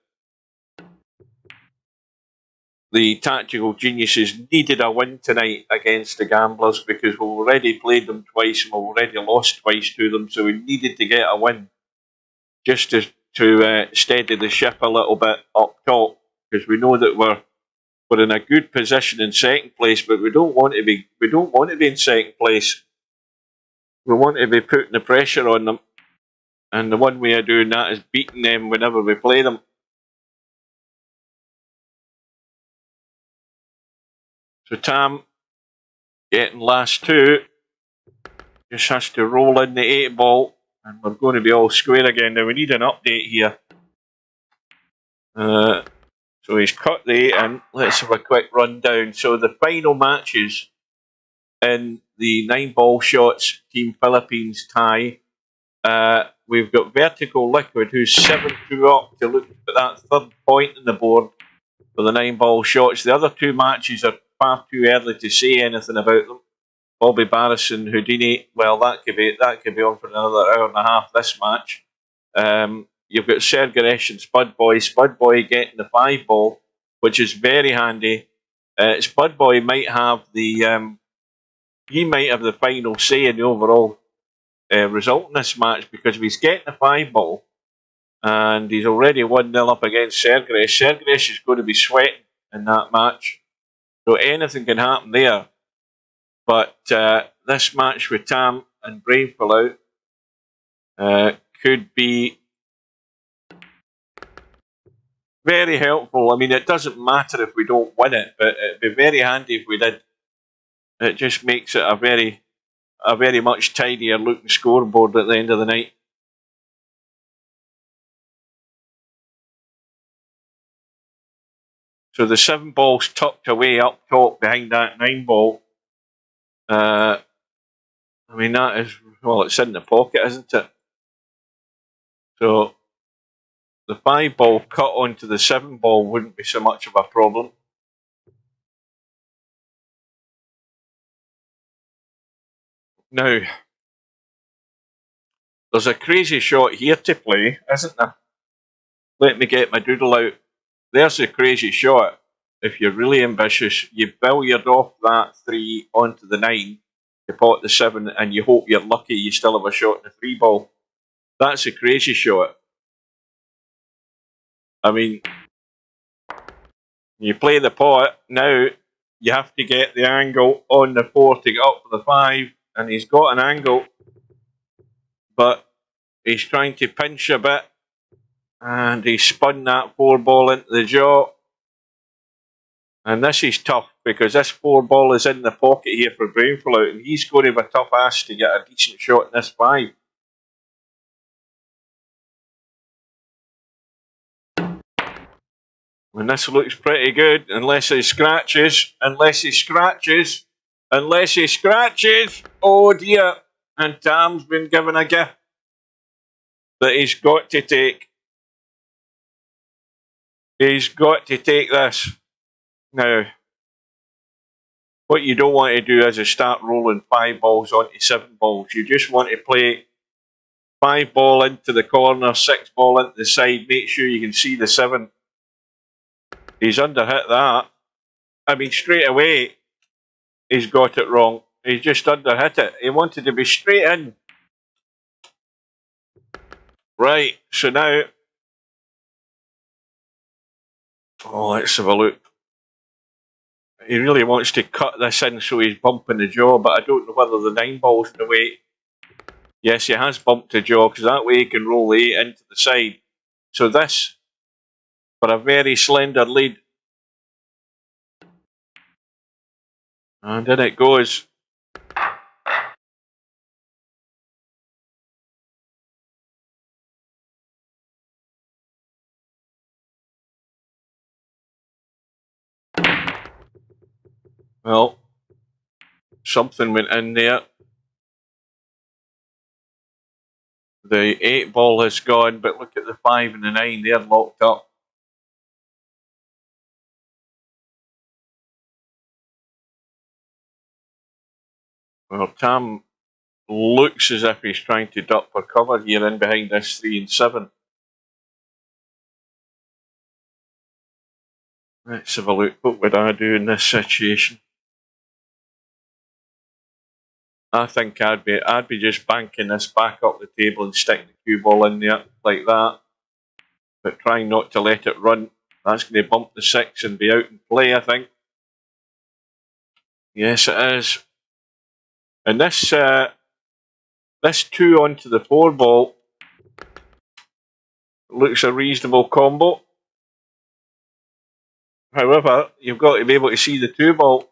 the tactical geniuses needed a win tonight against the Gamblers because we've already played them twice and we've already lost twice to them, so we needed to get a win just to steady the ship a little bit up top, because we know that we're in a good position in second place, but we don't want to be in second place. We want to be putting the pressure on them, and the one way of doing that is beating them whenever we play them. So Tam, getting last two, just has to roll in the 8 ball, and we're going to be all square again. Now we need an update here. So he's cut the 8 in. Let's have a quick rundown. So the final matches in the 9 ball shots Team Philippines tie. We've got Vertical Liquid, who's 7-2 up to look at that 3rd point in the board for the 9 ball shots. The other 2 matches are far too early to say anything about them. Bobby Barris and Houdini, well, that could be on for another hour and a half, this match. You've got Sergaresh and Spud Boy. Spud Boy getting the 5 ball, which is very handy. Spud Boy might have the final say in the overall result in this match, because if he's getting the 5 ball and he's already 1-0 up against Sergaresh, Sergaresh is going to be sweating in that match. So anything can happen there. But this match with Tam and Brainful out could be very helpful. I mean, it doesn't matter if we don't win it, but it'd be very handy if we did. It just makes it a very much tidier looking scoreboard at the end of the night. So the 7 ball's tucked away up top behind that 9 ball. I mean, that is, well, it's in the pocket, isn't it? So the 5 ball cut onto the 7 ball wouldn't be so much of a problem. Now, there's a crazy shot here to play, isn't there? Let me get my doodle out. There's a crazy shot. If you're really ambitious, you billiard off that 3 onto the 9 to pot the 7, and you hope you're lucky you still have a shot in the 3 ball. That's a crazy shot. I mean, you play the pot, now you have to get the angle on the 4 to get up for the 5, and he's got an angle, but he's trying to pinch a bit, and he spun that 4 ball into the jaw. And this is tough, because this 4 ball is in the pocket here for Brainful out, and he's going to have a tough ass to get a decent shot in this 5. And this looks pretty good, unless he scratches, oh dear. And Tam's been given a gift that he's got to take. He's got to take this. Now, what you don't want to do is start rolling 5 balls onto 7 balls. You just want to play 5 ball into the corner, 6 ball into the side. Make sure you can see the 7. He's underhit that. I mean, straight away, he's got it wrong. He's just underhit it. He wanted to be straight in. Right, so now... Oh, let's have a look. He really wants to cut this in so he's bumping the jaw, but I don't know whether the 9 ball's in the way. Yes, he has bumped the jaw, because that way he can roll the 8 into the side. So this, for a very slender lead. And in it goes. Well, something went in there. The 8 ball has gone, but look at the 5 and the 9, they're locked up. Well, Tam looks as if he's trying to duck for cover here in behind this 3 and 7. Let's have a look. What would I do in this situation? I think I'd be just banking this back up the table and sticking the cue ball in there like that, but trying not to let it run. That's going to bump the 6 and be out in play, I think. Yes, it is. And this 2 onto the 4 ball looks a reasonable combo. However, you've got to be able to see the 2 ball,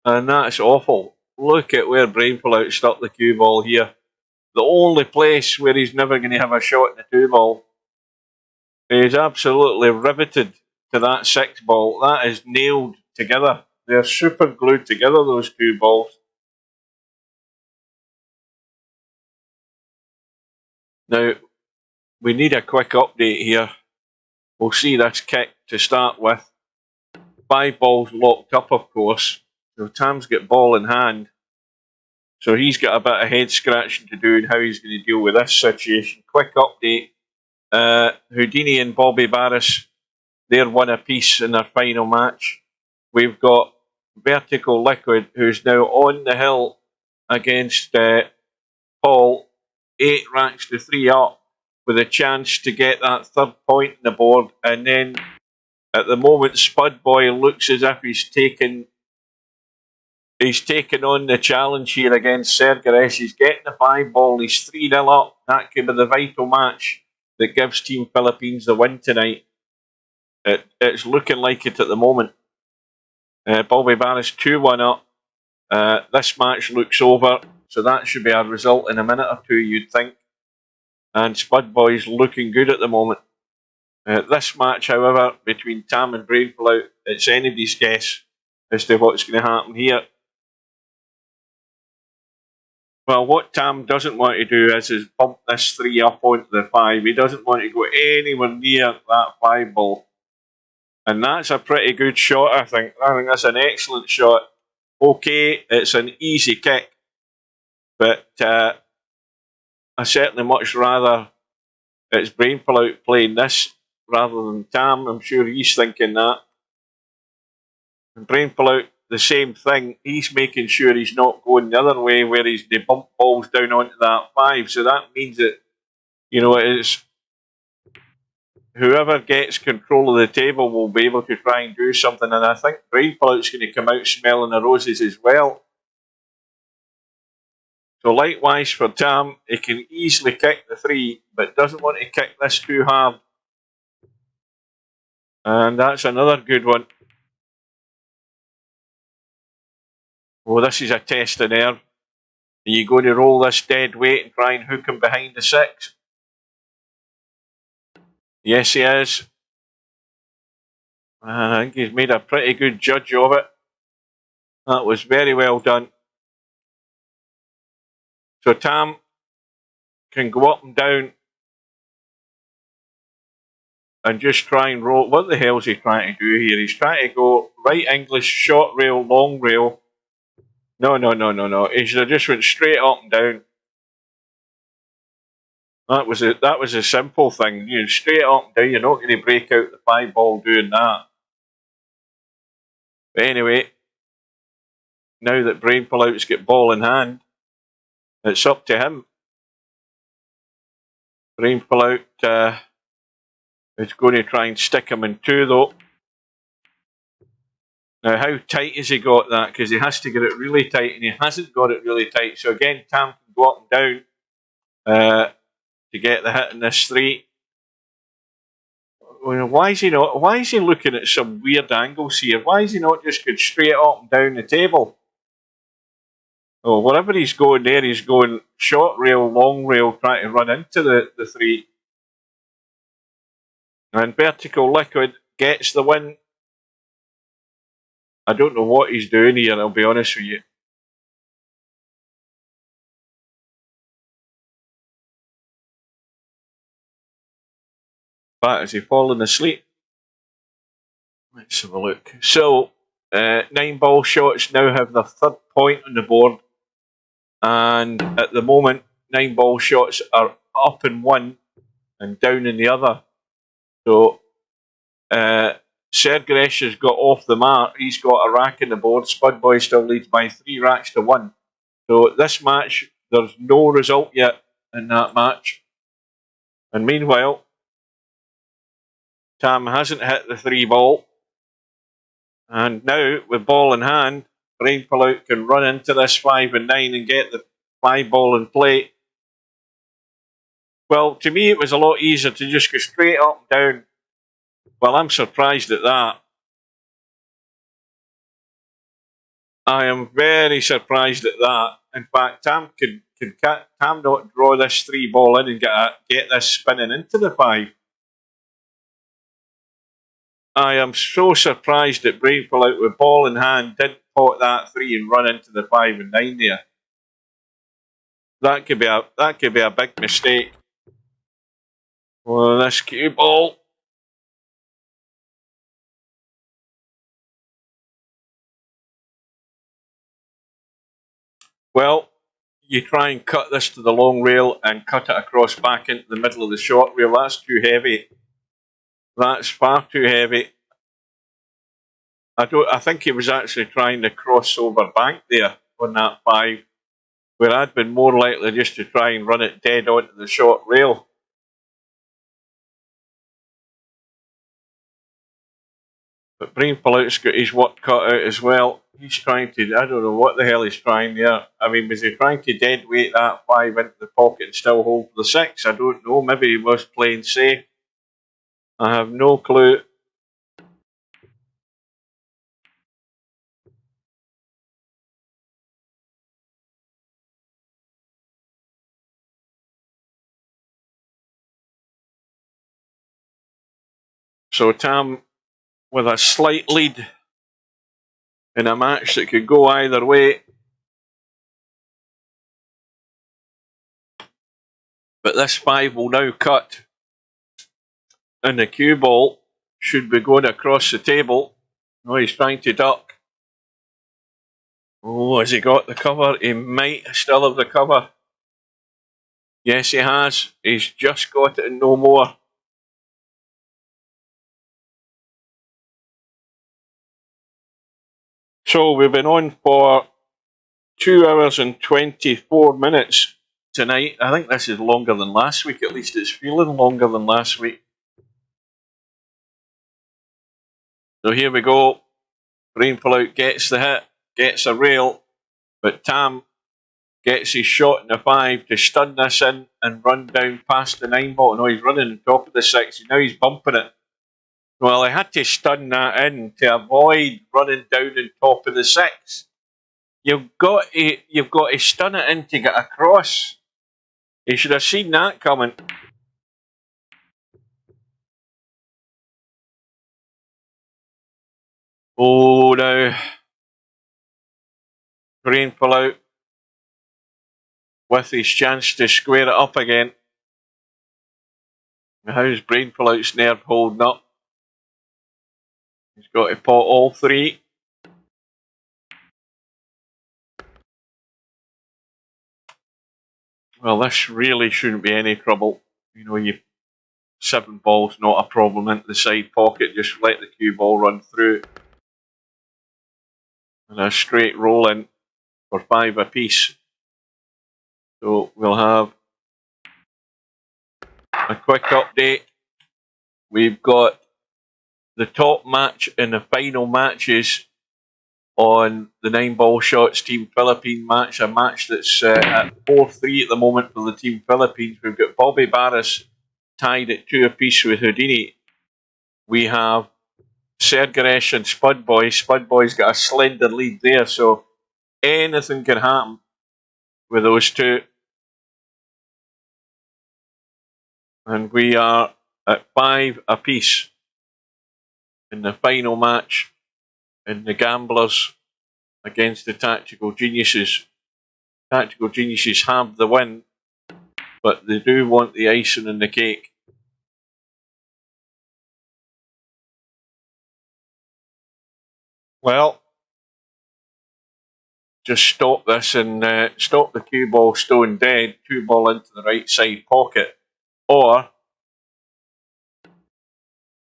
and that's awful. Look at where Brainful out stuck the cue ball here. The only place where he's never going to have a shot in the 2 ball. He's absolutely riveted to that 6 ball. That is nailed together. They're super glued together, those 2 balls. Now, we need a quick update here. We'll see this kick to start with. 5 balls locked up, of course. So Tam's got ball in hand. So he's got a bit of head scratching to do and how he's going to deal with this situation. Quick update. Houdini and Bobby Barris, they're 1 apiece in their final match. We've got Vertical Liquid, who's now on the hill against Paul. 8 racks to 3 up, with a chance to get that 3rd point in the board. And then at the moment, Spud Boy looks as if he's taken on the challenge here against Sergaresh. He's getting the 5 ball. He's 3-0 up. That could be the vital match that gives Team Philippines the win tonight. It's looking like it at the moment. Bobby Barris 2-1 up. This match looks over, so that should be a result in a minute or 2, you'd think. And Spud Boy's looking good at the moment. This match, however, between Tam and Brainful out, it's anybody's guess as to what's going to happen here. Well, what Tam doesn't want to do is bump this 3 up onto the 5. He doesn't want to go anywhere near that 5 ball. And that's a pretty good shot, I think. I think that's an excellent shot. Okay, it's an easy kick. But I certainly much rather it's Brainful out playing this rather than Tam. I'm sure he's thinking that. And Brainful out, the same thing. He's making sure he's not going the other way where they bump balls down onto that 5. So that means that, you know, it's whoever gets control of the table will be able to try and do something. And I think Brainful out's going to come out smelling the roses as well. So likewise for Tam, he can easily kick the 3, but doesn't want to kick this too hard. And that's another good one. Oh, this is a test of nerve. Are you going to roll this dead weight and try and hook him behind the 6? Yes, he is. I think he's made a pretty good judge of it. That was very well done. So Tam can go up and down and just try and roll. What the hell is he trying to do here? He's trying to go right English, short rail, long rail. No. He should have just went straight up and down. That was a simple thing. You know, straight up and down. You're not going to break out the 5 ball doing that. But anyway, now that Brainful out's got ball in hand, it's up to him. Brainful out is going to try and stick him in 2 though. Now, how tight has he got that? Because he has to get it really tight, and he hasn't got it really tight. So again, Tam can go up and down to get the hit in this 3. Why is he not? Why is he looking at some weird angles here? Why is he not just going straight up and down the table? Oh, wherever he's going there, he's going short rail, long rail, trying to run into the 3. And Vertical Liquid gets the win. I don't know what he's doing here, I'll be honest with you. But is he falling asleep? Let's have a look. So, 9 ball shots now have their 3rd point on the board. And at the moment, 9 ball shots are up in one and down in the other. So Sergeresh has got off the mark. He's got a rack in the board. Spud Boy still leads by 3 racks to 1. So this match, there's no result yet in that match. And meanwhile, Tam hasn't hit the 3 ball. And now, with ball in hand, Brain Pullout can run into this 5 and 9 and get the 5 ball in play. Well, to me, it was a lot easier to just go straight up and down. Well, I'm surprised at that. I am very surprised at that. In fact, Tam can Tam not draw this 3 ball in and get this spinning into the 5. I am so surprised that Brain Pullout with ball in hand didn't pot that 3 and run into the 5 and 9 there. That could be a big mistake. Well, this cue ball. Well, you try and cut this to the long rail and cut it across back into the middle of the short rail. That's too heavy. That's far too heavy. I think he was actually trying to cross over bank there on that 5, where I'd been more likely just to try and run it dead onto the short rail. But Brain Pullout's got his work cut out as well. He's trying to, I don't know what the hell he's trying there. I mean, was he trying to dead weight that 5 into the pocket and still hold the 6? I don't know. Maybe he was playing safe. I have no clue. So Tam with a slight lead in a match that could go either way. But this 5 will now cut. And the cue ball should be going across the table. Oh, he's trying to duck. Oh, has he got the cover? He might still have the cover. Yes, he has. He's just got it and no more. So we've been on for 2 hours and 24 minutes tonight. I think this is longer than last week. At least it's feeling longer than last week. So here we go. Brain Pullout gets the hit, gets a rail, but Tam gets his shot in the 5 to stun this in and run down past the 9 ball. No, he's running on top of the 6. Now he's bumping it. Well, I had to stun that in to avoid running down on top of the 6. You've got to stun it in to get across. You should have seen that coming. Oh, now Brain Pullout with his chance to square it up again. How's Brain Pullout's nerve holding up? He's got to pot all 3. Well, this really shouldn't be any trouble. You know, 7 balls, not a problem into the side pocket. Just let the cue ball run through. And a straight roll in for 5 apiece. So we'll have a quick update. We've got the top match and the final matches on the 9 ball shots Team Philippine match, a match that's at 4-3 at the moment for the Team Philippines. We've got Bobby Barris tied at 2 apiece with Houdini. We have Sergeresh and Spud Boy. Spud Boy's got a slender lead there, so anything can happen with those 2. And we are at 5 apiece in the final match in the Gamblers against the Tactical Geniuses. Tactical Geniuses have the win, but they do want the icing and the cake. Well, just stop this and stop the cue ball stone dead, 2 ball into the right side pocket, or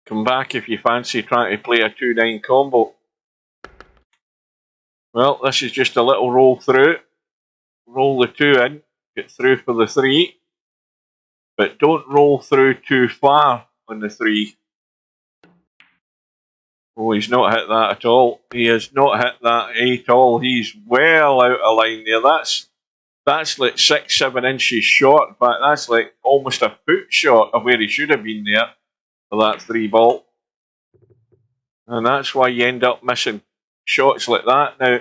come back if you fancy trying to play a 2-9 combo. Well, this is just a little roll through. Roll the 2 in, get through for the 3, but don't roll through too far on the 3. Oh, he's not hit that at all. He has not hit that at all. He's well out of line there. That's like 6-7 inches short, but that's like almost a foot short of where he should have been there for that 3 ball. And that's why you end up missing shots like that. Now,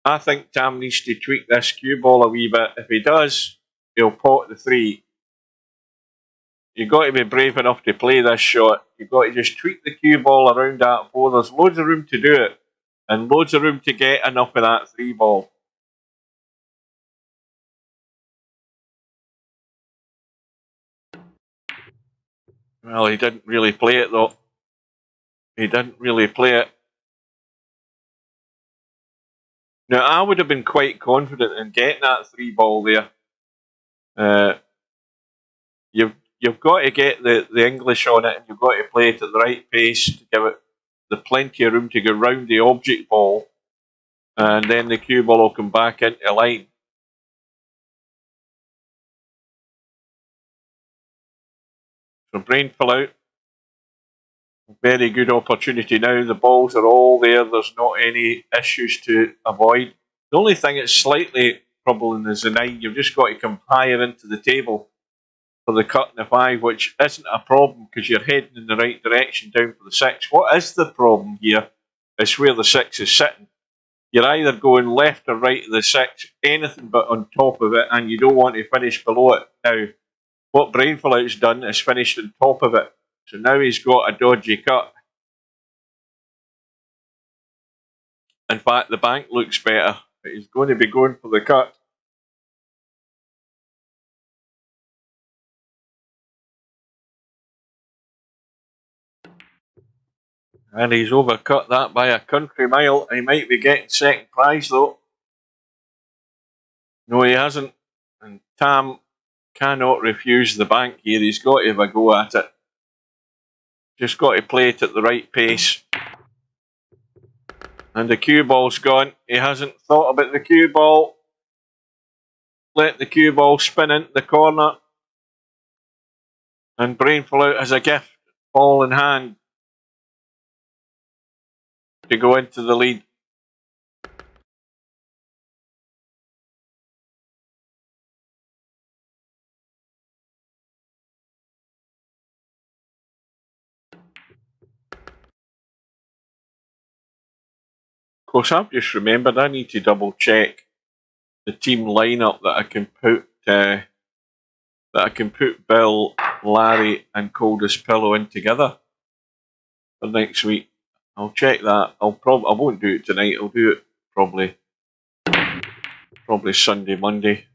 I think Tam needs to tweak this cue ball a wee bit. If he does, he'll pot the 3. You've got to be brave enough to play this shot. You've got to just tweak the cue ball around that 4. There's loads of room to do it, and loads of room to get enough of that 3 ball. Well, he didn't really play it though. He didn't really play it. Now, I would have been quite confident in getting that 3 ball there. You've got to get the English on it, and you've got to play it at the right pace to give it the plenty of room to go round the object ball, and then the cue ball will come back into line. So Brainful out. Very good opportunity now. The balls are all there. There's not any issues to avoid. The only thing that's slightly troubling is the 9. You've just got to come higher into the table for the cut and the 5, which isn't a problem because you're heading in the right direction down for the 6. What is the problem here is where the 6 is sitting. You're either going left or right of the 6, anything but on top of it, and you don't want to finish below it. Now, what Brainful Out's done is finished on top of it. So now he's got a dodgy cut. In fact, the bank looks better, but he's going to be going for the cut. And he's overcut that by a country mile. He might be getting second prize though. No, he hasn't. And Tam cannot refuse the bank here. He's got to have a go at it. Just got to play it at the right pace. And the cue ball's gone. He hasn't thought about the cue ball. Let the cue ball spin into the corner. And Brainful Out has a gift. Ball in hand. To go into the lead. Of course, I've just remembered I need to double check the team lineup that I can put Bill, Larry, and Coldest Pillow in together for next week. I'll check that. I won't do it tonight. I'll do it probably Sunday, Monday.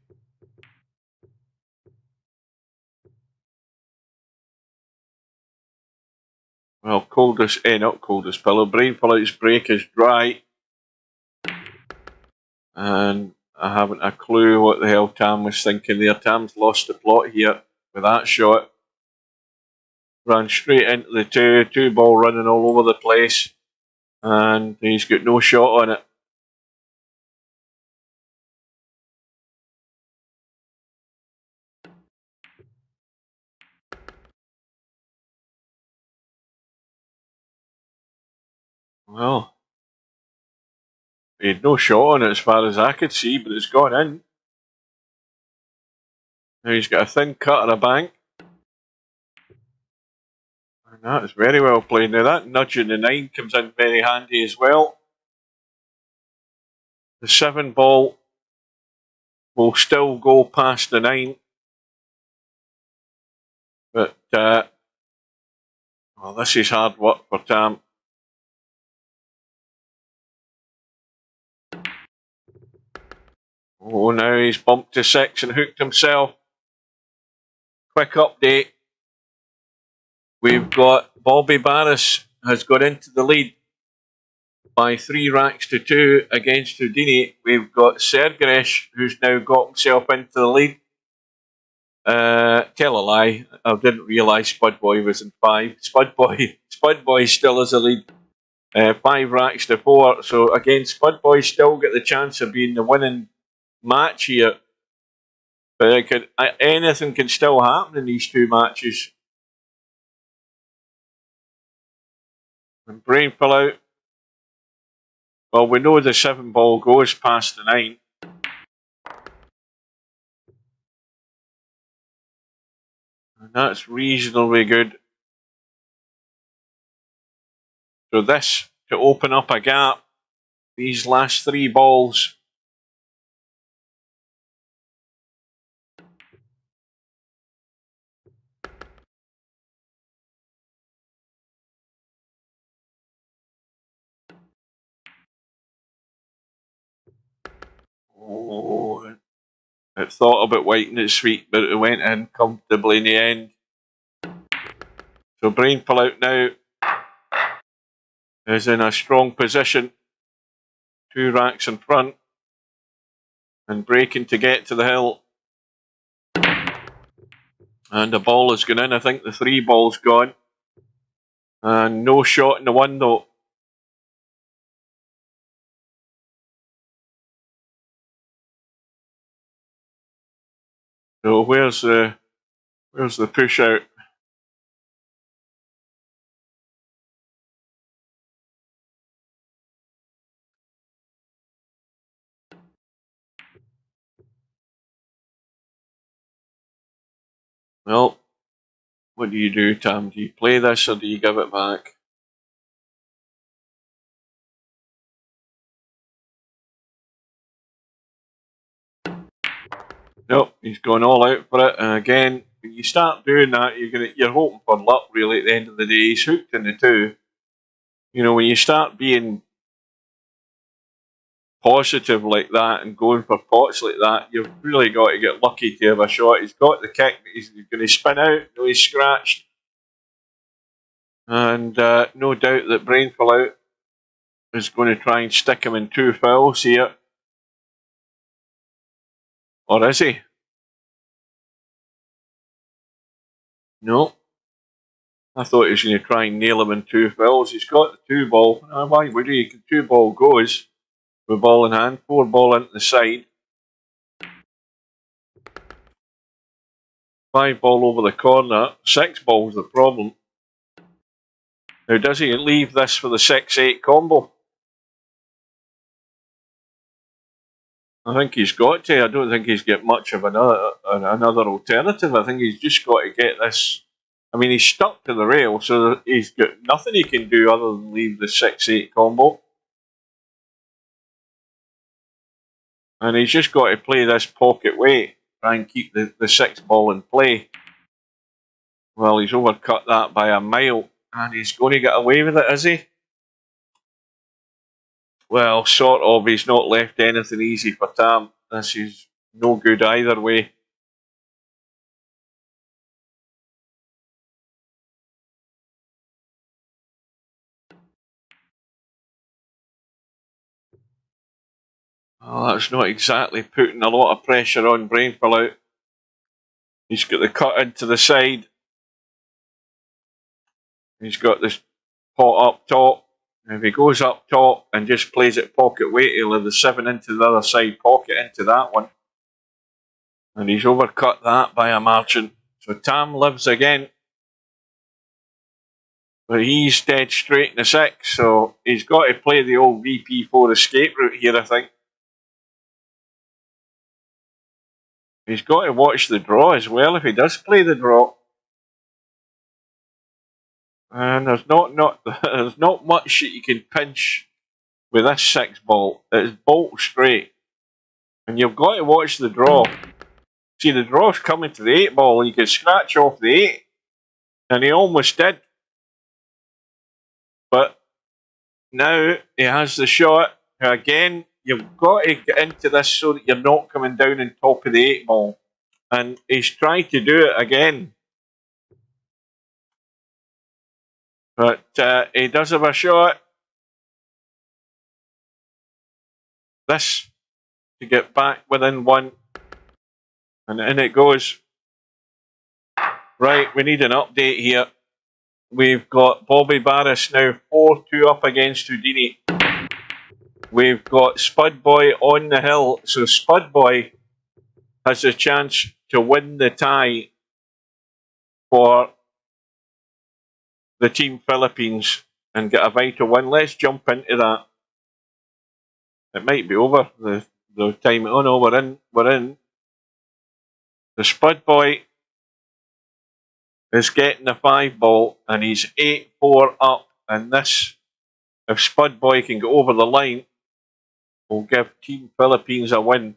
Well, not Coldest Pillow. Brainful Out's break is dry. And I haven't a clue what the hell Tam was thinking there. Tam's lost the plot here with that shot. Ran straight into the 2 ball running all over the place. And he's got no shot on it. Well, he had no shot on it as far as I could see, but it's gone in. Now he's got a thin cut and a bank. And that is very well played. Now that nudge in the 9 comes in very handy as well. The 7 ball will still go past the 9. But, well, this is hard work for Tam. Oh, now he's bumped to 6 and hooked himself. Quick update. We've got Bobby Barris has got into the lead by 3 racks to 2 against Houdini. We've got Sergeresh, who's now got himself into the lead. Tell a lie, I didn't realise Spudboy was in 5. Spudboy still has a lead. 5 racks to 4. So again, Spudboy still get the chance of being the winning match here. But anything can still happen in these 2 matches. And Brain pull out. Well, we know the 7 ball goes past the 9. And that's reasonably good. So this, to open up a gap, these last 3 balls. Oh, it thought about whiting its feet, but it went in comfortably in the end. So Brain pull out now is in a strong position. 2 racks in front. And breaking to get to the hill. And the ball has gone in. I think the 3 ball's gone. And no shot in the window. So where's the push out? Well, what do you do, Tam? Do you play this or do you give it back? Nope, he's gone all out for it. And again, when you start doing that, you're hoping for luck. Really, at the end of the day, he's hooked in the 2. You know, when you start being positive like that and going for pots like that, you've really got to get lucky to have a shot. He's got the kick, but he's going to spin out. No, he's scratched. And no doubt that Brain pull out is going to try and stick him in 2 fouls here. Or is he? No. I thought he was going to try and nail him in 2 fouls. He's got the 2 ball. Why would he? 2 ball goes with ball in hand. 4 ball into the side. 5 ball over the corner. 6 ball's the problem. Now, does he leave this for the 6-8 combo? I think he's got to. I don't think he's got much of another alternative. I think he's just got to get this. I mean, he's stuck to the rail, so he's got nothing he can do other than leave the 6-8 combo. And he's just got to play this pocket way, try and keep the 6 ball in play. Well, he's overcut that by a mile, and he's going to get away with it, is he? Well, sort of. He's not left anything easy for Tam. This is no good either way. Oh, that's not exactly putting a lot of pressure on Brain pull out. He's got the cut into the side. He's got this pot up top. If he goes up top and just plays it pocket weight, he'll have the 7 into the other side pocket into that one. And he's overcut that by a margin. So Tam lives again. But he's dead straight in the 6, so he's got to play the old VP4 escape route here, I think. He's got to watch the draw as well if he does play the draw. And there's not much that you can pinch with this 6 ball. It's bolt straight. And you've got to watch the draw. See, the draw's coming to the 8 ball, and you can scratch off the 8. And he almost did. But now he has the shot. Again, you've got to get into this so that you're not coming down on top of the 8 ball. And he's trying to do it again. But he does have a shot. this to get back within one. And in it goes. Right, we need an update here. We've got Bobby Barris now 4-2 up against Houdini. We've got Spud Boy on the hill. So Spud Boy has a chance to win the tie for the Team Philippines and get a vital win. Let's jump into that. It might be over the time. Oh no, we're in. The Spud Boy is getting the 5 ball and he's 8-4 up. And this, if Spud Boy can go over the line, will give Team Philippines a win.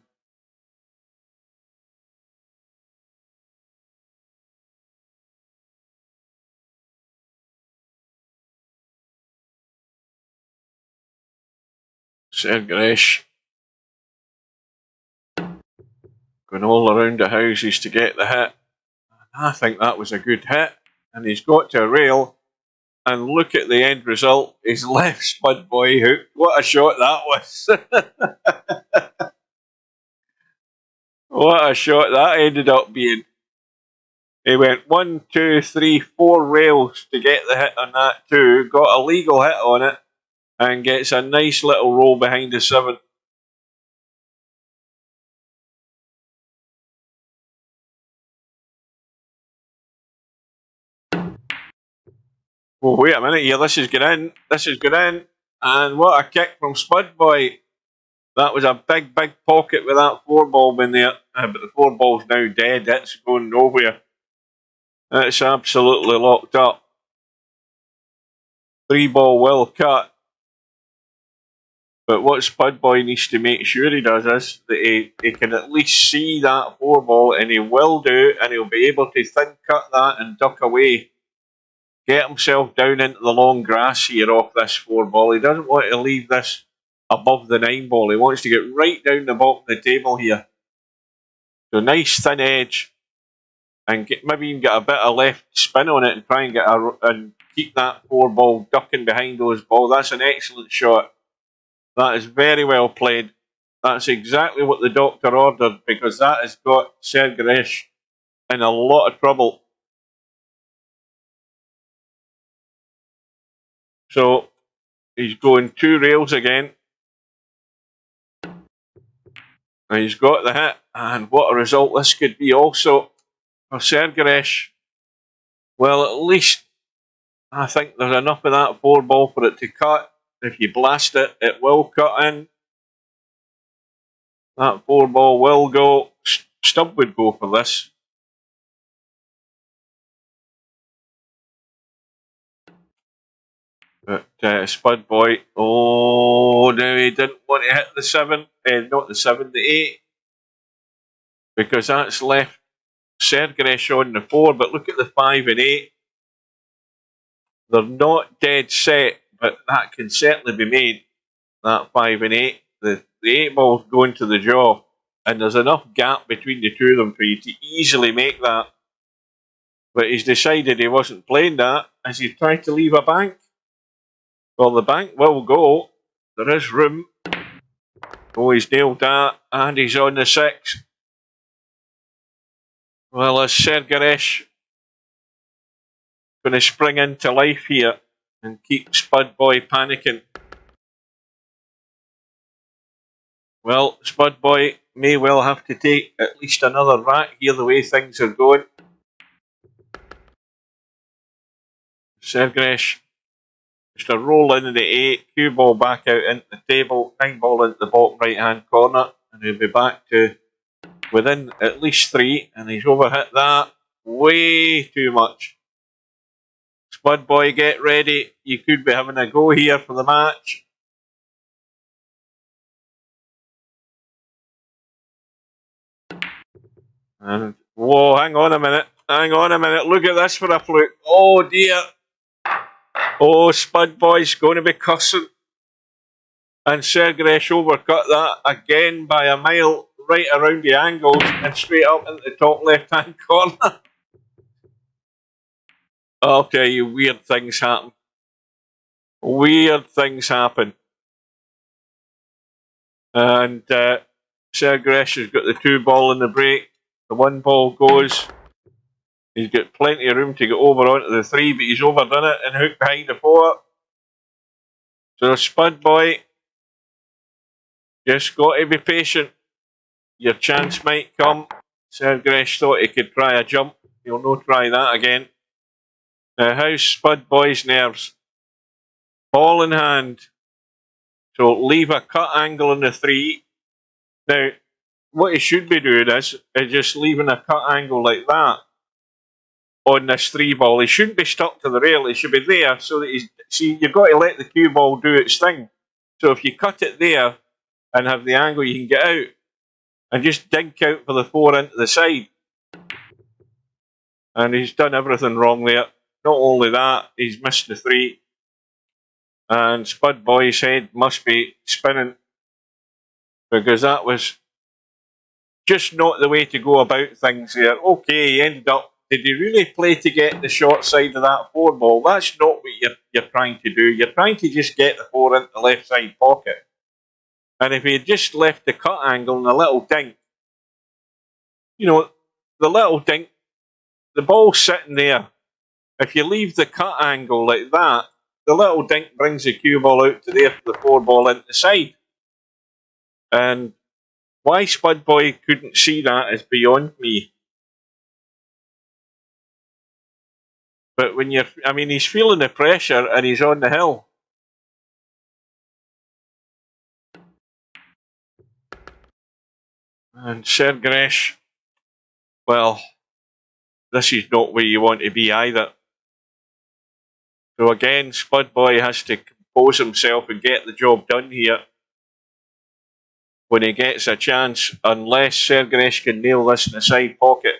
Sergeresh going all around the houses to get the hit. I think that was a good hit. And he's got to a rail. And look at the end result. He's left Spud Boy hooked. What a shot that was. What a shot that ended up being. He went 1, 2, 3, 4 rails to get the hit on that too. Got a legal hit on it. And gets a nice little roll behind the 7. Well, wait a minute here. This is good in. This is good in. And what a kick from Spud Boy. That was a big, big pocket with that 4 ball in there. But the 4 ball's now dead. It's going nowhere. It's absolutely locked up. 3 ball well cut. But what Spud Boy needs to make sure he does is that he can at least see that 4 ball, and he will do, and he'll be able to thin cut that and duck away. Get himself down into the long grass here off this 4 ball. He doesn't want to leave this above the 9 ball. He wants to get right down the bottom of the table here. So nice thin edge, and maybe even get a bit of left spin on it and try and and keep that 4 ball ducking behind those balls. That's an excellent shot. That is very well played. That's exactly what the doctor ordered, because that has got Sergeresh in a lot of trouble. So he's going 2 rails again. And he's got the hit. And what a result this could be also for Sergeresh. Well, at least I think there's enough of that 4 ball for it to cut. If you blast it, it will cut in. That 4 ball will go. Stubb would go for this. But Spud Boy, oh no, he didn't want to hit the 7, not the 7, the 8, because that's left Sergeresh on the 4. But look at the 5 and 8. They're not dead set, but that can certainly be made. That 5 and 8. The 8 ball's going to the jaw, and there's enough gap between the 2 of them for you to easily make that. But he's decided he wasn't playing that as he tried to leave a bank. Well, the bank will go. There is room. Oh, he's nailed that, and he's on the 6. Well, is Sergeresh going to spring into life here and keep Spud Boy panicking? Well, Spud Boy may well have to take at least another rack here the way things are going. Sergeresh just a roll into the 8, cue ball back out into the table, 9 ball into the bottom right hand corner, and he'll be back to within at least 3, and he's overhit that way too much. Spud Boy, get ready. You could be having a go here for the match. And whoa, hang on a minute. Hang on a minute. Look at this for a fluke. Oh dear. Oh, Spud Boy's going to be cussing. And Sergeresh overcut that again by a mile, right around the angles and straight up into the top left-hand corner. I'll tell you, weird things happen. Weird things happen. And Sergresh has got the 2 ball in the break. The 1 ball goes. He's got plenty of room to get over onto the 3, but he's overdone it and hooked behind the 4. So Spud Boy, just got to be patient. Your chance might come. Sergresh thought he could try a jump. He'll not try that again. Now, how's Spud Boy's nerves? Ball in hand. So leave a cut angle on the 3. Now, what he should be doing is just leaving a cut angle like that on this 3 ball. He shouldn't be stuck to the rail. He should be there so that he's... See, you've got to let the cue ball do its thing. So if you cut it there and have the angle, you can get out. And just dig out for the 4 into the side. And he's done everything wrong there. Not only that, he's missed the 3. And Spud Boy's head must be spinning, because that was just not the way to go about things there. Okay, he ended up... Did he really play to get the short side of that 4 ball? That's not what you're trying to do. You're trying to just get the 4 into the left side pocket. And if he had just left the cut angle and a little dink, you know, the little dink, the ball's sitting there. If you leave the cut angle like that, the little dink brings the cue ball out to there for the 4 ball into the side. And why Spud Boy couldn't see that is beyond me. But when you're, I mean, he's feeling the pressure and he's on the hill. And Sergresh, well, this is not where you want to be either. So again, Spud Boy has to compose himself and get the job done here when he gets a chance, unless Sergresh can nail this in the side pocket.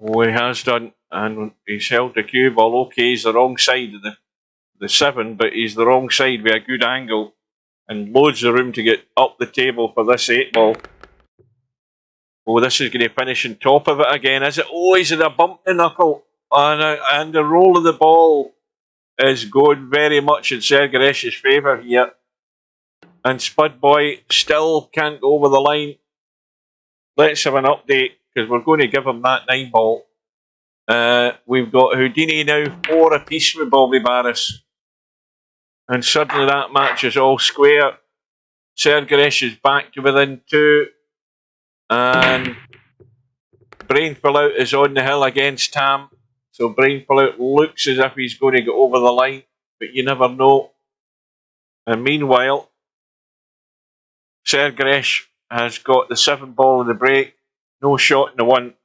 Oh, he has done, and he's held the cue ball. Okay, he's the wrong side of the 7, but he's the wrong side with a good angle and loads of room to get up the table for this 8 ball. Oh, this is going to finish on top of it again, is it? Oh, he's in a bump the knuckle, and the roll of the ball is going very much in Sergresh's favour here. And Spud Boy still can't go over the line. Let's have an update, because we're going to give him that 9 ball. We've got Houdini now 4 apiece with Bobby Barris. And suddenly that match is all square. Sergresh is back to within 2. And Brain Pull Out is on the hill against Tam. So Brain Pull Out looks as if he's going to get over the line, but you never know. And meanwhile, Sergresh has got the 7 ball in the break. No shot in the 1.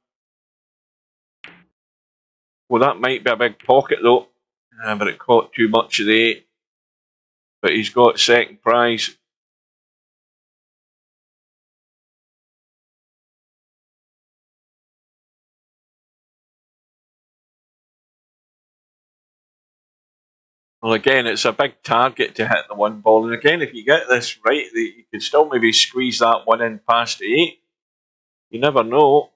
Well, that might be a big pocket though. But it caught too much of the 8. But he's got second prize. Well, again, it's a big target to hit the 1 ball. And again, if you get this right, you could still maybe squeeze that 1 in past the 8. You never know.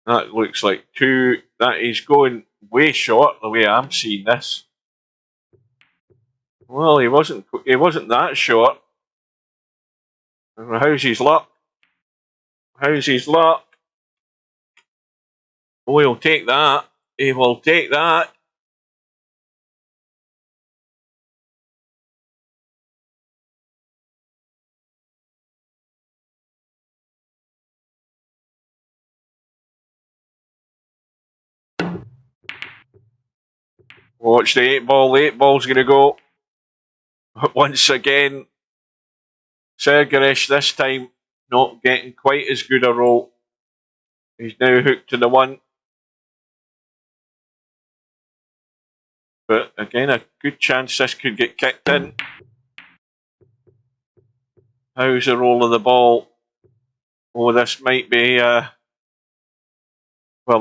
That looks like 2. That is going way short the way I'm seeing this. Well, he wasn't that short. How's his luck? How's his luck? Oh, he'll take that. He will take that. Watch the 8 ball. The 8 ball's going to go. Once again, Sergresh this time not getting quite as good a roll. He's now hooked to the 1. But again, a good chance this could get kicked in. How's the roll of the ball? Oh, this might be... well,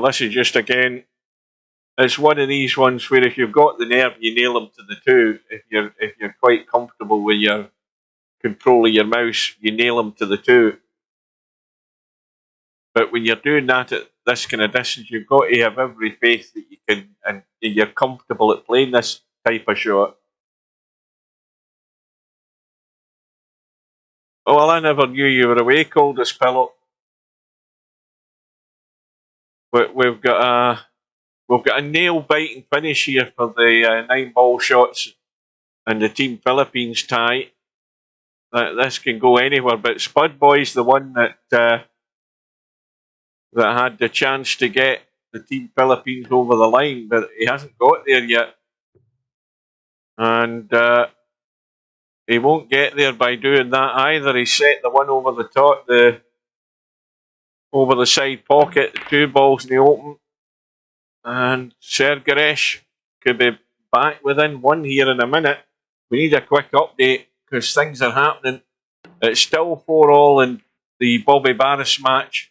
this is just, again, it's one of these ones where if you've got the nerve, you nail them to the 2. If you're quite comfortable with your control of your mouse, you nail them to the 2. But when you're doing that at this kind of distance, you've got to have every faith that you can, and you're comfortable at playing this type of shot. Oh, well, I never knew you were away, Coldest Pillow. But we've got a nail-biting finish here for the 9-ball shots and the Team Philippines tie. This can go anywhere, but Spud Boy's the one that had the chance to get the Team Philippines over the line, but he hasn't got there yet. And he won't get there by doing that either. He set the one over the top, over the side pocket, 2 balls in the open. And Sergaresh could be back within 1 here in a minute. We need a quick update because things are happening. It's still 4-all in the Bobby Barris match.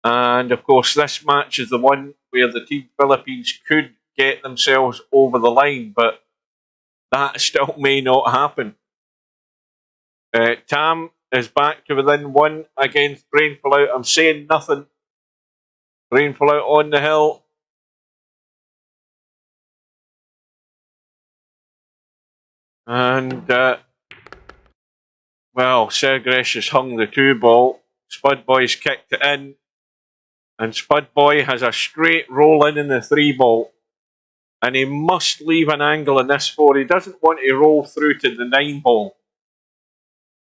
And of course, this match is the one where the Team Philippines could get themselves over the line, but that still may not happen. Tam is back to within 1 against Brainful Out. I'm saying nothing. Brainful Out on the hill. And, well, Sergaresh has hung the 2-ball. Spud Boy's kicked it in. And Spud Boy has a straight roll in the 3-ball. And he must leave an angle in this 4. He doesn't want to roll through to the 9-ball.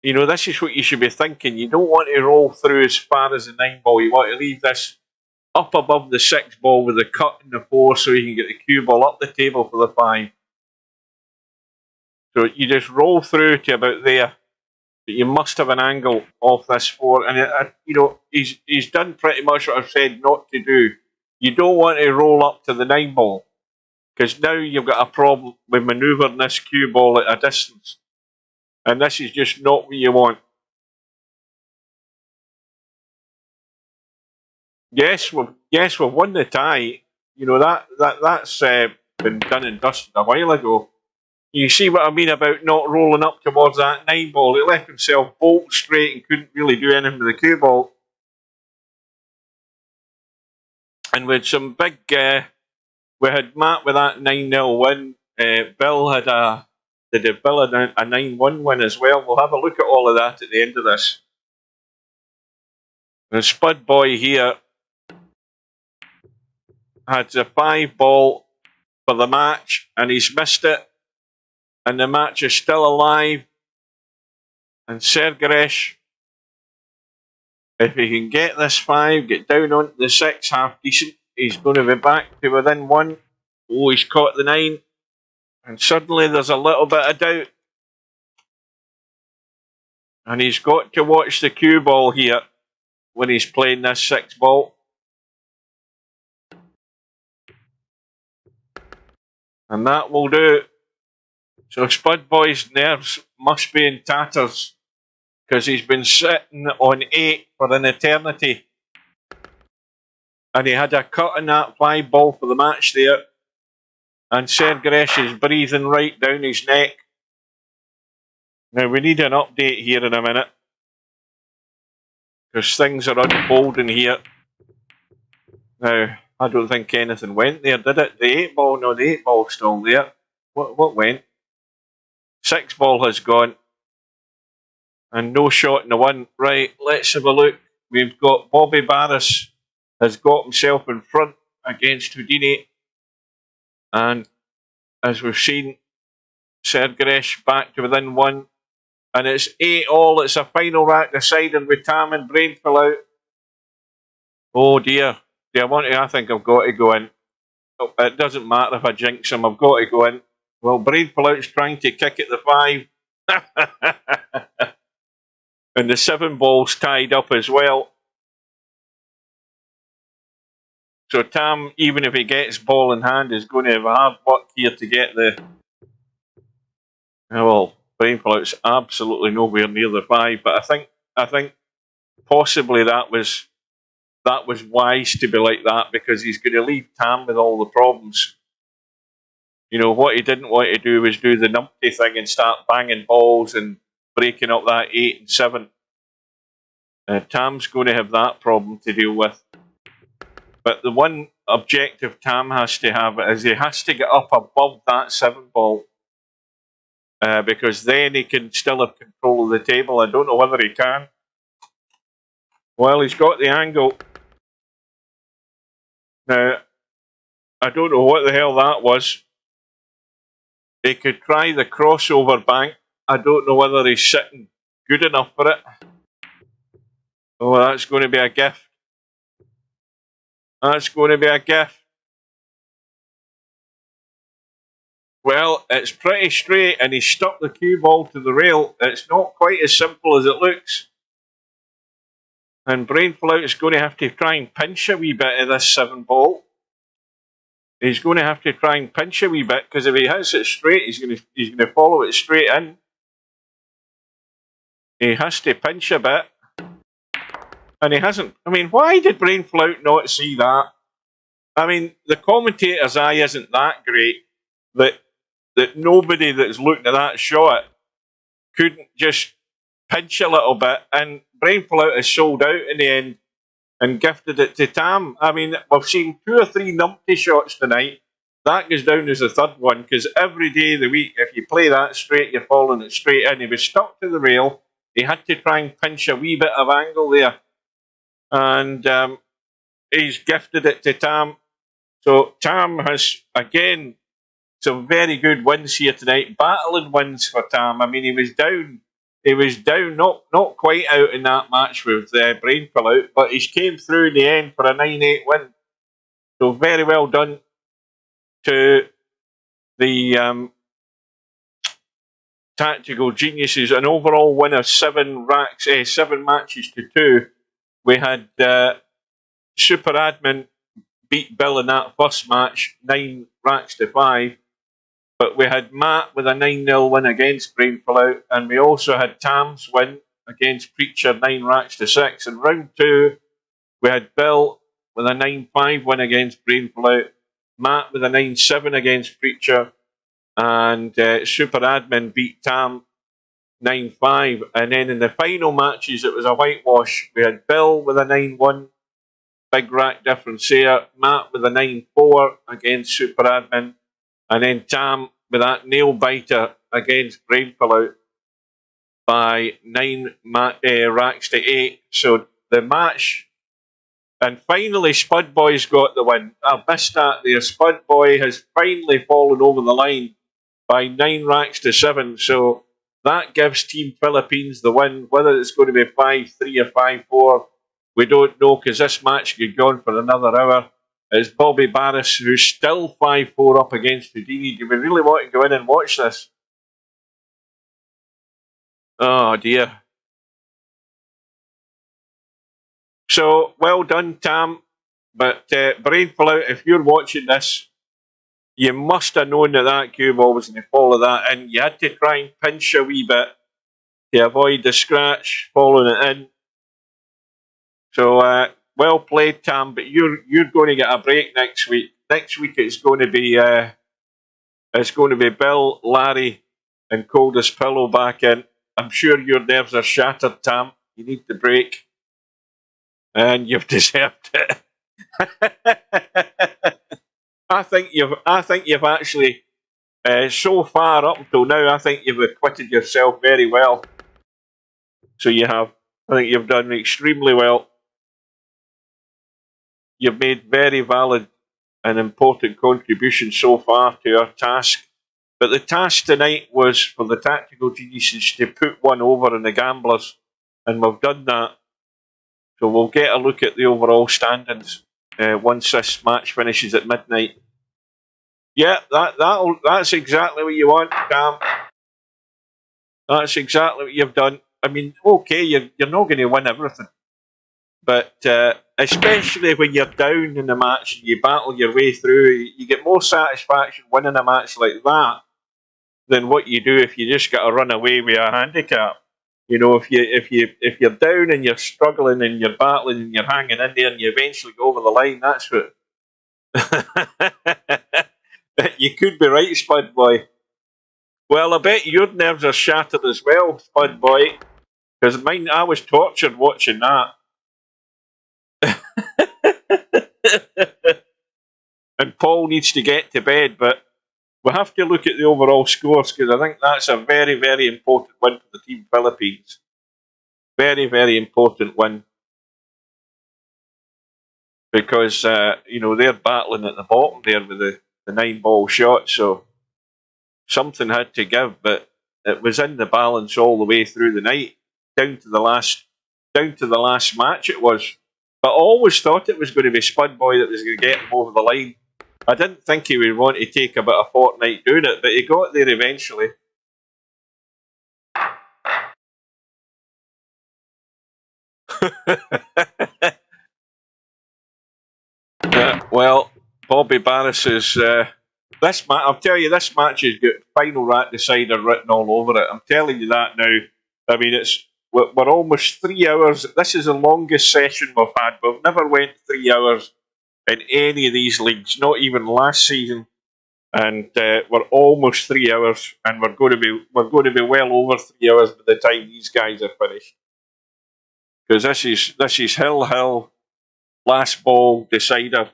You know, this is what you should be thinking. You don't want to roll through as far as the 9-ball. You want to leave this up above the 6-ball with a cut in the 4 so you can get the cue ball up the table for the 5. So you just roll through to about there. But you must have an angle off this 4. And, you know, he's done pretty much what I've said not to do. You don't want to roll up to the 9-ball. Because now you've got a problem with manoeuvring this cue ball at a distance. And this is just not what you want. Yes, we've won the tie. You know, that's been done and dusted a while ago. You see what I mean about not rolling up towards that 9-ball. He left himself bolt straight and couldn't really do anything with the cue ball. And with some big, we had Matt with that 9-0 win. Bill had a 9-1 win as well. We'll have a look at all of that at the end of this. The Spud Boy here had the 5-ball for the match and he's missed it. And the match is still alive. And Sergaresh, if he can get this 5, get down onto the 6, half decent, he's going to be back to within 1. Oh, he's caught the 9. And suddenly there's a little bit of doubt. And he's got to watch the cue ball here when he's playing this 6-ball. And that will do. So Spud Boy's nerves must be in tatters because he's been sitting on 8 for an eternity. And he had a cut in that 5-ball for the match there. And Sergaresh is breathing right down his neck. Now we need an update here in a minute. Because things are unfolding here. Now, I don't think anything went there, did it? The 8-ball, no, the 8-ball's still there. What went? 6-ball has gone. And no shot in the 1. Right, let's have a look. We've got Bobby Barris has got himself in front against Houdini. And as we've seen, Sergaresh back to within 1. And it's 8-all. It's a final rack deciding with Tam and Brainful out. Oh dear. I think I've got to go in. It doesn't matter if I jinx him. I've got to go in. Well, Brainful Out's trying to kick at the 5. And the 7-ball's tied up as well. So Tam, even if he gets ball in hand, is going to have hard work here to get the... Well, Brainful Out's absolutely nowhere near the 5, but I think possibly that was wise to be like that because he's going to leave Tam with all the problems. You know, what he didn't want to do was do the numpty thing and start banging balls and breaking up that 8 and 7. Tam's going to have that problem to deal with. But the one objective Tam has to have is he has to get up above that 7 ball. Because then he can still have control of the table. I don't know whether he can. Well, he's got the angle. Now, I don't know what the hell that was. He could try the crossover bank. I don't know whether he's sitting good enough for it. Oh, that's going to be a gift. That's going to be a gift. Well, it's pretty straight, and he stuck the cue ball to the rail. It's not quite as simple as it looks. And Brainflout is going to have to try and pinch a wee bit of this 7 ball. He's going to have to try and pinch a wee bit, because if he hits it straight, he's going to follow it straight in. He has to pinch a bit. And he hasn't. I mean, why did Brainflout not see that? I mean, the commentator's eye isn't that great that nobody that's looked at that shot couldn't just pinch a little bit. And Brainflout is sold out in the end and gifted it to Tam. I mean, we've seen 2 or 3 numpty shots tonight. That goes down as the 3rd one, because every day of the week, if you play that straight, you're following it straight in. He was stuck to the rail. He had to try and pinch a wee bit of angle there. And he's gifted it to Tam. So Tam has, again, some very good wins here tonight. Battling wins for Tam. I mean, he was down, not quite out in that match with Brainflout, but he came through in the end for a 9-8 win. So very well done to the Tactical Geniuses. An overall win of 7 matches to 2. We had Super Admin beat Bill in that first match, 9 racks to 5. But we had Matt with a 9-0 win against Brainflout, and we also had Tam's win against Preacher, 9 racks to 6. In round 2, we had Bill with a 9-5 win against Brainflout, Matt with a 9-7 against Preacher, and Super Admin beat Tam 9-5. And then in the final matches, it was a whitewash. We had Bill with a 9-1, big rack difference there. Matt with a 9-4 against Super Admin. And then Tam with that nail biter against Brainflout by 9 racks to 8. So the match. And finally, Spud Boy's got the win. I missed that there. Spud Boy has finally fallen over the line by 9 racks to 7. So that gives Team Philippines the win. Whether it's going to be 5-3 or 5-4, we don't know, because this match could go on for another hour. It's Bobby Barris, who's still 5-4 up against Houdini. Do we really want to go in and watch this? Oh dear. So, well done, Tam. But Brainflout, if you're watching this, you must have known that cue ball was going to follow that in. You had to try and pinch a wee bit to avoid the scratch following it in. So, well played, Tam. But you're going to get a break next week. Next week it's going to be Bill, Larry, and Coldest Pillow back in. I'm sure your nerves are shattered, Tam. You need the break, and you've deserved it. I think you've actually, so far up until now, I think you've acquitted yourself very well. So you have. I think you've done extremely well. You've made very valid and important contributions so far to our task. But the task tonight was for the Tactical Geniuses to put one over on the Gamblers, and we've done that. So we'll get a look at the overall standings once this match finishes at midnight. Yeah, that's exactly what you want, Cam. That's exactly what you've done. I mean, okay, you're not going to win everything, but especially when you're down in the match and you battle your way through, you get more satisfaction winning a match like that than what you do if you just got to run away with a handicap. You know, if you're down and you're struggling and you're battling and you're hanging in there and you eventually go over the line, that's what. You could be right, Spud Boy. Well, I bet your nerves are shattered as well, Spud Boy. Because mine, I was tortured watching that. And Paul needs to get to bed, but we have to look at the overall scores because I think that's a very, very important win for the Team Philippines. Very, very important win. Because, you know, they're battling at the bottom there with the 9-ball shot, so something had to give, but it was in the balance all the way through the night, down to the last match it was. But I always thought it was going to be Spud Boy that was going to get him over the line. I didn't think he would want to take about a fortnight doing it, but he got there eventually. Well, Bobby Barris is this match. I'll tell you, this match has got final rat decider written all over it. I'm telling you that now. I mean, we're almost 3 hours. This is the longest session we've had. We've never went 3 hours in any of these leagues, not even last season. And we're almost 3 hours, and we're going to be well over 3 hours by the time these guys are finished. Because this is Hill last ball decider.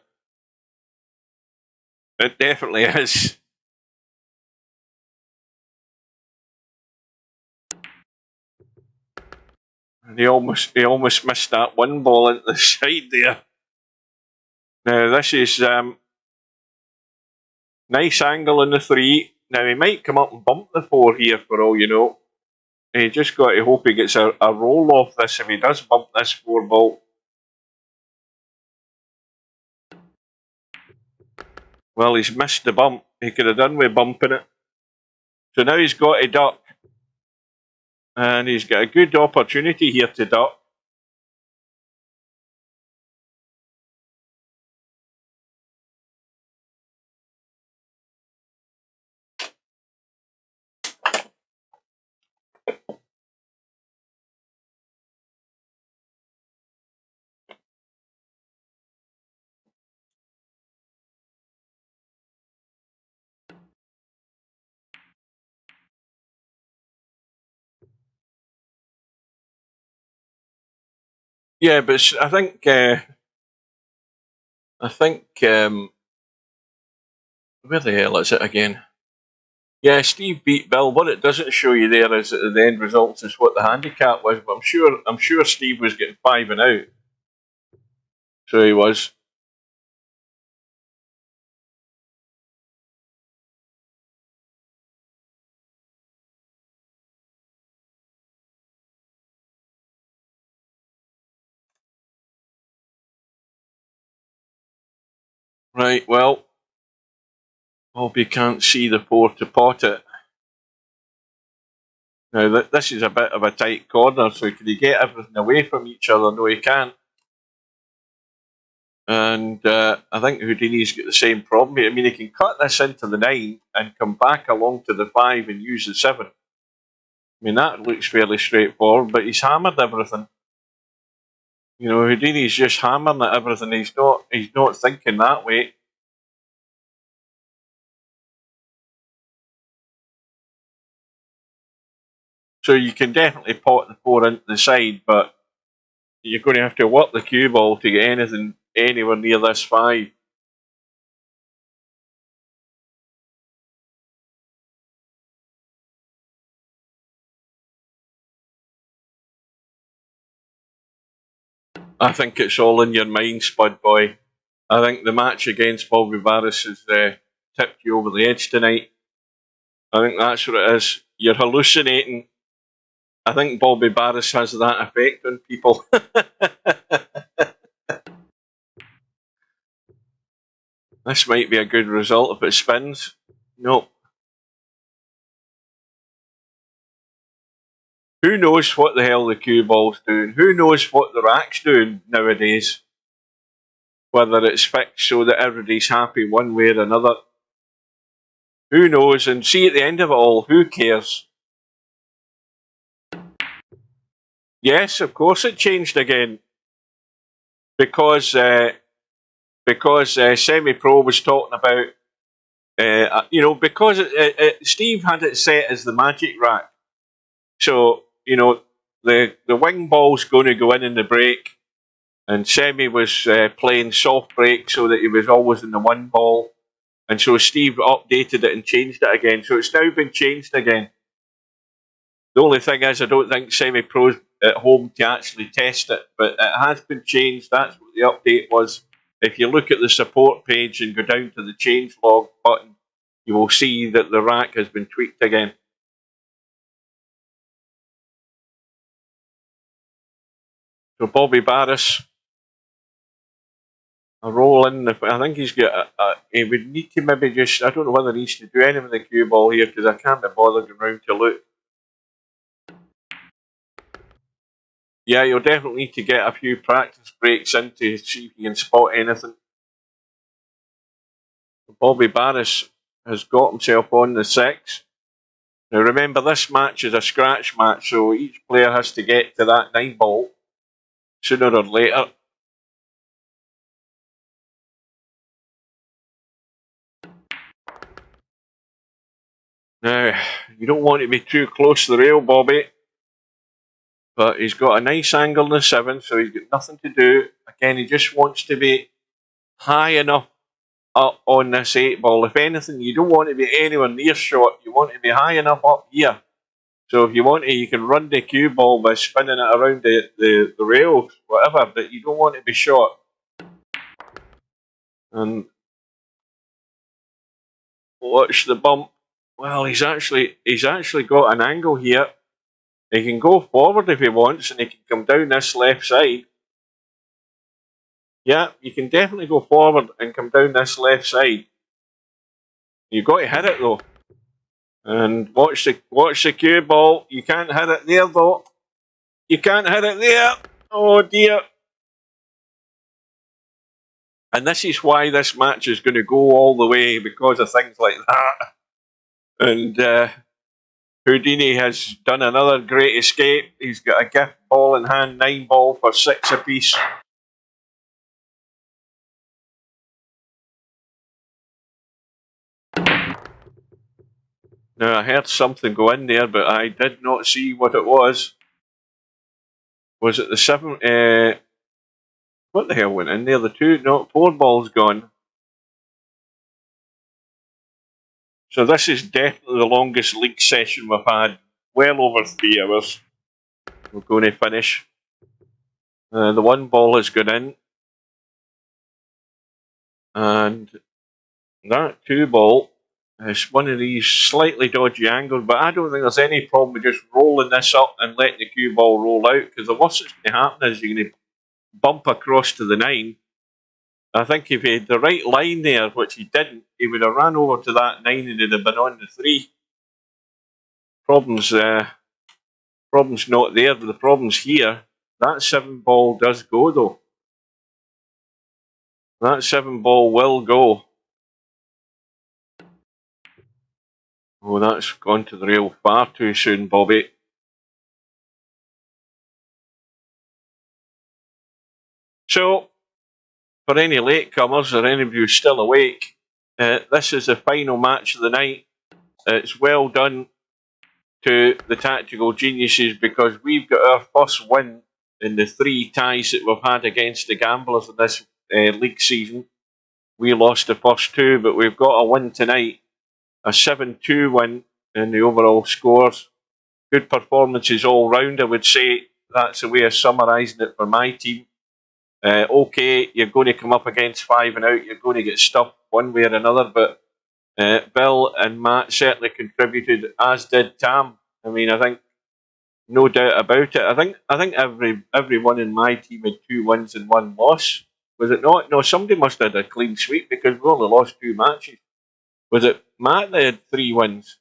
It definitely is. And he almost missed that one ball into the side there. Now this is nice angle in the 3. Now he might come up and bump the 4 here for all you know. You just got to hope he gets a roll off this if he does bump this 4 ball. Well, he's missed the bump. He could have done with bumping it. So now he's got to duck. And he's got a good opportunity here to duck. Yeah, but I think where the hell is it again? Yeah, Steve beat Bill. What it doesn't show you there is that the end results is what the handicap was. But I'm sure Steve was getting 5 and out. So he was. Right, well, hope you can't see the pour to pot it. Now, this is a bit of a tight corner, so can you get everything away from each other? No, you can't. And I think Houdini's got the same problem here. I mean, he can cut this into the 9 and come back along to the 5 and use the 7. I mean, that looks fairly straightforward, but he's hammered everything. You know, Houdini's just hammering at everything. He's not thinking that way. So you can definitely pot the 4 into the side, but you're going to have to work the cue ball to get anything anywhere near this 5. I think it's all in your mind, Spud Boy. I think the match against Bobby Barris has tipped you over the edge tonight. I think that's what it is. You're hallucinating. I think Bobby Barris has that effect on people. This might be a good result if it spins. Nope. Who knows what the hell the cue ball's doing? Who knows what the rack's doing nowadays? Whether it's fixed so that everybody's happy one way or another. Who knows? And see, at the end of it all, who cares? Yes, of course it changed again. Because Semi-Pro was talking about You know, because Steve had it set as the magic rack. So, you know, the wing ball's going to go in the break, and Semi was playing soft break so that he was always in the one ball. And so Steve updated it and changed it again. So it's now been changed again. The only thing is, I don't think semi-pros at home to actually test it, but it has been changed. That's what the update was. If you look at the support page and go down to the change log button, you will see that the rack has been tweaked again. So Bobby Barris, a roll in. I think he's got. He would need to maybe just. I don't know whether he needs to do anything with the cue ball here because I can't be bothered going round to look. Yeah, you'll definitely need to get a few practice breaks in to see if you can spot anything. Bobby Barris has got himself on the 6. Now remember, this match is a scratch match, so each player has to get to that 9 ball sooner or later. Now, you don't want to be too close to the rail, Bobby, but he's got a nice angle in the 7, so he's got nothing to do. Again, he just wants to be high enough up on this 8 ball. If anything, you don't want to be anywhere near short. You want to be high enough up here. So if you want to, you can run the cue ball by spinning it around the rails, whatever, but you don't want to be short. And watch the bump. Well, he's actually got an angle here. He can go forward if he wants, and he can come down this left side. Yeah, you can definitely go forward and come down this left side. You've got to hit it though. And watch the cue ball. You can't hit it there though. You can't hit it there. Oh dear. And this is why this match is going to go all the way, because of things like that. And Houdini has done another great escape. He's got a gift ball in hand, 9 ball for 6 apiece. Now, I heard something go in there, but I did not see what it was. Was it the 7? What the hell went in there? The 2, no, 4 balls gone. So this is definitely the longest league session we've had. Well over 3 hours. We're going to finish. The 1 ball has gone in. And that 2 ball is one of these slightly dodgy angles, but I don't think there's any problem with just rolling this up and letting the cue ball roll out, because the worst that's going to happen is you're going to bump across to the 9. I think if he had the right line there, which he didn't, he would have ran over to that 9 and he'd have been on the 3. Problem's not there, but the problem's here. That 7 ball does go though. That 7 ball will go. Oh, that's gone to the rail far too soon, Bobby. So, for any latecomers or any of you still awake, this is the final match of the night. It's well done to the Tactical Geniuses, because we've got our first win in the 3 ties that we've had against the Gamblers in this league season. We lost the first 2, but we've got a win tonight. A 7-2 win in the overall scores. Good performances all round, I would say. That's the way of summarising it for my team. Okay, you're going to come up against 5 and out. You're going to get stuffed one way or another, but Bill and Matt certainly contributed, as did Tam. I mean, I think no doubt about it. I think everyone in my team had 2 wins and 1 loss. Was it not? No, somebody must have had a clean sweep, because we only lost 2 matches. Was it Matt that had 3 wins?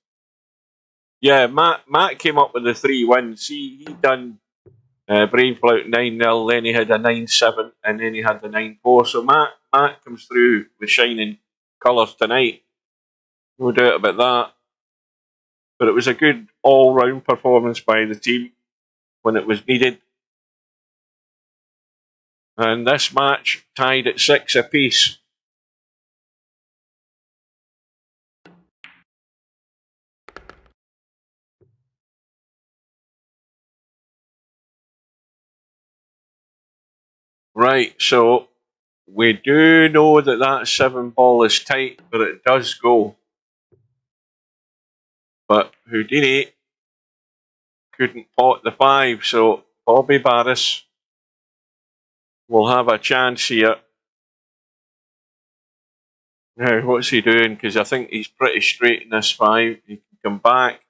Yeah, Matt came up with the 3 wins. He done Brave Flout 9-0, then he had a 9-7, and then he had the 9-4. So Matt comes through with shining colours tonight. No doubt about that. But it was a good all-round performance by the team when it was needed. And this match tied at 6 apiece. Right, so we do know that that 7 ball is tight, but it does go. But Houdini couldn't pot the 5, so Bobby Barris will have a chance here. Now, what's he doing? Because I think he's pretty straight in this 5. He can come back.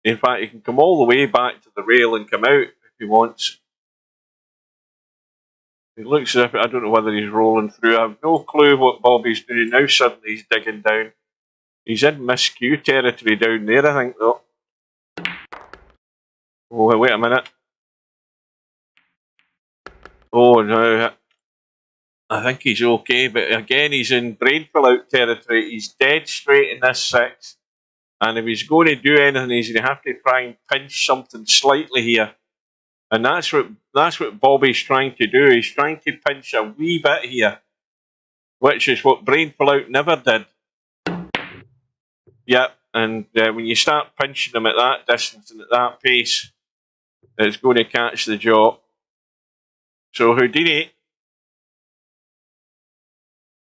In fact, he can come all the way back to the rail and come out if he wants. It looks as if, I don't know whether he's rolling through. I have no clue what Bobby's doing. Now suddenly he's digging down. He's in miscue territory down there, I think, though. Oh, wait a minute. Oh, no. I think he's okay, but again, he's in brain fill-out territory. He's dead straight in this 6. And if he's going to do anything, he's going to have to try and pinch something slightly here. And that's what Bobby's trying to do. He's trying to pinch a wee bit here, which is what brain fill-out never did. Yep, and when you start pinching them at that distance and at that pace, it's going to catch the jaw. So Houdini,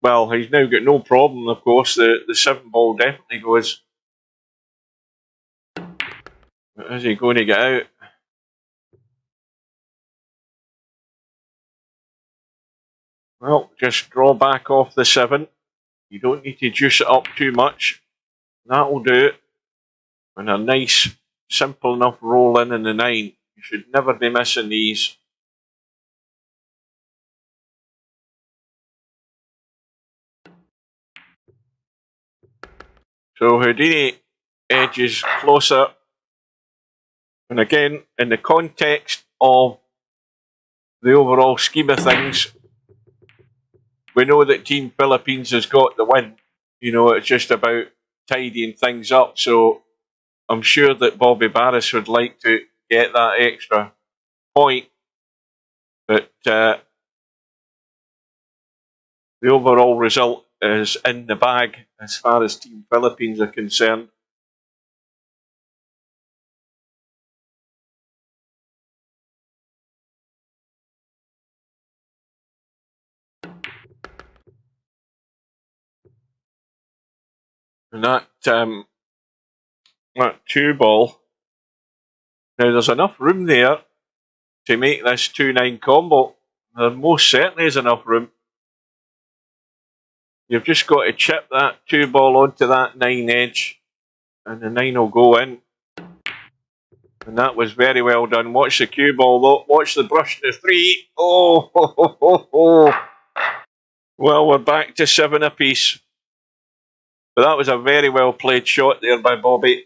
well, he's now got no problem, of course. The 7 ball definitely goes. Is he going to get out? Well, just draw back off the 7. You don't need to juice it up too much. That will do it. And a nice, simple enough roll in the 9. You should never be missing these. So Houdini edges closer. And again, in the context of the overall scheme of things, we know that Team Philippines has got the win. You know, it's just about tidying things up. So I'm sure that Bobby Barris would like to get that extra point. But the overall result is in the bag as far as Team Philippines are concerned. And that 2 ball. Now there's enough room there to make this 2-9 combo. There most certainly is enough room. You've just got to chip that 2 ball onto that 9 edge, and the 9 will go in. And that was very well done. Watch the cue ball though. Watch the brush to 3. Oh, ho, ho, ho, ho. Well, we're back to 7 apiece. But that was a very well played shot there by Bobby.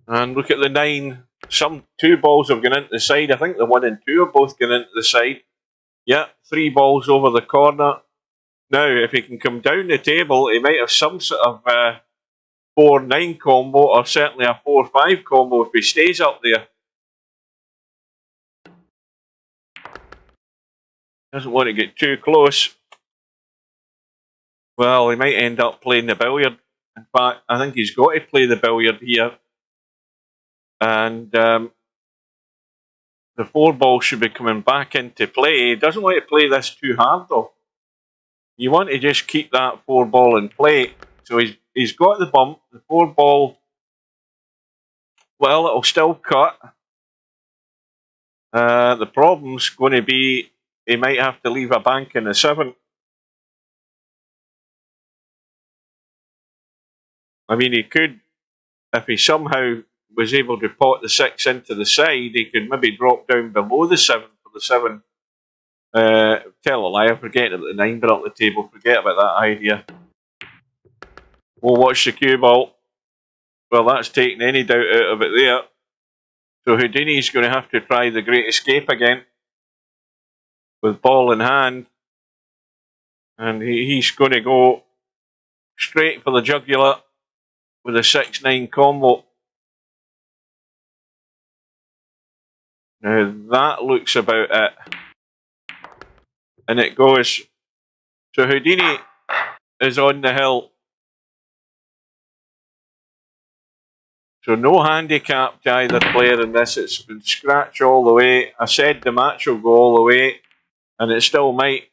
And look at the 9. Some 2 balls have gone into the side. I think the 1 and 2 have both gone into the side. Yeah, 3 balls over the corner. Now, if he can come down the table, he might have some sort of 4-9 combo, or certainly a 4-5 combo if he stays up there. Doesn't want to get too close. Well, he might end up playing the billiard. In fact, I think he's got to play the billiard here. And the 4 ball should be coming back into play. He doesn't want to play this too hard though. You want to just keep that 4 ball in play. So he's got the bump. The 4 ball, well, it'll still cut. The problem's going to be he might have to leave a bank in the 7. I mean, he could, if he somehow was able to pot the 6 into the side, he could maybe drop down below the 7 for the 7. Tell a lie, I forget about the 9 but up the table. Forget about that idea. We'll watch the cue ball. Well, that's taking any doubt out of it there. So Houdini's going to have to try the Great Escape again with ball in hand. And he's going to go straight for the jugular with a 6-9 combo. Now that looks about it. And it goes. So Houdini is on the hill. So no handicap to either player in this. It's been scratch all the way. I said the match will go all the way, and it still might.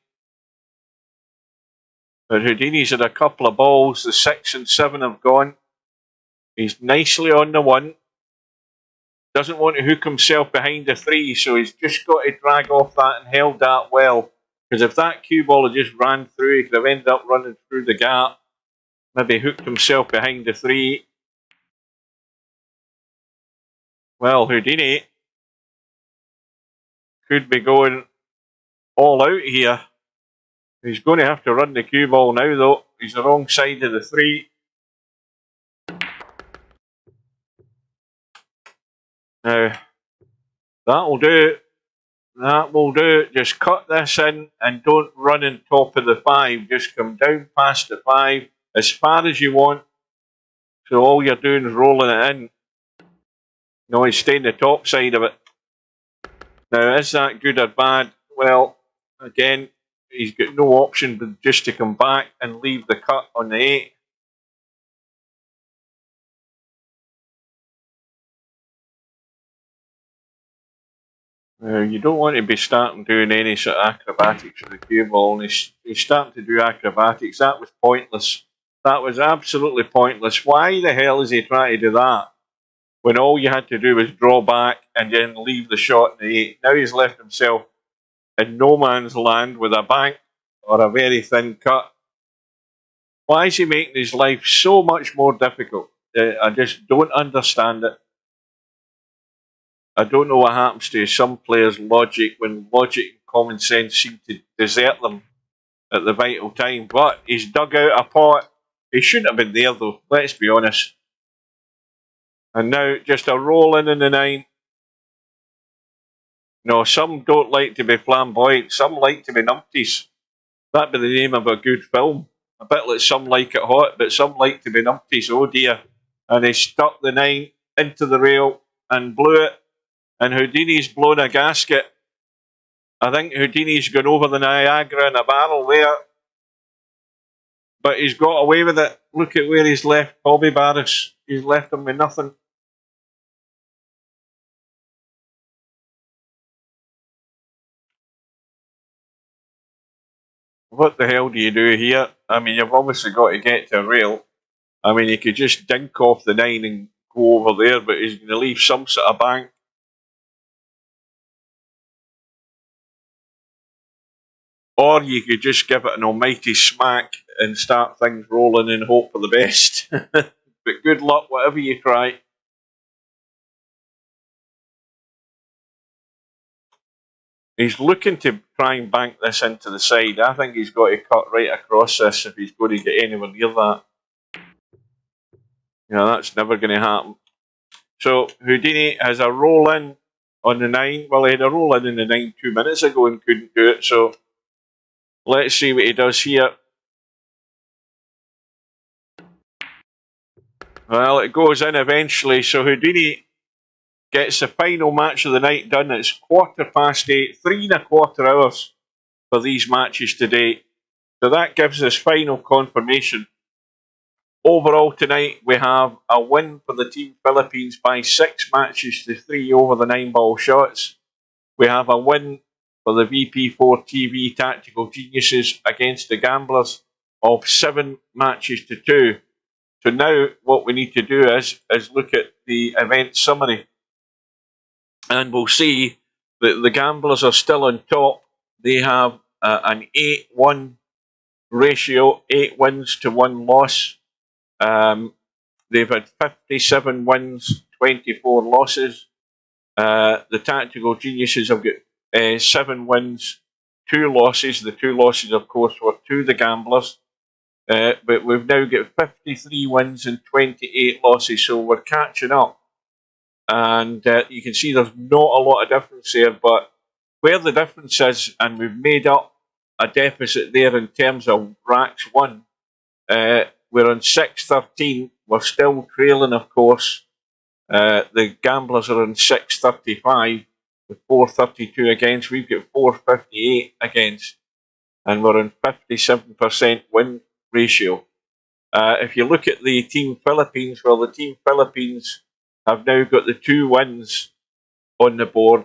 But Houdini's had a couple of balls. The 6 and 7 have gone. He's nicely on the 1. Doesn't want to hook himself behind the 3, so he's just got to drag off that and held that well. Because if that cue ball had just ran through, he could have ended up running through the gap. Maybe hooked himself behind the 3. Well, Houdini could be going all out here. He's going to have to run the cue ball now, though. He's the wrong side of the 3. Now, that'll do. That will do. Just cut this in and don't run on top of the 5. Just come down past the 5 as far as you want. So all you're doing is rolling it in. No, he's staying the top side of it. Now, is that good or bad? Well, again, he's got no option but just to come back and leave the cut on the 8. You don't want to be starting doing any sort of acrobatics with the cue ball. And he's starting to do acrobatics. That was pointless. That was absolutely pointless. Why the hell is he trying to do that when all you had to do was draw back and then leave the shot in the 8? Now he's left himself in no man's land with a bank or a very thin cut. Why is he making his life so much more difficult? I just don't understand it. I don't know what happens to some players' logic when logic and common sense seem to desert them at the vital time. But he's dug out a pot. He shouldn't have been there, though, let's be honest. And now just a roll in the 9. No, some don't like to be flamboyant. Some like to be numpties. That'd be the name of a good film. A bit like Some Like It Hot, but some like to be numpties. Oh dear. And he stuck the 9 into the rail and blew it. And Houdini's blown a gasket. I think Houdini's gone over the Niagara in a barrel there. But he's got away with it. Look at where he's left Bobby Barris. He's left him with nothing. What the hell do you do here? I mean, you've obviously got to get to a rail. I mean, you could just dink off the 9 and go over there, but he's going to leave some sort of bank. Or you could just give it an almighty smack and start things rolling and hope for the best. But good luck, whatever you try. He's looking to try and bank this into the side. I think he's got to cut right across this if he's going to get anywhere near that. Yeah, that's never going to happen. So Houdini has a roll in on the 9. Well, he had a roll in the 9 2 minutes ago and couldn't do it. So let's see what he does here. Well, it goes in eventually. So Houdini gets the final match of the night done. It's 8:15, 3¼ hours for these matches today. So that gives us final confirmation. Overall tonight, we have a win for the Team Philippines by 6 matches to 3 over the 9-ball shots. We have a win for the VP4TV Tactical Geniuses against the Gamblers of 7 matches to 2. So now what we need to do is look at the event summary. And we'll see that the Gamblers are still on top. They have an 8-1 ratio, 8 wins to 1 loss. They've had 57 wins, 24 losses. The Tactical Geniuses have got 7 wins, 2 losses. The 2 losses, of course, were to the Gamblers. But we've now got 53 wins and 28 losses, so we're catching up. And you can see there's not a lot of difference there, but where the difference is, and we've made up a deficit there in terms of racks won, we're on 613. We're still trailing, of course. The Gamblers are on 635 with 432 against. We've got 458 against, and we're on 57% win ratio. If you look at the Team Philippines, well, the Team Philippines have now got the 2 wins on the board,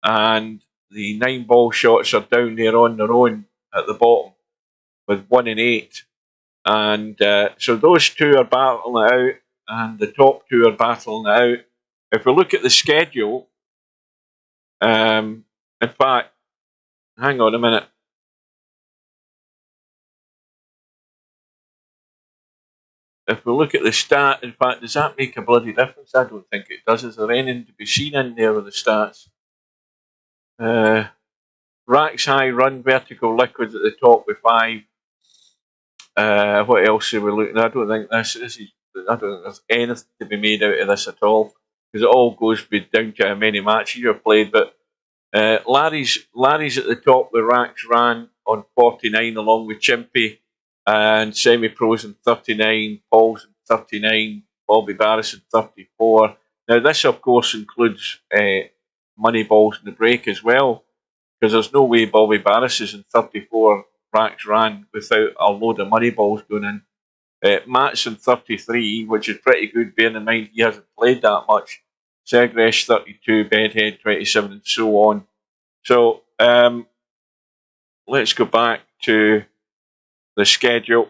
and the 9-ball shots are down there on their own at the bottom with 1 and 8. And so those 2 are battling it out, and the top 2 are battling it out. If we look at the schedule, in fact, hang on a minute. If we look at the stat, in fact, does that make a bloody difference? I don't think it does. Is there anything to be seen in there with the stats? Racks high, run, vertical, liquids at the top with 5. What else are we looking at? I don't think this is. I don't think there's anything to be made out of this at all, because it all goes down to how many matches you've played. But Larry's at the top with Racks ran on 49, along with Chimpy, and semi-pros in 39, Paul's in 39, Bobby Barris in 34. Now this, of course, includes money balls in the break as well, because there's no way Bobby Barris is in 34 Racks ran without a load of money balls going in. Matt's in 33, which is pretty good, bearing in mind he hasn't played that much. Segresh 32, Bedhead 27, and so on. So let's go back to the schedule.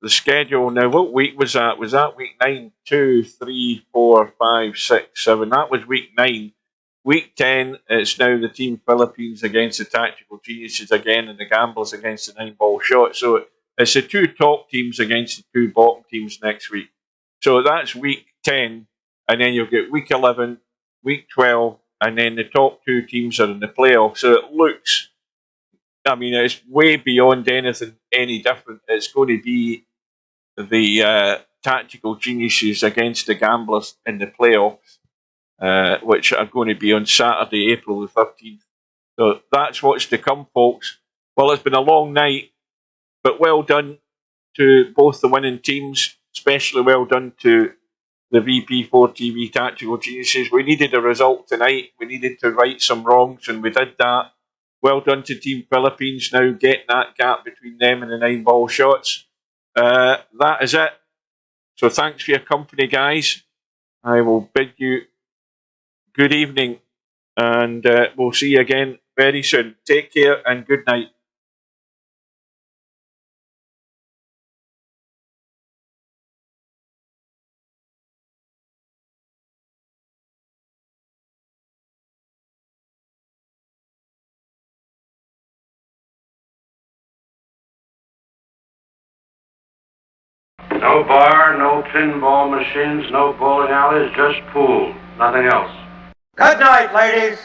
The schedule now, what week was that? Was that week 9? 2, 3, 4, 5, 6, 7. That was week 9. Week 10, it's now the Team Philippines against the Tactical Geniuses again, and the Gamblers against the 9-ball shot. So it's the 2 top teams against the 2 bottom teams next week. So that's week 10, and then you'll get week 11, week 12, and then the top 2 teams are in the playoff. So it looks, I mean, it's way beyond anything any different. It's going to be the Tactical Geniuses against the Gamblers in the playoffs, which are going to be on Saturday, April the 13th. So that's what's to come, folks. Well, it's been a long night, but well done to both the winning teams, especially well done to the VP4TV Tactical Geniuses. We needed a result tonight. We needed to right some wrongs, and we did that. Well done to Team Philippines, now getting that gap between them and the 9-ball shots. That is it. So thanks for your company, guys. I will bid you good evening, and we'll see you again very soon. Take care and good night. No bar, no pinball machines, no bowling alleys, just pool. Nothing else. Good night, ladies.